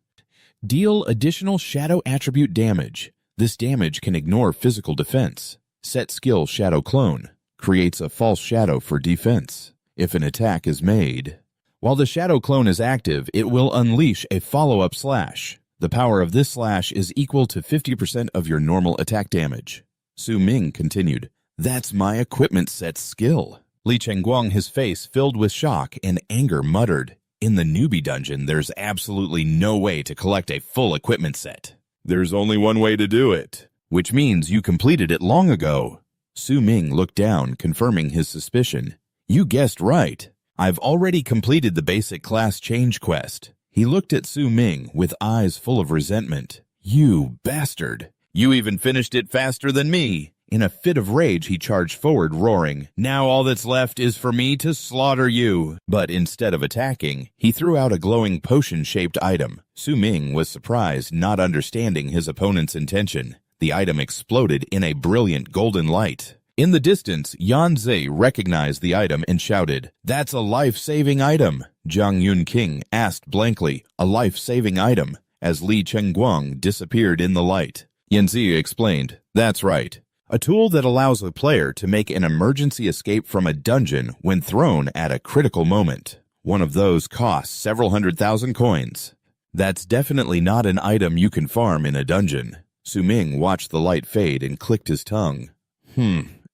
Deal additional Shadow attribute damage. This damage can ignore physical defense. Set skill Shadow Clone. Creates a false shadow for defense if an attack is made. While the Shadow Clone is active, it will unleash a follow-up slash. The power of this slash is equal to 50% of your normal attack damage. Su Ming continued, "That's my equipment set skill." Li Chengguang, his face filled with shock and anger, muttered, "In the newbie dungeon, there's absolutely no way to collect a full equipment set." "There's only one way to do it." "Which means you completed it long ago." Su Ming looked down, confirming his suspicion. "You guessed right. I've already completed the basic class change quest." He looked at Su Ming with eyes full of resentment. "You bastard. You even finished it faster than me." In a fit of rage, he charged forward, roaring, "Now all that's left is for me to slaughter you." But instead of attacking, he threw out a glowing potion-shaped item. Su Ming was surprised, not understanding his opponent's intention. The item exploded in a brilliant golden light. In the distance, Yan Zi recognized the item and shouted, "That's a life-saving item." Zhang Yunqing asked blankly, "A life-saving item?" as Li Chengguang disappeared in the light. Yan Zi explained, "That's right. A tool that allows a player to make an emergency escape from a dungeon when thrown at a critical moment. One of those costs several 100,000 coins. That's definitely not an item you can farm in a dungeon." Su Ming watched the light fade and clicked his tongue.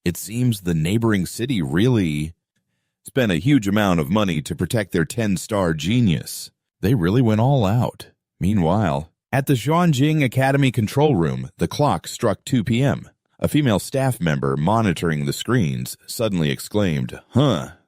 It seems the neighboring city really spent a huge amount of money to protect their 10-star genius. They really went all out. Meanwhile, at the Xuanjing Academy control room, the clock struck 2 p.m. A female staff member monitoring the screens suddenly exclaimed,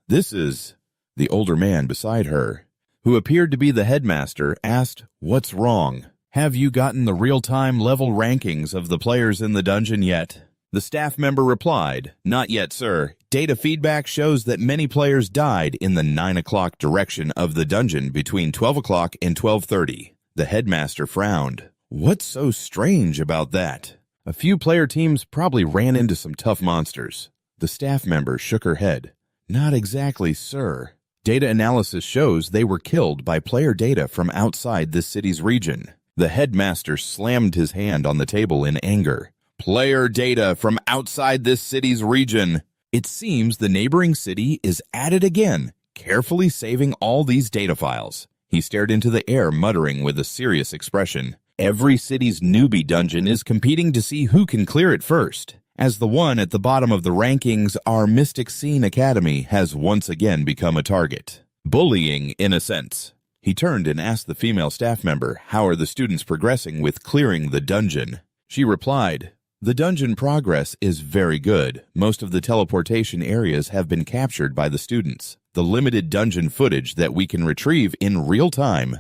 This is—" The older man beside her, who appeared to be the headmaster, asked, "What's wrong? Have you gotten the real-time level rankings of the players in the dungeon yet?" The staff member replied, "Not yet, sir. Data feedback shows that many players died in the 9 o'clock direction of the dungeon between 12 o'clock and 12:30. The headmaster frowned. "What's so strange about that? A few player teams probably ran into some tough monsters." The staff member shook her head. "Not exactly, sir. Data analysis shows they were killed by player data from outside this city's region." The headmaster slammed his hand on the table in anger. "Player data from outside this city's region. It seems the neighboring city is at it again, carefully saving all these data files." He stared into the air, muttering with a serious expression. "Every city's newbie dungeon is competing to see who can clear it first. As the one at the bottom of the rankings, our Mystic Scene Academy has once again become a target. Bullying, in a sense." He turned and asked the female staff member, "How are the students progressing with clearing the dungeon?" She replied, "The dungeon progress is very good. Most of the teleportation areas have been captured by the students. The limited dungeon footage that we can retrieve in real time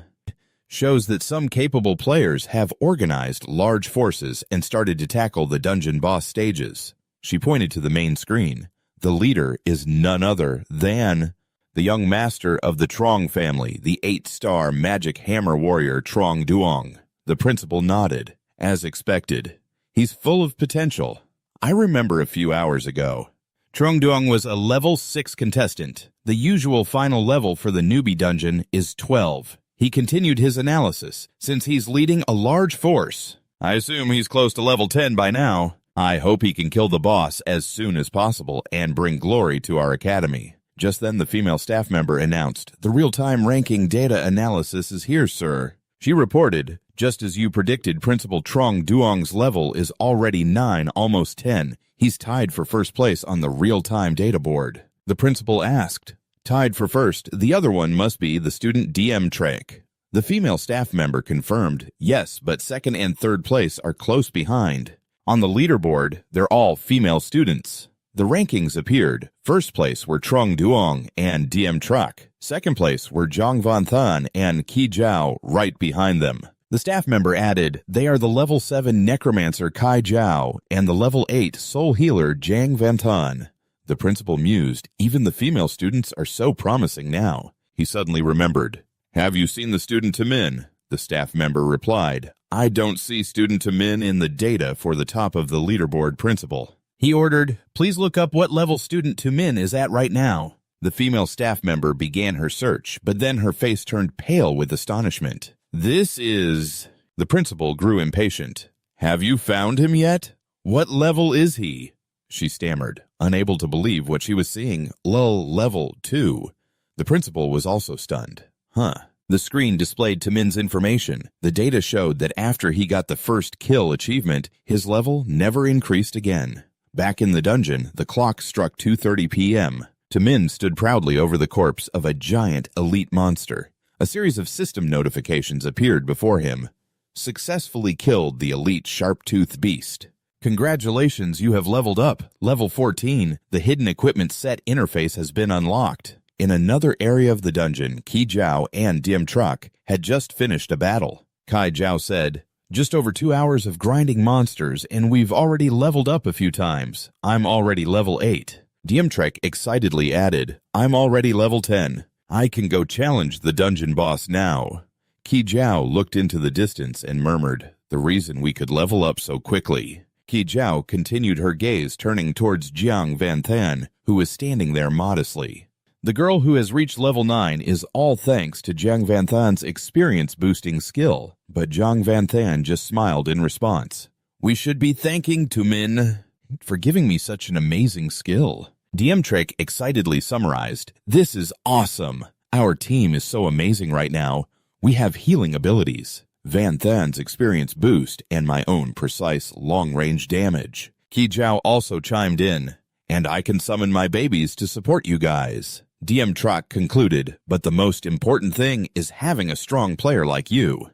shows that some capable players have organized large forces and started to tackle the dungeon boss stages." She pointed to the main screen. "The leader is none other than the young master of the Trong family, the 8-star magic hammer warrior Trong Duong." The principal nodded. "As expected. He's full of potential. I remember a few hours ago. Trong Duong was a level 6 contestant. The usual final level for the newbie dungeon is 12. He continued his analysis, since he's leading a large force. I assume he's close to level 10 by now. I hope he can kill the boss as soon as possible and bring glory to our academy." Just then the female staff member announced, "The real-time ranking data analysis is here, sir." She reported, "Just as you predicted, Principal Trong Duong's level is already 9, almost 10. He's tied for first place on the real-time data board." The principal asked, "Tied for first, the other one must be the student DM Trek." The female staff member confirmed, "Yes, but second and third place are close behind. On the leaderboard, they're all female students." The rankings appeared. First place were Trong Duong and DM Truck. Second place were Zhang Van Than and Qi Zhao right behind them. The staff member added, "They are the level 7 necromancer Kai Zhao and the level 8 soul healer Zhang Van Tan." The principal mused, "Even the female students are so promising now." He suddenly remembered. "Have you seen the student Tamin?" The staff member replied, "I don't see student Tamin in the data for the top of the leaderboard, principal." He ordered, "Please look up what level student Tumin is at right now." The female staff member began her search, but then her face turned pale with astonishment. "This is—" The principal grew impatient. "Have you found him yet? What level is he?" She stammered, unable to believe what she was seeing. Level 2. The principal was also stunned. The screen displayed Tamin's information. The data showed that after he got the first kill achievement, his level never increased again. Back in the dungeon, the clock struck 2:30 p.m. Tamin stood proudly over the corpse of a giant elite monster. A series of system notifications appeared before him. Successfully killed the elite sharp-toothed beast. Congratulations, you have leveled up. Level 14, the hidden equipment set interface has been unlocked. In another area of the dungeon, Qi Jiao and Diem Truck had just finished a battle. Kai Jiao said, "Just over 2 hours of grinding monsters, and we've already leveled up a few times. I'm already level 8. Diem Truck excitedly added, "I'm already level 10. I can go challenge the dungeon boss now." Qi Jiao looked into the distance and murmured, "The reason we could level up so quickly." Qi Jiao continued her gaze turning towards Jiang Vanthan, who was standing there modestly. The girl who has reached level 9 is all thanks to Jiang Vanthan's experience-boosting skill, but Jiang Vanthan just smiled in response. "We should be thanking Tamin for giving me such an amazing skill." Diemtrick excitedly summarized, "This is awesome. Our team is so amazing right now. We have healing abilities, Vanthan's experience boost, and my own precise long-range damage." Qi Jiao also chimed in, "And I can summon my babies to support you guys." DM Trock concluded, "But the most important thing is having a strong player like you.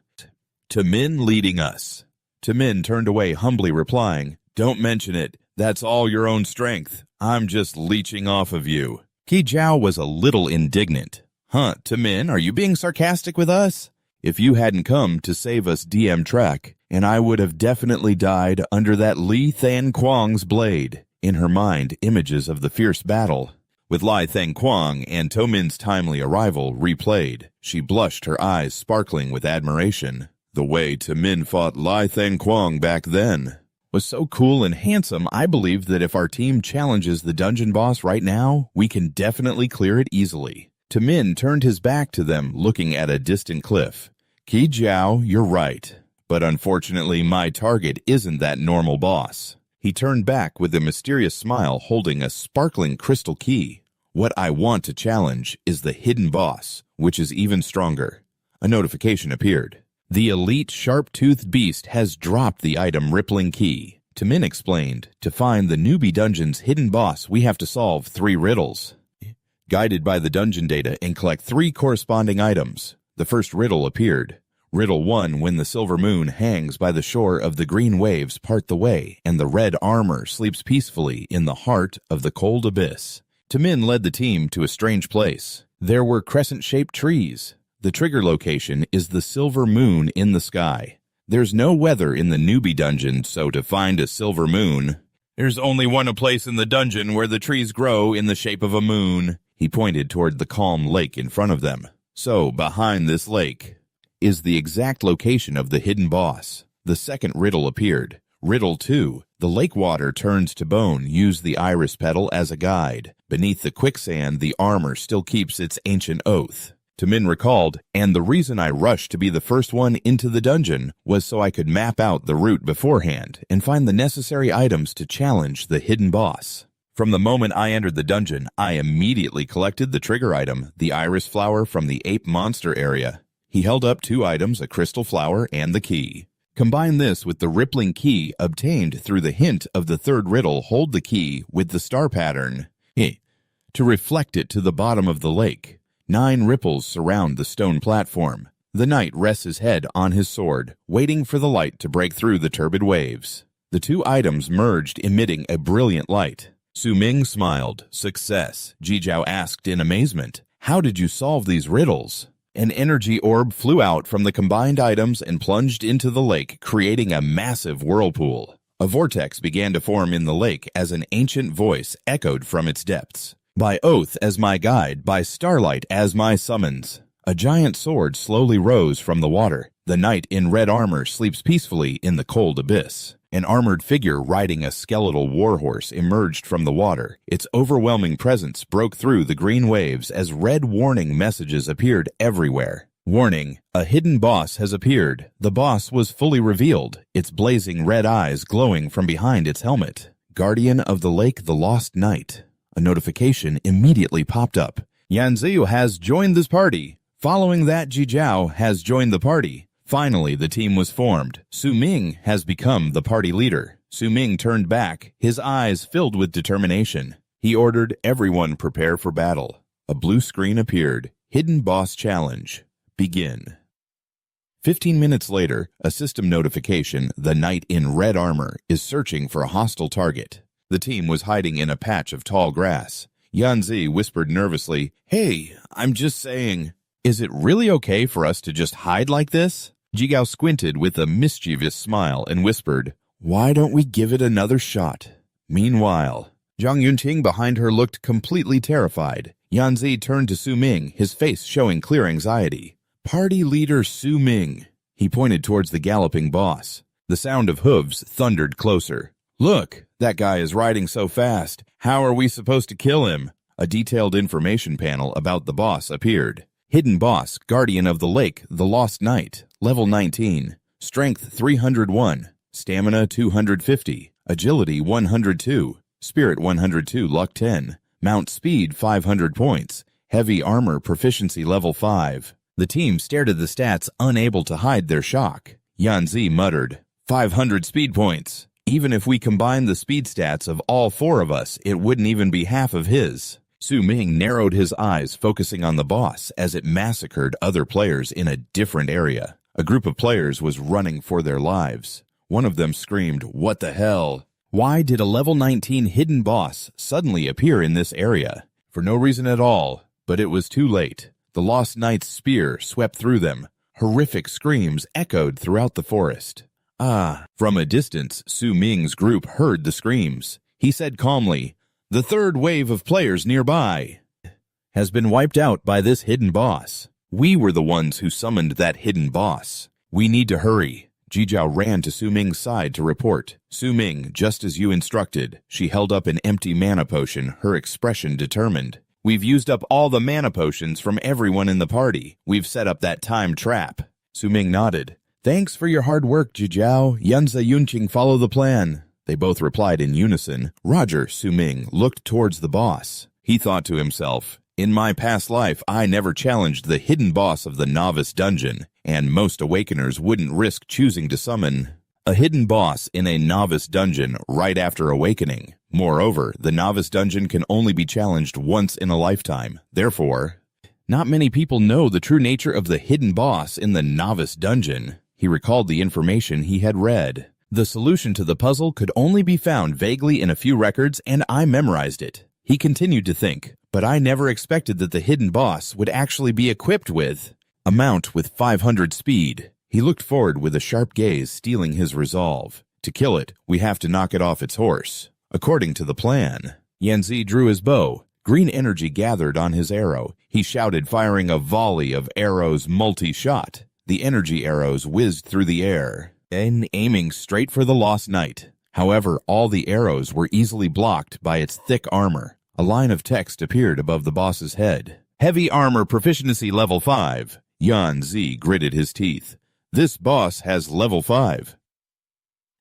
Tamin leading us." Tamin turned away humbly replying, "Don't mention it. That's all your own strength. I'm just leeching off of you." Qi Jiao was a little indignant. "Huh, Tamin, are you being sarcastic with us? If you hadn't come to save us DM Track, and I would have definitely died under that Li Than Quang's blade." In her mind, images of the fierce battle with Li Than Quang and Tomin's timely arrival replayed. She blushed, her eyes sparkling with admiration. The way Tamin fought Li Than Quang back then was so cool and handsome. I believe that if our team challenges the dungeon boss right now, we can definitely clear it easily. Tamin turned his back to them, looking at a distant cliff. "Qi Jiao, you're right. But unfortunately, my target isn't that normal boss." He turned back with a mysterious smile, holding a sparkling crystal key. "What I want to challenge is the hidden boss, which is even stronger." A notification appeared. "The elite sharp-toothed beast has dropped the item Rippling Key." Tamin explained, "To find the newbie dungeon's hidden boss, we have to solve 3 riddles. Guided by the dungeon data and collect 3 corresponding items." The first riddle appeared. Riddle 1, when the silver moon hangs by the shore of the green waves part the way, and the red armor sleeps peacefully in the heart of the cold abyss. Tamin led the team to a strange place. There were crescent-shaped trees. The trigger location is the silver moon in the sky. There's no weather in the newbie dungeon, so to find a silver moon, there's only one place in the dungeon where the trees grow in the shape of a moon. He pointed toward the calm lake in front of them. So, behind this lake is the exact location of the hidden boss. The second riddle appeared. Riddle 2, the lake water turns to bone. Use the iris petal as a guide. Beneath the quicksand, the armor still keeps its ancient oath. Tamin recalled, "And the reason I rushed to be the first one into the dungeon was so I could map out the route beforehand and find the necessary items to challenge the hidden boss. From the moment I entered the dungeon, I immediately collected the trigger item, the iris flower from the ape monster area." He held up 2 items, a crystal flower and the key. "Combine this with the rippling key obtained through the hint of the third riddle. Hold the key with the star pattern to reflect it to the bottom of the lake. 9 ripples surround the stone platform. The knight rests his head on his sword, waiting for the light to break through the turbid waves." The 2 items merged, emitting a brilliant light. Su Ming smiled. "Success." Ji Jiao asked in amazement, "How did you solve these riddles?" An energy orb flew out from the combined items and plunged into the lake, creating a massive whirlpool. A vortex began to form in the lake as an ancient voice echoed from its depths. "By oath as my guide, by starlight as my summons." A giant sword slowly rose from the water. The knight in red armor sleeps peacefully in the cold abyss. An armored figure riding a skeletal warhorse emerged from the water. Its overwhelming presence broke through the green waves as red warning messages appeared everywhere. Warning, a hidden boss has appeared. The boss was fully revealed, its blazing red eyes glowing from behind its helmet. Guardian of the Lake, the Lost Knight. A notification immediately popped up. Yanziu has joined this party. Following that, Ji Jiao has joined the party. Finally, the team was formed. Su Ming has become the party leader. Su Ming turned back, his eyes filled with determination. He ordered everyone prepare for battle. A blue screen appeared. Hidden Boss Challenge. Begin. 15 minutes later, a system notification, the knight in red armor, is searching for a hostile target. The team was hiding in a patch of tall grass. Yanzi whispered nervously, "Hey, I'm just saying, is it really okay for us to just hide like this?" Jigao squinted with a mischievous smile and whispered, "Why don't we give it another shot?" Meanwhile, Zhang Yunqing behind her looked completely terrified. Yanzi turned to Su Ming, his face showing clear anxiety. "Party leader Su Ming." He pointed towards the galloping boss. The sound of hooves thundered closer. "Look, that guy is riding so fast. How are we supposed to kill him?" A detailed information panel about the boss appeared. Hidden boss, guardian of the lake, the lost knight, level 19, strength 301, stamina 250, agility 102, spirit 102, luck 10, mount speed 500 points, heavy armor proficiency level 5. The team stared at the stats, unable to hide their shock. Yanzi muttered, 500 speed points. Even if we combine the speed stats of all four of us, it wouldn't even be half of his. Su Ming narrowed his eyes, focusing on the boss as it massacred other players in a different area. A group of players was running for their lives. One of them screamed, "What the hell? Why did a level 19 hidden boss suddenly appear in this area?" For no reason at all, but it was too late. The lost knight's spear swept through them. Horrific screams echoed throughout the forest. From a distance, Su Ming's group heard the screams. He said calmly, "The third wave of players nearby has been wiped out by this hidden boss. We were the ones who summoned that hidden boss. We need to hurry." Jijiao ran to Su Ming's side to report. "Su Ming, just as you instructed." She held up an empty mana potion, her expression determined. "We've used up all the mana potions from everyone in the party. We've set up that time trap." Su Ming nodded. "Thanks for your hard work, Jijiao. Yanzi Yunqing follow the plan." They both replied in unison. Roger, Su Ming looked towards the boss. He thought to himself, "In my past life, I never challenged the hidden boss of the novice dungeon, and most awakeners wouldn't risk choosing to summon a hidden boss in a novice dungeon right after awakening. Moreover, the novice dungeon can only be challenged once in a lifetime. Therefore, not many people know the true nature of the hidden boss in the novice dungeon." He recalled the information he had read. The solution to the puzzle could only be found vaguely in a few records, and I memorized it. He continued to think, but I never expected that the hidden boss would actually be equipped with a mount with 500 speed. He looked forward with a sharp gaze, steeling his resolve. To kill it, we have to knock it off its horse. According to the plan. Yanzi drew his bow. Green energy gathered on his arrow. He shouted, firing a volley of arrows multi-shot. The energy arrows whizzed through the air, and aiming straight for the lost knight. However, all the arrows were easily blocked by its thick armor. A line of text appeared above the boss's head. Heavy armor proficiency level 5. Yanzi gritted his teeth. This boss has level 5.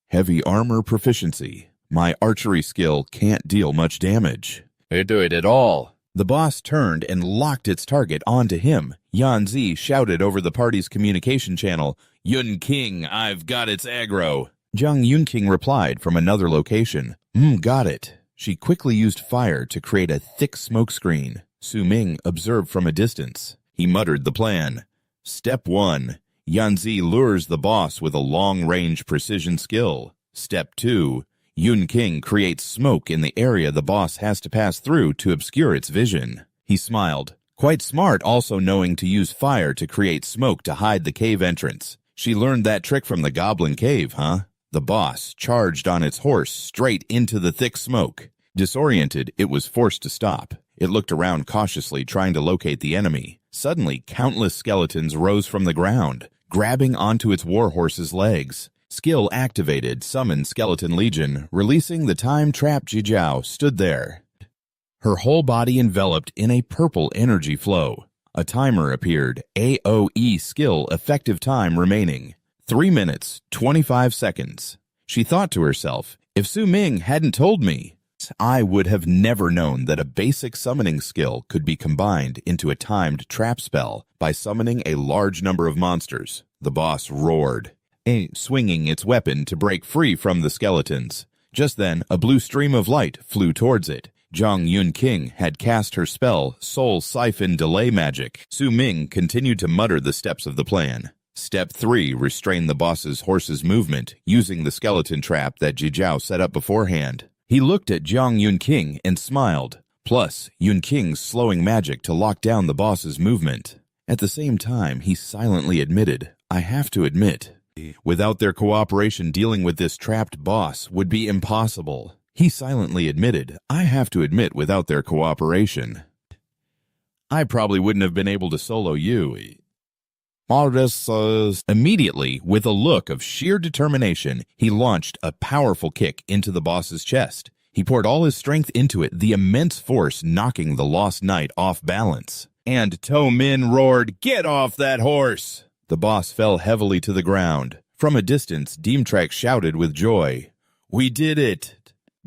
Heavy armor proficiency. My archery skill can't deal much damage. I do it at all. The boss turned and locked its target onto him. Yanzi shouted over the party's communication channel, "Yun King, I've got its aggro." Zhang Yunqing replied from another location, Got it." She quickly used fire to create a thick smoke screen. Su Ming observed from a distance. He muttered the plan. Step 1. Yanzi lures the boss with a long-range precision skill. Step 2. Yun King creates smoke in the area the boss has to pass through to obscure its vision. He smiled. Quite smart, also knowing to use fire to create smoke to hide the cave entrance. She learned that trick from the Goblin Cave, huh? The boss charged on its horse straight into the thick smoke. Disoriented, it was forced to stop. It looked around cautiously, trying to locate the enemy. Suddenly, countless skeletons rose from the ground, grabbing onto its warhorse's legs. Skill activated, summoned Skeleton Legion, releasing the time trap. Jijiao stood there, her whole body enveloped in a purple energy flow. A timer appeared. AOE skill effective time remaining 3 minutes, 25 seconds. She thought to herself, if Su Ming hadn't told me, I would have never known that a basic summoning skill could be combined into a timed trap spell by summoning a large number of monsters. The boss roared, swinging its weapon to break free from the skeletons. Just then, a blue stream of light flew towards it. Zhang Yunqing had cast her spell, Soul Siphon Delay Magic. Su Ming continued to mutter the steps of the plan. Step 3. Restrain the boss's horse's movement, using the skeleton trap that Jijiao set up beforehand. He looked at Zhang Yunqing and smiled. Plus, Yunqing's slowing magic to lock down the boss's movement. At the same time, he silently admitted, I have to admit, without their cooperation dealing with this trapped boss would be impossible. He silently admitted, I have to admit without their cooperation, I probably wouldn't have been able to solo you. Immediately, with a look of sheer determination, he launched a powerful kick into the boss's chest. He poured all his strength into it, the immense force knocking the lost knight off balance. And To Min roared, Get off that horse! The boss fell heavily to the ground. From a distance, Deemtrek shouted with joy, We did it!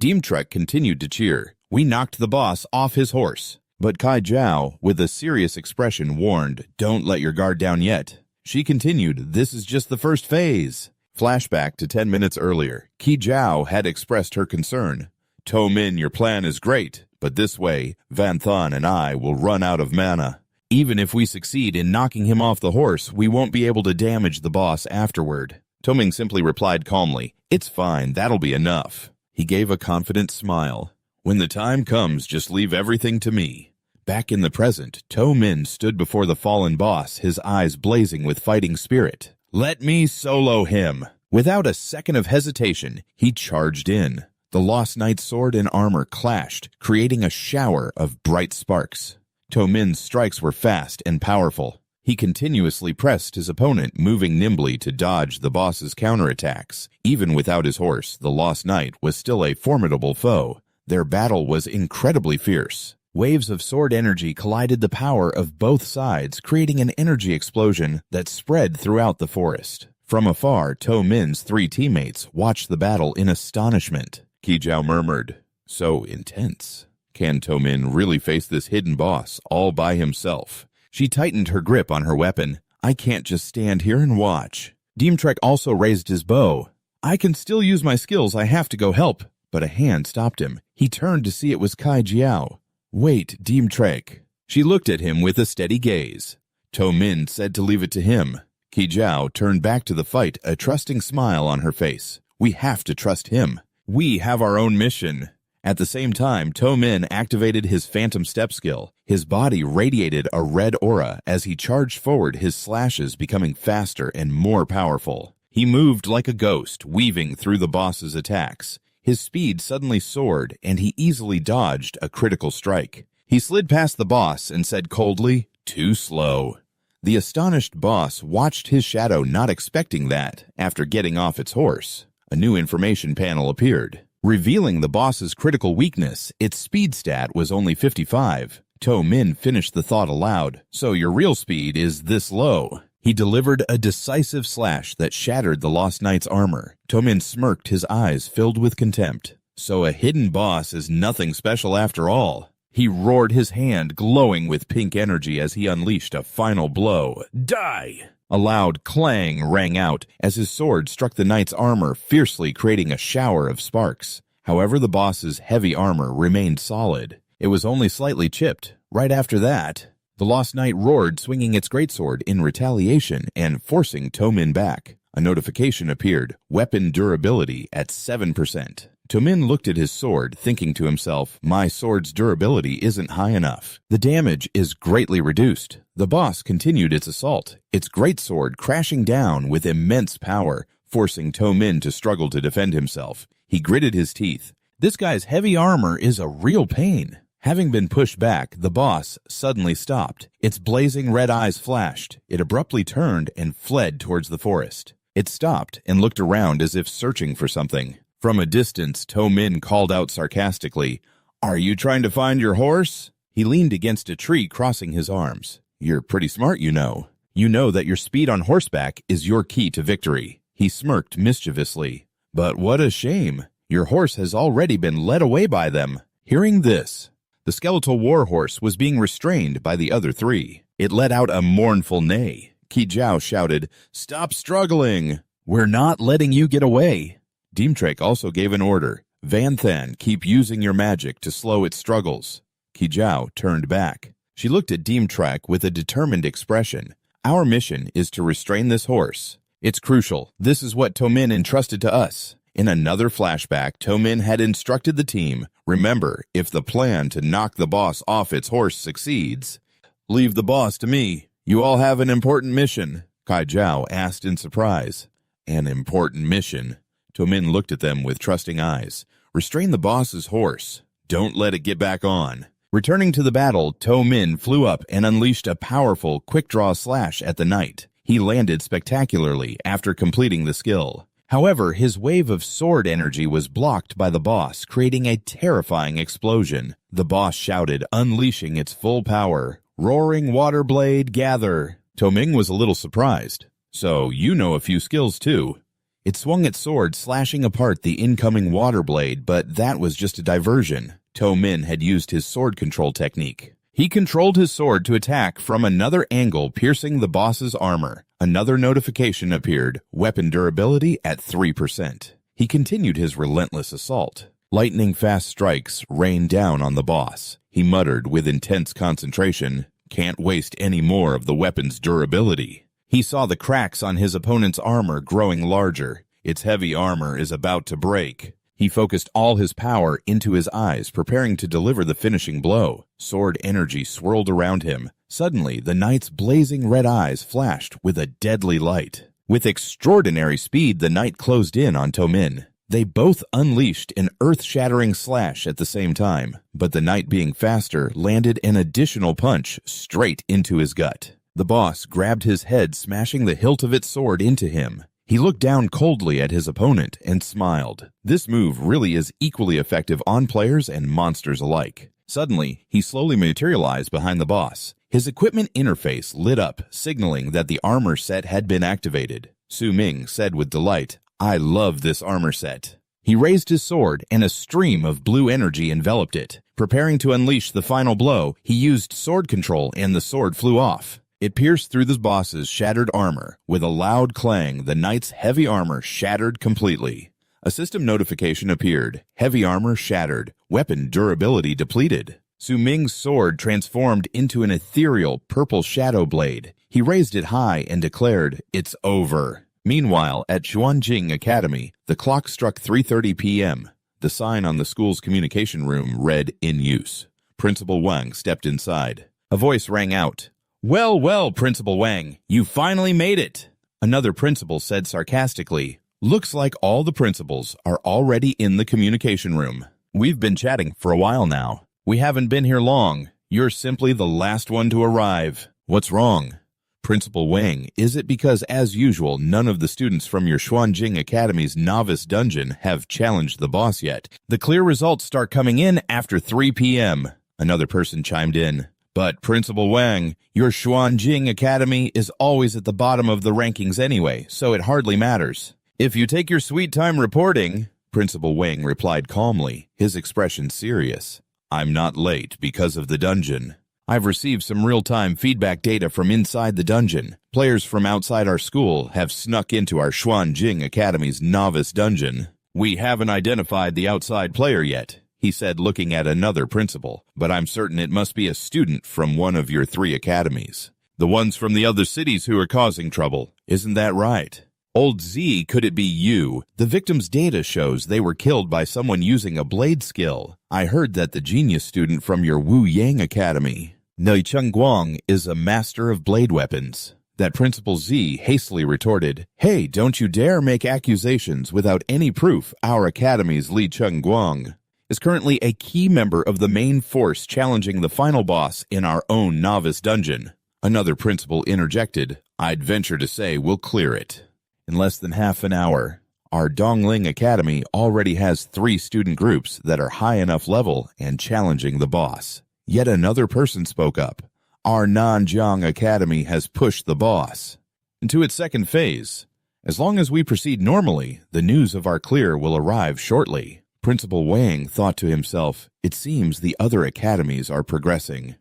Deemtrek continued to cheer. We knocked the boss off his horse. But Kai Jiao, with a serious expression, warned, Don't let your guard down yet. She continued, This is just the first phase. Flashback to 10 minutes earlier. Kai Jiao had expressed her concern. To Min, your plan is great, but this way, Van Thon and I will run out of mana. Even if we succeed in knocking him off the horse, we won't be able to damage the boss afterward. To Min simply replied calmly, It's fine, that'll be enough. He gave a confident smile. When the time comes, just leave everything to me. Back in the present, To Min stood before the fallen boss, his eyes blazing with fighting spirit. Let me solo him. Without a second of hesitation, he charged in. The Lost Knight's sword and armor clashed, creating a shower of bright sparks. To Min's strikes were fast and powerful. He continuously pressed his opponent, moving nimbly to dodge the boss's counterattacks. Even without his horse, the Lost Knight was still a formidable foe. Their battle was incredibly fierce. Waves of sword energy collided the power of both sides, creating an energy explosion that spread throughout the forest. From afar, To Min's 3 teammates watched the battle in astonishment. Kai Jiao murmured, So intense. Can To Min really face this hidden boss all by himself? She tightened her grip on her weapon. I can't just stand here and watch. Deemtrek also raised his bow. I can still use my skills, I have to go help. But a hand stopped him. He turned to see it was Kai Jiao. Wait, Deemtrek. She looked at him with a steady gaze. To Min said to leave it to him. Kai Jiao turned back to the fight, a trusting smile on her face. We have to trust him. We have our own mission. At the same time, To Min activated his Phantom Step skill. His body radiated a red aura as he charged forward, his slashes becoming faster and more powerful. He moved like a ghost, weaving through the boss's attacks. His speed suddenly soared, and he easily dodged a critical strike. He slid past the boss and said coldly, Too slow. The astonished boss watched his shadow, not expecting that. After getting off its horse, a new information panel appeared, revealing the boss's critical weakness. Its speed stat was only 55. To Min finished the thought aloud. So your real speed is this low. He delivered a decisive slash that shattered the Lost Knight's armor. To Min smirked, his eyes filled with contempt. So a hidden boss is nothing special after all. He roared, his hand glowing with pink energy as he unleashed a final blow. Die! A loud clang rang out as his sword struck the knight's armor, fiercely creating a shower of sparks. However, the boss's heavy armor remained solid. It was only slightly chipped. Right after that, the Lost Knight roared, swinging its greatsword in retaliation and forcing To Min back. A notification appeared, weapon durability at 7%. To Min looked at his sword, thinking to himself, my sword's durability isn't high enough. The damage is greatly reduced. The boss continued its assault, its greatsword crashing down with immense power, forcing To Min to struggle to defend himself. He gritted his teeth. This guy's heavy armor is a real pain. Having been pushed back, the boss suddenly stopped. Its blazing red eyes flashed. It abruptly turned and fled towards the forest. It stopped and looked around as if searching for something. From a distance, To Min called out sarcastically, Are you trying to find your horse? He leaned against a tree, crossing his arms. You're pretty smart, you know. You know that your speed on horseback is your key to victory. He smirked mischievously. But what a shame. Your horse has already been led away by them. Hearing this, the skeletal warhorse was being restrained by the other 3. It let out a mournful neigh. Kai Jiao shouted, Stop struggling. We're not letting you get away. Deemtrek also gave an order. Van Than, keep using your magic to slow its struggles. Kijao turned back. She looked at Deemtrak with a determined expression. Our mission is to restrain this horse. It's crucial. This is what Tomin entrusted to us. In another flashback, Tomin had instructed the team, remember, if the plan to knock the boss off its horse succeeds, leave the boss to me. You all have an important mission, Kai Jiao asked in surprise. An important mission? Tomin looked at them with trusting eyes. Restrain the boss's horse. Don't let it get back on. Returning to the battle, Tomin flew up and unleashed a powerful quick-draw slash at the knight. He landed spectacularly after completing the skill. However, his wave of sword energy was blocked by the boss, creating a terrifying explosion. The boss shouted, unleashing its full power. Roaring water blade, gather. Toming was a little surprised. So, you know a few skills too. It swung its sword, slashing apart the incoming water blade, but that was just a diversion. Tomin had used his sword control technique. He controlled his sword to attack from another angle, piercing the boss's armor. Another notification appeared, weapon durability at 3%. He continued his relentless assault. Lightning-fast strikes rained down on the boss. He muttered with intense concentration, can't waste any more of the weapon's durability. He saw the cracks on his opponent's armor growing larger. Its heavy armor is about to break. He focused all his power into his eyes, preparing to deliver the finishing blow. Sword energy swirled around him. Suddenly, the knight's blazing red eyes flashed with a deadly light. With extraordinary speed, the knight closed in on Tomin. They both unleashed an earth-shattering slash at the same time, but the knight, being faster, landed an additional punch straight into his gut. The boss grabbed his head, smashing the hilt of its sword into him. He looked down coldly at his opponent and smiled. This move really is equally effective on players and monsters alike. Suddenly, he slowly materialized behind the boss. His equipment interface lit up, signaling that the armor set had been activated. Su Ming said with delight, I love this armor set. He raised his sword, and a stream of blue energy enveloped it. Preparing to unleash the final blow, he used sword control and the sword flew off. It pierced through the boss's shattered armor. With a loud clang, the knight's heavy armor shattered completely. A system notification appeared. Heavy armor shattered. Weapon durability depleted. Su Ming's sword transformed into an ethereal purple shadow blade. He raised it high and declared, it's over. Meanwhile, at Xuanjing Academy, the clock struck 3:30 p.m. The sign on the school's communication room read, in use. Principal Wang stepped inside. A voice rang out. Well, well, Principal Wang, you finally made it. Another principal said sarcastically, looks like all the principals are already in the communication room. We've been chatting for a while now. We haven't been here long. You're simply the last one to arrive. What's wrong? Principal Wang, is it because, as usual, none of the students from your Xuanjing Academy's novice dungeon have challenged the boss yet? The clear results start coming in after 3 p.m. Another person chimed in. But, Principal Wang, your Xuanjing Academy is always at the bottom of the rankings anyway, so it hardly matters. If you take your sweet time reporting, Principal Wang replied calmly, his expression serious. I'm not late because of the dungeon. I've received some real-time feedback data from inside the dungeon. Players from outside our school have snuck into our Xuanjing Academy's novice dungeon. We haven't identified the outside player yet, he said, looking at another principal, but I'm certain it must be a student from one of your 3 academies. The ones from the other cities who are causing trouble. Isn't that right? Old Z, could it be you? The victim's data shows they were killed by someone using a blade skill. I heard that the genius student from your Wu Yang Academy, Nei Chengguang, is a master of blade weapons. That Principal Z hastily retorted, hey, don't you dare make accusations without any proof. Our academy's Li Chengguang is currently a key member of the main force challenging the final boss in our own novice dungeon. Another principal interjected, I'd venture to say we'll clear it. In less than half an hour, our Dongling Academy already has 3 student groups that are high enough level and challenging the boss. Yet another person spoke up. Our Nanjiang Academy has pushed the boss into its second phase. As long as we proceed normally, the news of our clear will arrive shortly. Principal Wang thought to himself, it seems the other academies are progressing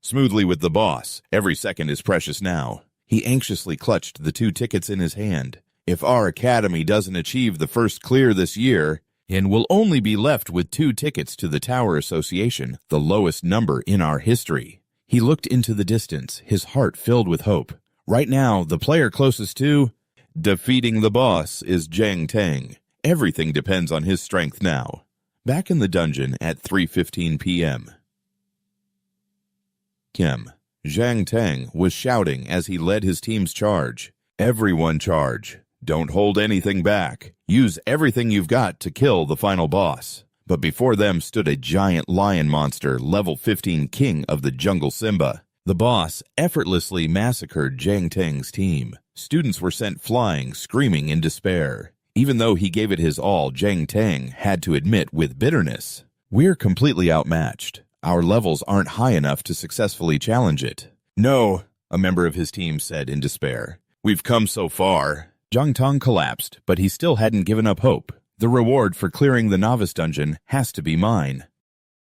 smoothly with the boss. Every second is precious now. He anxiously clutched the 2 tickets in his hand. If our academy doesn't achieve the first clear this year, and will only be left with 2 tickets to the Tower Association, the lowest number in our history. He looked into the distance, his heart filled with hope. Right now, the player closest to defeating the boss is Jang Tang. Everything depends on his strength now. Back in the dungeon at 3:15 p.m. Zhang Tang was shouting as he led his team's charge. Everyone charge. Don't hold anything back. Use everything you've got to kill the final boss. But before them stood a giant lion monster, level 15 king of the jungle Simba. The boss effortlessly massacred Zhang Tang's team. Students were sent flying, screaming in despair. Even though he gave it his all, Zhang Tang had to admit with bitterness, "We're completely outmatched. Our levels aren't high enough to successfully challenge it." "No," a member of his team said in despair. "We've come so far." Zhang Tang collapsed, but he still hadn't given up hope. "The reward for clearing the novice dungeon has to be mine."